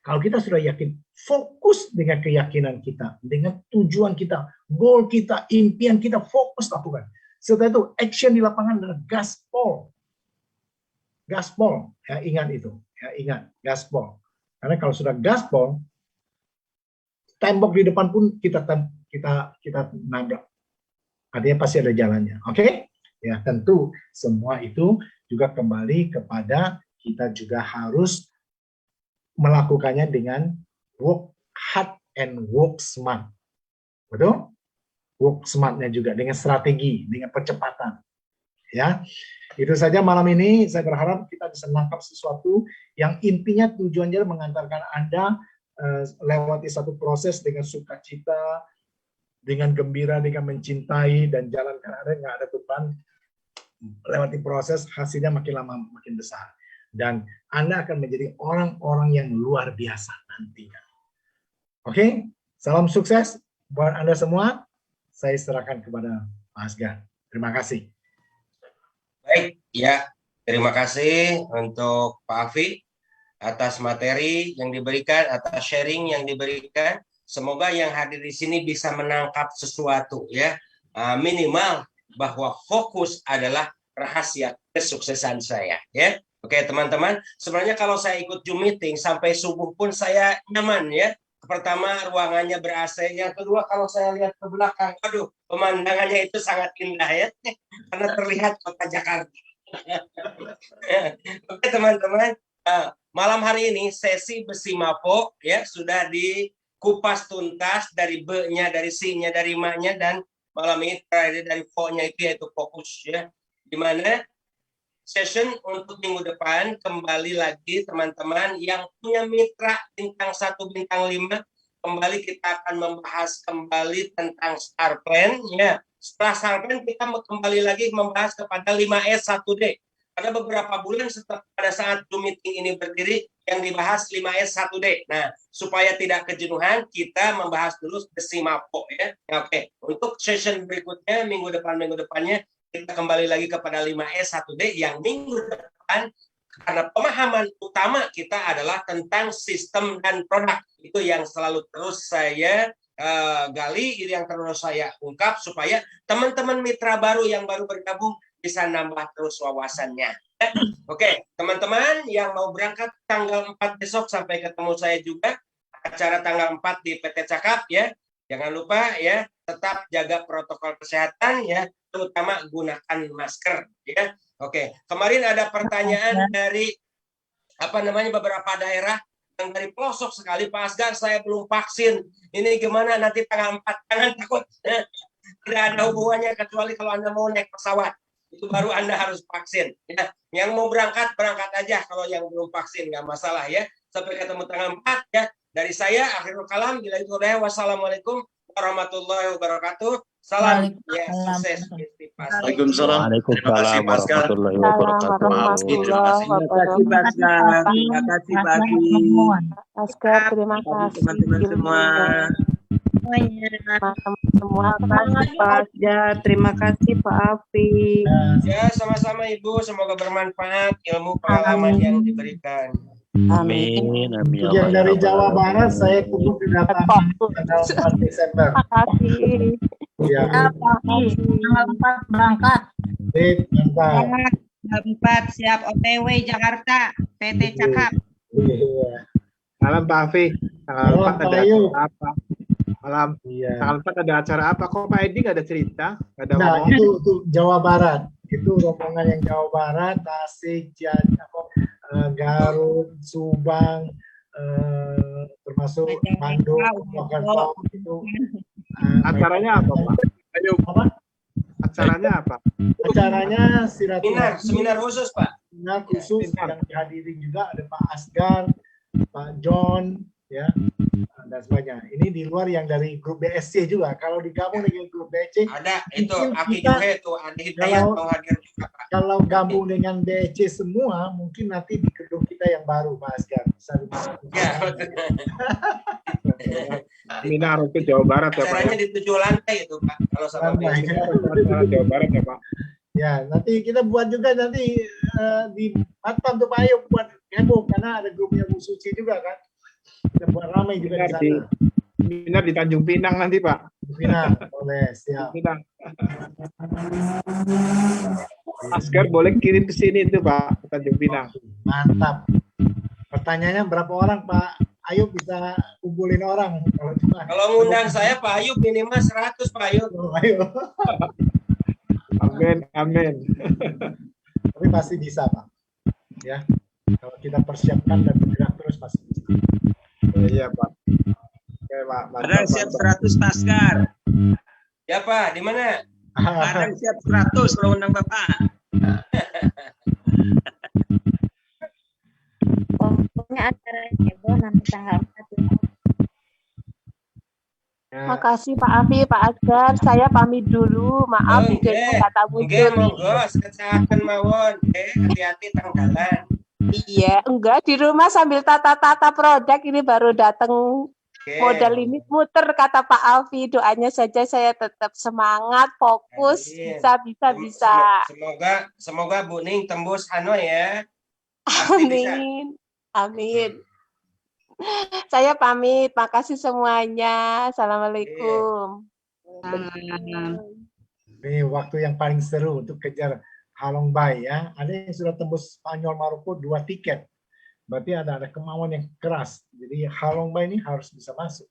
kalau kita sudah yakin, fokus dengan keyakinan kita, dengan tujuan kita, goal kita, impian kita, fokus lakukan. Setelah itu, action di lapangan adalah gaspol. Gaspol, ya ingat itu. Ya ingat, gaspol. Karena kalau sudah gaspol, tembok di depan pun kita nabrak. Artinya pasti ada jalannya. Oke? Ya, tentu semua itu juga kembali kepada kita juga harus melakukannya dengan work hard and work smart. Betul? Work smartnya juga dengan strategi, dengan percepatan. Ya. Itu saja malam ini. Saya berharap kita bisa menangkap sesuatu yang intinya tujuannya mengantarkan Anda lewati satu proses dengan sukacita, dengan gembira, dengan mencintai, dan jalankan Anda nggak ada beban. Lewati proses, hasilnya makin lama makin besar. Dan Anda akan menjadi orang-orang yang luar biasa nantinya. Oke? Salam sukses buat Anda semua. Saya serahkan kepada Pak Asgar. Terima kasih. Baik, ya. Terima kasih untuk Pak Afi atas materi yang diberikan, atas sharing yang diberikan. Semoga yang hadir di sini bisa menangkap sesuatu ya. Minimal bahwa fokus adalah rahasia kesuksesan saya ya. Oke, teman-teman, sebenarnya kalau saya ikut Zoom meeting sampai subuh pun saya nyaman ya. Pertama, ruangannya ber-AC. Yang kedua, kalau saya lihat ke belakang, aduh, pemandangannya itu sangat indah ya. Karena terlihat kota Jakarta. Oke, teman-teman, malam hari ini sesi Besi Mapo ya sudah dikupas tuntas dari B-nya, dari C-nya, dari M-nya, dan malam ini terakhir dari V-nya itu yaitu fokus ya. Di mana session untuk minggu depan kembali lagi teman-teman yang punya mitra bintang 1 bintang 5, kembali kita akan membahas kembali tentang Star Plan ya. Setelah Star Plan kita kembali lagi membahas kepada 5S 1D. Ada beberapa bulan setelah pada saat Zoom meeting ini berdiri yang dibahas 5S 1D. Nah, supaya tidak kejenuhan, kita membahas dulu Desimapo ya. Oke, untuk session berikutnya minggu depannya kita kembali lagi kepada 5S 1D yang minggu depan, karena pemahaman utama kita adalah tentang sistem dan produk. Itu yang selalu terus saya gali, yang terus saya ungkap supaya teman-teman mitra baru yang baru bergabung bisa nambah terus wawasannya. Oke, teman-teman yang mau berangkat tanggal 4 besok, sampai ketemu saya juga acara tanggal 4 di PT Cakap ya. Jangan lupa ya, tetap jaga protokol kesehatan ya, terutama gunakan masker ya. Oke, kemarin ada pertanyaan dari beberapa daerah yang dari pelosok sekali, Pak Asgar, saya belum vaksin. Ini gimana nanti tanggal 4? Jangan takut. Tidak ada hubungannya kecuali kalau Anda mau naik pesawat. Itu baru Anda harus vaksin. Ya. Yang mau berangkat aja. Kalau yang belum vaksin nggak masalah ya. Sampai ketemu tanggal 4 ya. Dari saya akhirul kalam. Bila itu udah, wassalamualaikum warahmatullahi wabarakatuh. Salam ya, sukses. Waalaikumsalam. Waalaikumsalam warahmatullahi wabarakatuh. Terima kasih Bagi. Askar, terima kasih. Teman-teman semua. Semua Pak Asgar, terima kasih Pak Afi. Ya, sama-sama Ibu. Semoga bermanfaat ilmu pengalaman yang diberikan. Amin. Amin. Yang dari Jawa Barat saya tunggu kedatangan tanggal 4 Desember. Terima kasih. Ya. Tanggal 4 berangkat. Mantap. 4 siap OTW Jakarta, PT Cakap. Iya. Malam Pak Afi. Tanggal 4 ada Ayo. acara apa? Malam. Iya. Tanggal 4 ada acara apa? Kok Pak Edi nggak ada cerita? Nggak ada Nah, ngomong? itu Jawa Barat. Itu rombongan yang Jawa Barat, Tasik, Garut, Subang, termasuk Bandung, Purwokerto itu. Acaranya apa Pak? Ayo. Acaranya apa? Acaranya silaturahmi. Seminar khusus Pak. Seminar khusus yang dihadiri juga ada Pak Asgar, Pak John, ya, dan sebagainya. Ini di luar yang dari grup BSC juga. Kalau digabung dengan grup BSC, ada itu Aki kita- Juhe itu Adi Hidayat mau hadir juga Pak. kalau gabung dengan BSC semua, mungkin nanti di gedung kita yang baru, Pak Asgar. Bisa Ya, Seminar itu Jawa Barat ya Pak. acaranya di 7 lantai itu Pak. Kalau sama BSC. Jawa Barat ya Pak. Ya, nanti kita buat juga nanti di Batam tuh Pak Ayub buat heboh karena ada grupnya Bu Suci juga kan. Kita buat ramai juga di sana. Seminar di Tanjung Pinang nanti Pak. Pinang, boleh, siap. Pinang. Asgar boleh kirim ke sini itu Pak, ke Tanjung Pinang. Mantap. Pertanyaannya berapa orang Pak Ayub bisa kumpulin orang? Kalau ngundang saya Pak Ayub minimal 100 Pak Ayub. Ayo. Amin, amin. Tapi pasti bisa Pak. Ya, kalau kita persiapkan dan bergerak terus pasti bisa. Iya Pak. Oke Pak. Kadang siap 100 Pak Asgar. Ya Pak, di mana? Kadang siap 100 kalau undang Bapak. Pokoknya acara heboh nanti tanggal 4. Makasih Pak Afi, Pak Asgar. Saya pamit dulu. Maaf videonya nggak tahu Enggak, monggo, kesehatan mawon. Hati-hati tanggalan. Iya, enggak di rumah sambil tata-tata produk ini baru datang. Modal ini muter kata Pak Alfi. Doanya saja saya tetap semangat, fokus, bisa. Semoga Bu Ning tembus Hanoi ya. Pasti bisa. Amin. Saya pamit. Makasih semuanya. Assalamualaikum. Ini waktu yang paling seru untuk kejar Halong Bay ya. Ada yang sudah tembus Spanyol Maroko 2 tiket. Berarti ada kemauan yang keras. Jadi Halong Bay ini harus bisa masuk.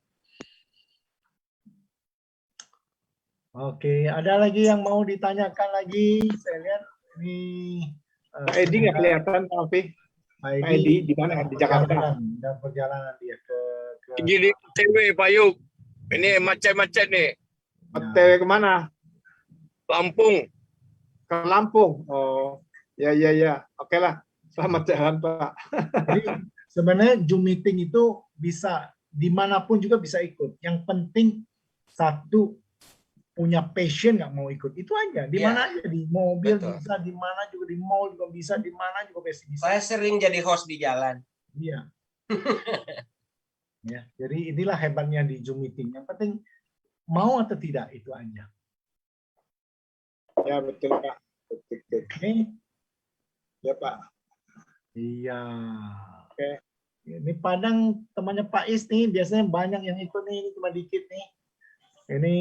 Oke, ada lagi yang mau ditanyakan lagi? Saya lihat ini Pak Edi nggak kelihatan Pak Afi. Pak Edi di mana? Di Jakarta. Dan perjalanan dia ke Gini OTW Pak Yub. Ini macet-macet nih. OTW kemana? Lampung. Ke Lampung. Oh, ya. Oke lah. Selamat jalan Pak. Jadi sebenarnya Zoom meeting itu bisa dimanapun juga bisa ikut. Yang penting satu punya passion nggak mau ikut, itu aja. Di Iya. mana aja, di mobil Betul. bisa, di mana juga, di mall juga bisa, di mana juga bisa. Saya sering jadi host di jalan. Iya. Ya, jadi inilah hebatnya di Zoom meeting. Yang penting mau atau tidak, itu aja. Ya betul Pak. Betul. Oke. Ya Pak. Iya. Oke. Ini Padang temannya Pak Is nih, biasanya banyak yang ikut nih, ini cuma dikit nih. Ini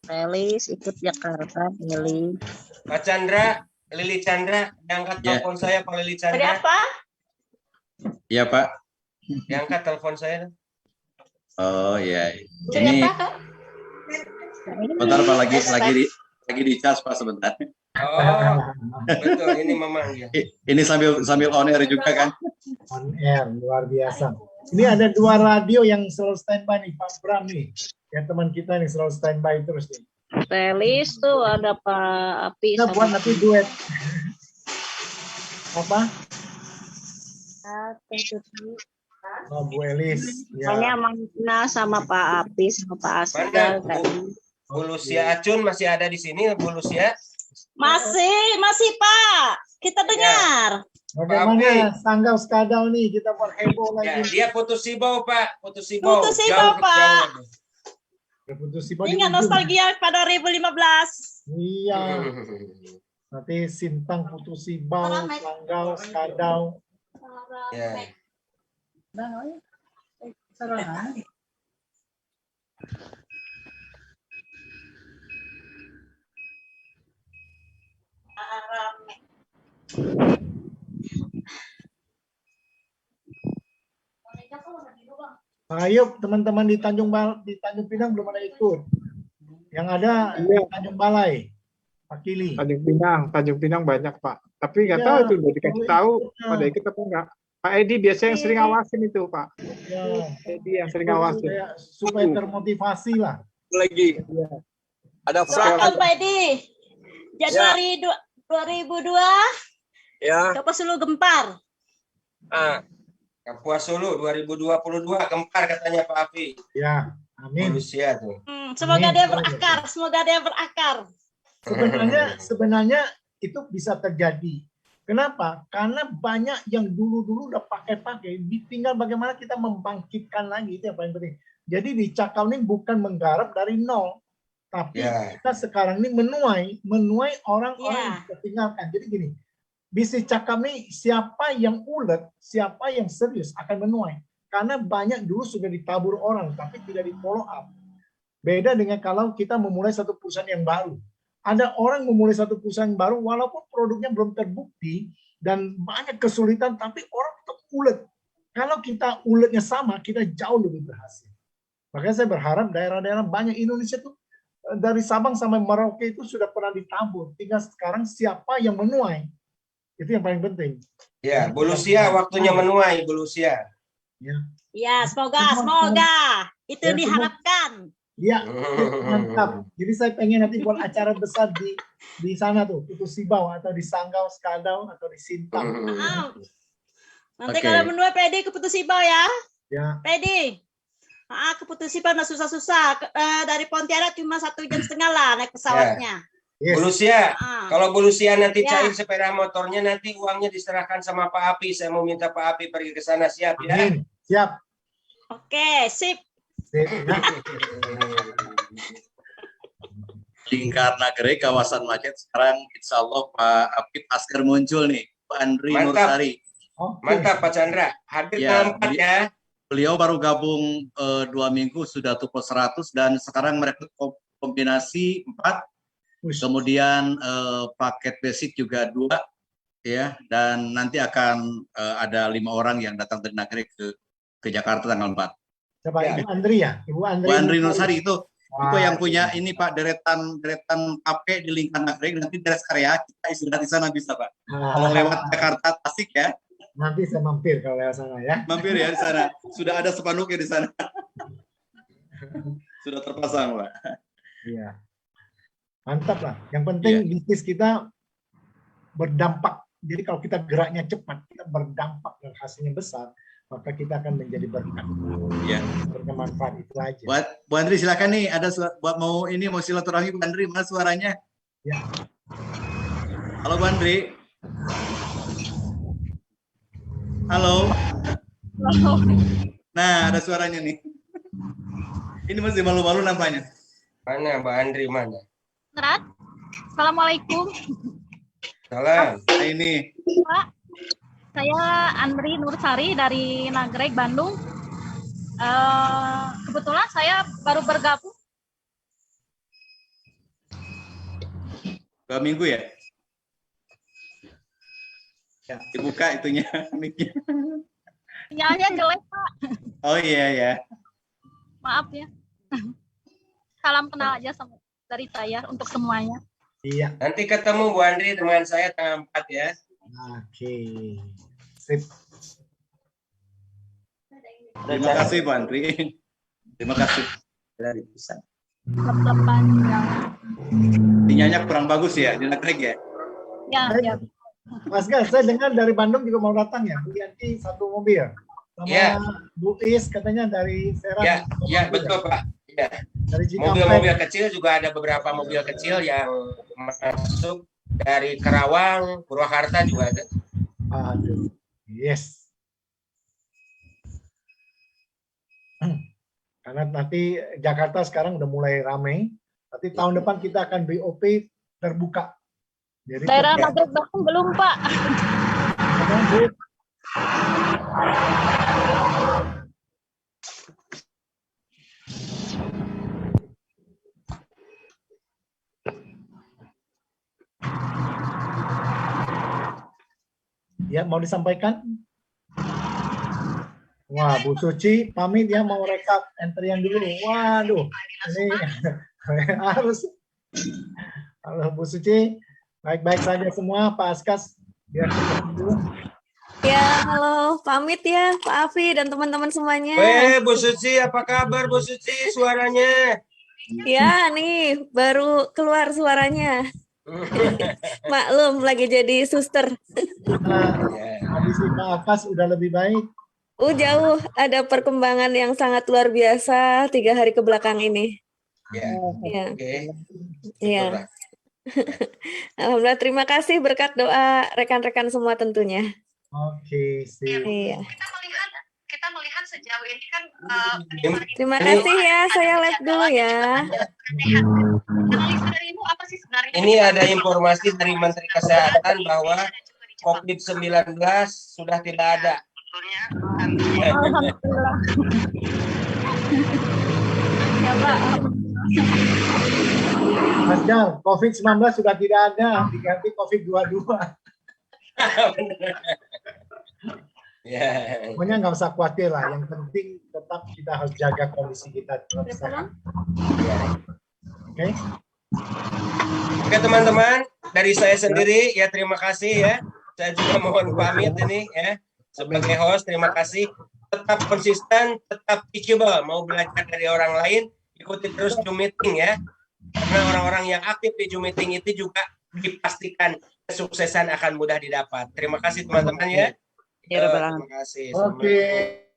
Felis ikut Jakarta, Heli. Pak Chandra, Lili Chandra, diangkat Ya. telepon saya Pak Lili Ada Chandra. apa? Iya Pak. Diangkat telepon saya. Oh iya. Cari Ini apa, Kak? bentar Pak, lagi di cas Pak sebentar. Oh, betul, ini memanggil. Ini sambil on air juga kan? on air, luar biasa. Ini ada 2 radio yang selalu standby nih, Pak Bram nih. Ya teman kita nih selalu standby terus nih. Felis tuh ada Pak Api Kita buat nanti duet. Apa? Oh, Bu Elis. Soalnya Ya. Mana sama Pak Api sama Pak Asgar. Mana Bu Lucia Acun masih ada di sini, Bu Lucia? Masih Pak. Kita dengar. Bagaimana Sanggau Skadau nih, kita buat heboh Ya, lagi. dia putus sibau Pak, putus sibau. Putus sibau, Jauh, Pak. jauh. Putus Sibau di Ingat ujung. nostalgia pada 2015. Iya. Nanti Sintang, Putus Sibau, Sanggau, Skadau. Ya. Ayo teman-teman di Tanjung Pinang belum ada ikut. Yang ada di Tanjung Balai. Pak Kili. Tanjung Pinang banyak Pak. Tapi nggak Ya, tahu itu udah dikasih tahu ya. pada ikut apa enggak. Pak Edi biasanya yang sering awasin itu Pak. Ya. Edi yang sering awasin. Supaya termotivasi lah. Lagi. Ada Doakan Pak Edi. Januari 2002 Ya. Kapas Sulu gempar. Kapuas Sulu 2022 gempar katanya Pak Afi. Ya, amin. Manusia tuh. Semoga Amin. dia berakar. Semoga dia berakar. Sebenarnya itu bisa terjadi. Kenapa? Karena banyak yang dulu udah pakai, tinggal bagaimana kita membangkitkan lagi, itu yang paling penting. Jadi di Cakau ini bukan menggarap dari nol, tapi kita sekarang ini menuai orang-orang yang tertinggalkan. Jadi gini, bisnis Cakau ini siapa yang ulet, siapa yang serius akan menuai. Karena banyak dulu sudah ditabur orang, tapi tidak di follow up. Beda dengan kalau kita memulai satu perusahaan yang baru. Ada orang memulai satu perusahaan baru, walaupun produknya belum terbukti dan banyak kesulitan, tapi orang tetap ulet. Kalau kita uletnya sama, kita jauh lebih berhasil. Makanya saya berharap daerah-daerah banyak Indonesia tuh dari Sabang sampai Merauke itu sudah pernah ditabur. Tinggal sekarang siapa yang menuai. Itu yang paling penting. Ya, Bu Lucia waktunya menuai, Bu Lucia. Ya, semoga. Itu Ya, diharapkan. Ya, mantap. Jadi saya pengen nanti buat acara besar di sana tuh, Putus Sibau atau di Sanggau, Skadau atau di Sintang. Nanti kalau menua PD ke Putus Sibau ya. Ya. PD. Ke Putus Sibau nah susah-susah. Dari Pontianak cuma 1,5 jam lah naik pesawatnya. Bu Lucia, kalau Bu Lucia nanti Ya. cair sepeda motornya, nanti uangnya diserahkan sama Pak Api. Saya mau minta Pak Api pergi ke sana, siap ya? Amin. Siap. Oke, sip. Lingkar Nagrek kawasan macet sekarang insya Allah Pak Apit Asgar muncul nih, Pak Andri Mantap. Nursari. Mantap Pak Chandra, hadir Ya, keempat ya. Beliau baru gabung 2 minggu sudah tumpul 100 dan sekarang merekrut kombinasi 4, kemudian paket basic juga 2 ya, dan nanti akan ada 5 orang yang datang dari Nagrek ke Jakarta tanggal 4. Siapa? Ibu Andri ya? Ibu Bu Andri Nursari itu yang punya ini Pak, deretan KP di Lingkar Nagrek, nanti di rest area kita istirahat di sana bisa Pak. Kalau lewat Jakarta Tasik ya. Nanti saya mampir kalau lewat sana ya. Mampir ya di sana. Sudah ada spanduknya di sana. Sudah terpasang, Pak. Iya. Mantap lah. Yang penting bisnis kita berdampak. Jadi kalau kita geraknya cepat, kita berdampak dan hasilnya besar, maka kita akan menjadi berkat. Iya. Bermanfaat itu aja. Bu Andri silakan nih, ada buat mau silaturahmi Bu Andri, mana suaranya? Ya. Halo Bu Andri. Halo. Nah, ada suaranya nih. Ini masih malu-malu nampaknya. Mana Mbak Andri mana? Nerat. Assalamualaikum. Salam. Ini. Pak, saya Andri Nursari dari Nagreg, Bandung. Kebetulan saya baru bergabung. 2 minggu ya? Ya, dibuka itunya. Sinyalnya jelek, Pak. Oh iya ya. Maaf ya. Salam kenal aja sama dari saya untuk semuanya. Iya. Nanti ketemu Bu Andri, teman saya tanggal 4 ya. Oke. Sip. Terima kasih Bu Andri. Terima kasih. Dari bisa. Sinyalnya kurang bagus ya, di Nagreg ya? Ya. Mas Gas, saya dengar dari Bandung juga mau datang ya, Bu Yanti satu mobil. Sama Bu Is katanya dari Serang. Ya betul Pak. Ya. Mobil-mobil kecil juga ada beberapa mobil kecil yang masuk dari Karawang, Purwakarta juga ada. Aduh, yes. Karena nanti Jakarta sekarang udah mulai ramai, nanti tahun depan kita akan BOP terbuka. Jadi daerah Nagreg Bandung belum Pak. Ya, mau disampaikan? Wah, Bu Suci pamit ya, mau rekap entrian dulu. Waduh, ini harus. Halo Bu Suci, baik-baik saja semua. Pak Askas, biar dulu. Ya, halo, pamit ya Pak Afi dan teman-teman semuanya. Bu Suci, apa kabar Bu Suci suaranya? Ya, nih baru keluar suaranya. Maklum lagi jadi suster. Habis Pak Akas udah lebih baik. Jauh, ada perkembangan yang sangat luar biasa 3 hari ke belakang ini. Iya. Alhamdulillah, terima kasih berkat doa rekan-rekan semua tentunya. Oke, sip. Iya. Kita melihat sejauh ini kan Terima kasih ya, saya live dulu ya. analisa dari Ibu apa sih sebenarnya? Ini ada informasi dari Menteri Kesehatan bahwa COVID-19 sudah tidak ada. Alhamdulillah. Ya Pak. Mas Gal, COVID-19 sudah tidak ada, diganti COVID-22. Pokoknya nggak usah khawatir lah, yang penting tetap kita harus jaga kondisi kita tetap sehat. Oke? Oke teman-teman, dari saya sendiri ya terima kasih ya. Saya juga mohon pamit ini ya. Sebagai host, terima kasih. Tetap konsisten, tetap teachable. Mau belajar dari orang lain, ikuti terus Zoom meeting ya. Karena orang-orang yang aktif di Zoom meeting itu juga dipastikan kesuksesan akan mudah didapat. Terima kasih teman-teman ya. Terima kasih. Oke.